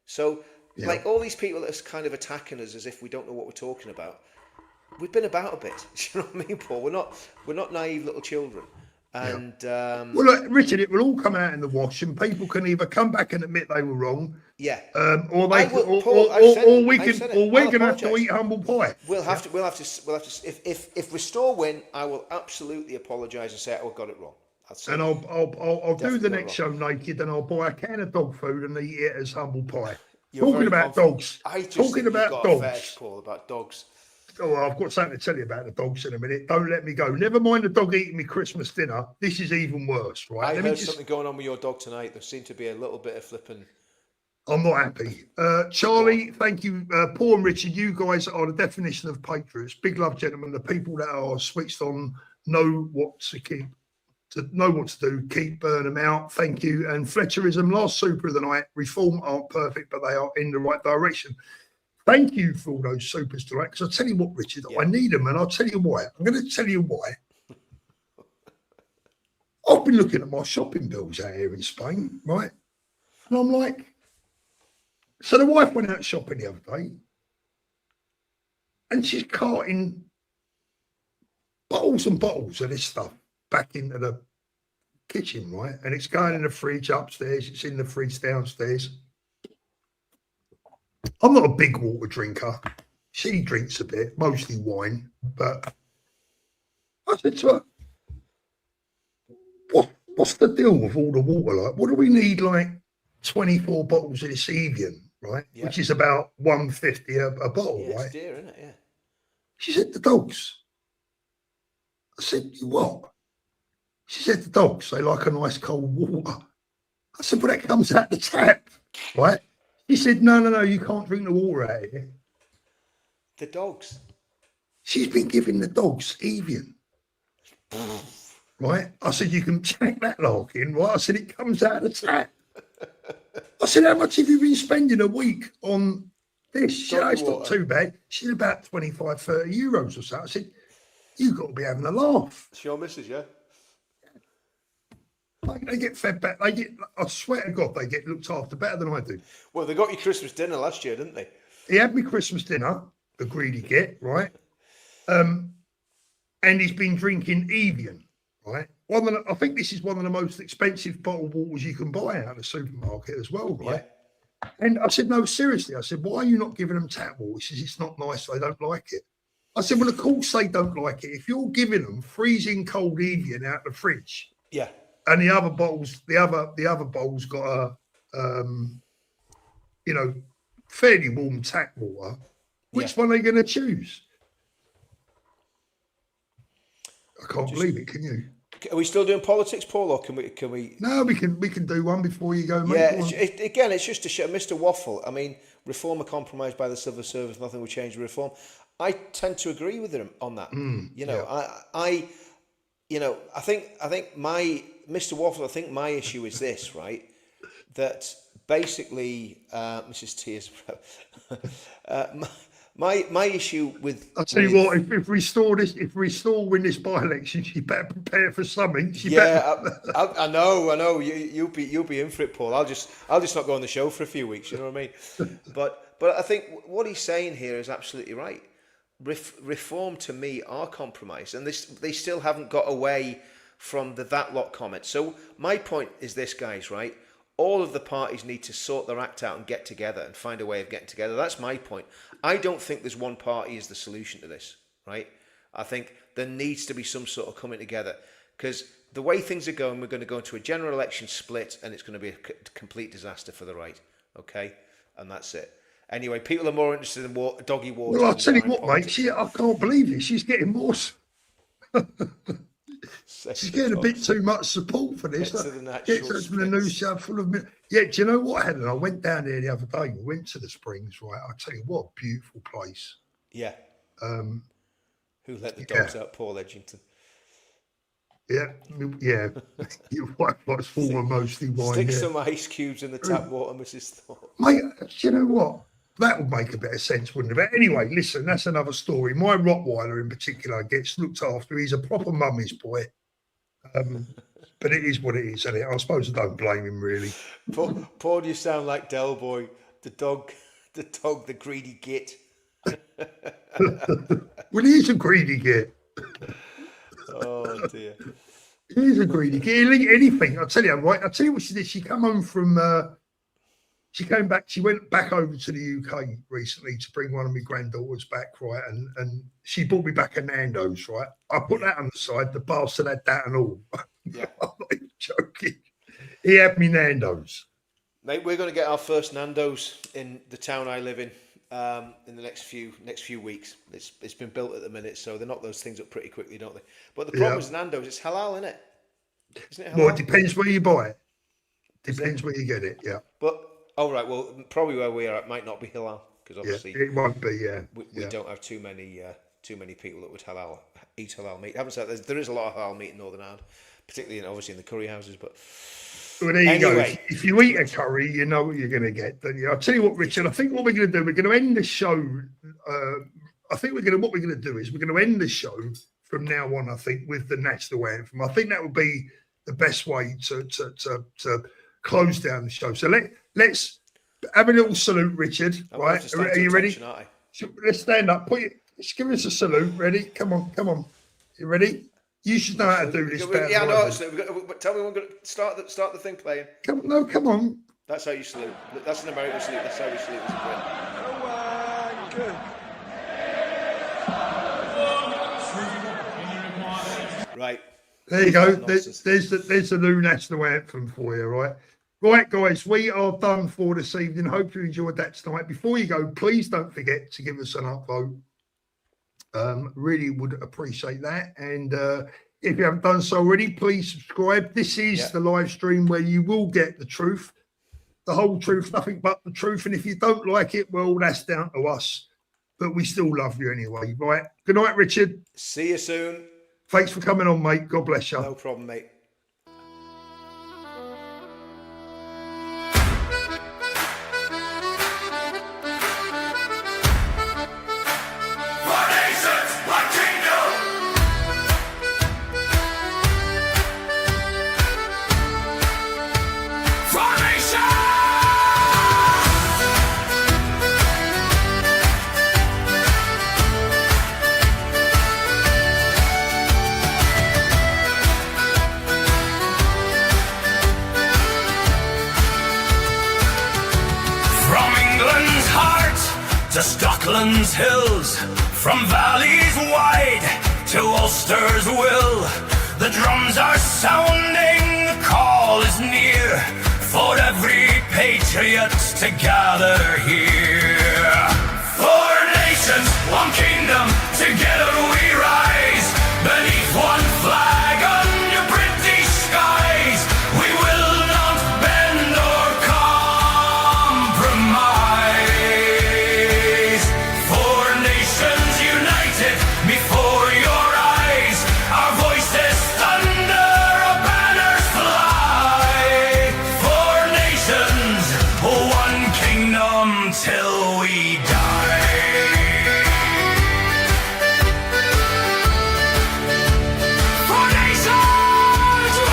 So, like all these people that are kind of attacking us as if we don't know what we're talking about, we've been about a bit. Do you know what I mean, Paul? We're not naive little children. And well, look, Richard, it will all come out in the wash, and people can either come back and admit they were wrong, or they, or we're going to have to eat humble pie. We'll have to. If Restore win, I will absolutely apologise and say I got it wrong. And I'll do the next show naked, and I'll buy a can of dog food and eat it as humble pie. Talking about dogs. Talking about dogs. Paul, about dogs. Oh, I've got something to tell you about the dogs in a minute. Don't let me go. Never mind the dog eating me Christmas dinner. This is even worse, right? I heard something going on with your dog tonight. There seemed to be a little bit of flipping. I'm not happy. Charlie, thank you. Paul and Richard, you guys are the definition of patriots. Big love, gentlemen. The people that are switched on know what to do. Keep burn them out. Thank you. And Fletcherism, last super of the night. Reform aren't perfect, but they are in the right direction. Thank you for all those supers tonight. Because I'll tell you what, Richard, I need them, and I'll tell you why. I'm going to tell you why. I've been looking at my shopping bills out here in Spain, right? And I'm like, so the wife went out shopping the other day, and she's carting bottles and bottles of this stuff back into the kitchen, right? And it's going in the fridge upstairs, it's in the fridge downstairs. I'm not a big water drinker. She drinks a bit, mostly wine. But I said to her, what's the deal with all the water? Like, what do we need, like 24 bottles of this Evian, right? Yeah. Which is about $1.50 a bottle, right? It's dear, isn't it? Yeah. She said, the dogs. I said, what? She said, the dogs, they like a nice cold water. I said, well, that comes out the tap, right? He said, no, you can't drink the water out here. The dogs. She's been giving the dogs Evian. Right? I said, you can check that lark in, right? I said, it comes out of the tap. I said, how much have you been spending a week on this? She said, it's not too bad. She said, about 25, 30 euros or so. I said, you've got to be having a laugh. It's your missus, yeah? Like, they get fed back. I swear to God, they get looked after better than I do. Well, they got you Christmas dinner last year, didn't they? He had me Christmas dinner, the greedy git, right? And he's been drinking Evian, right? I think this is one of the most expensive bottled waters you can buy out of the supermarket as well, right? Yeah. And I said, no, seriously. I said, why are you not giving them tap water? He says, it's not nice. They don't like it. I said, well, of course they don't like it. If you're giving them freezing cold Evian out the fridge, yeah, and the other bottles got a, fairly warm tap water. Which one are they going to choose? I can't believe it. Can you? Are we still doing politics, Paul, or can we? No, we can do one before you go. Mate. Yeah, again, it's just to show Mr. Waffle. I mean, reform are compromised by the civil service. Nothing will change the reform. I tend to agree with him on that. I think my Mr. Waffle. I think my issue is this, right? that basically, Mrs. Tears, my issue with... I'll tell you what, if we still win this by-election, she better prepare for something. I know. You'll be in for it, Paul. I'll just not go on the show for a few weeks. You know what I mean? But I think what he's saying here is absolutely right. Reform to me are compromise, and they still haven't got away from the that lot comment. So my point is this, guys, right? All of the parties need to sort their act out and get together and find a way of getting together. That's my point. I don't think there's one party is the solution to this, right? I think there needs to be some sort of coming together, because the way things are going, we're going to go into a general election split, and it's going to be a complete disaster for the right, okay? And that's it. Anyway, people are more interested in doggy water. Well, I'll tell you what, mate. I can't believe it. She's getting more. She's getting a bit too much support for this. Gets to the new show full of... Yeah, do you know what, Helen? I went down there the other day. We went to the Springs, right? I'll tell you what, beautiful place. Yeah. Who let the dogs out? Paul Edgington. Yeah. Your wife likes former mostly wine. Stick some ice cubes in the tap water, Mrs. Thorpe. Mate, do you know what? That would make a bit of sense, wouldn't it? But anyway, listen, that's another story. My Rottweiler in particular gets looked after. He's a proper mummy's boy. But it is what it is, isn't it? I suppose I don't blame him, really. Paul, you sound like Del Boy, the dog, the greedy git. Well, he's a greedy git. Oh, dear. He's a greedy git. He'll eat anything. I'll tell you, right? I'll tell you what she did. She came home from... She came back, she went back over to the UK recently to bring one of my granddaughters back, right? And she brought me back a Nando's, right? I put that on the side, the bastard had that and all. Yeah. I'm not even joking. He had me Nando's. Mate, we're going to get our first Nando's in the town I live in the next few weeks. It's been built at the minute, so they knock those things up pretty quickly, don't they? But the problem is Nando's, it's halal, isn't it? Isn't it halal? Well, it depends where you buy it. Depends where you get it, yeah. But... Oh, right. Well, probably where we are, it might not be halal, because obviously it won't be. We don't have too many people that would eat halal meat. Having said that, there is a lot of halal meat in Northern Ireland, particularly obviously in the curry houses. But well, there you go. If you eat a curry, you know what you're going to get. Don't you? I'll tell you what, Richard. I think what we're going to do, we're going to end the show. I think what we're going to do is we're going to end the show from now on. I think with the national anthem. I think that would be the best way to close down the show. So let's have a little salute, Richard. Right? Are you ready? Let's stand up. Just give us a salute. Ready? Come on. You ready? You should know how to do this. Yeah, I know. But tell me when we're going to start the thing playing. Come on. That's how you salute. That's an American salute. That's how we salute as a Brit. Right. There you go. There's the new national anthem for you, right? Right, guys, we are done for this evening. Hope you enjoyed that tonight. Before you go, please don't forget to give us an upvote. Really would appreciate that. And if you haven't done so already, please subscribe. This is the live stream where you will get the truth, the whole truth, nothing but the truth. And if you don't like it, well, that's down to us. But we still love you anyway, right? Good night, Richard. See you soon. Thanks for coming on, mate. God bless you. No problem, mate. Scotland's hills, from valleys wide to Ulster's will, the drums are sounding, the call is near, for every patriot to gather here. 4 nations, one kingdom, together we rise, beneath one flag under British skies. We will not bend or compromise. Before your eyes, our voices thunder, our banners fly. 4 nations. until we die.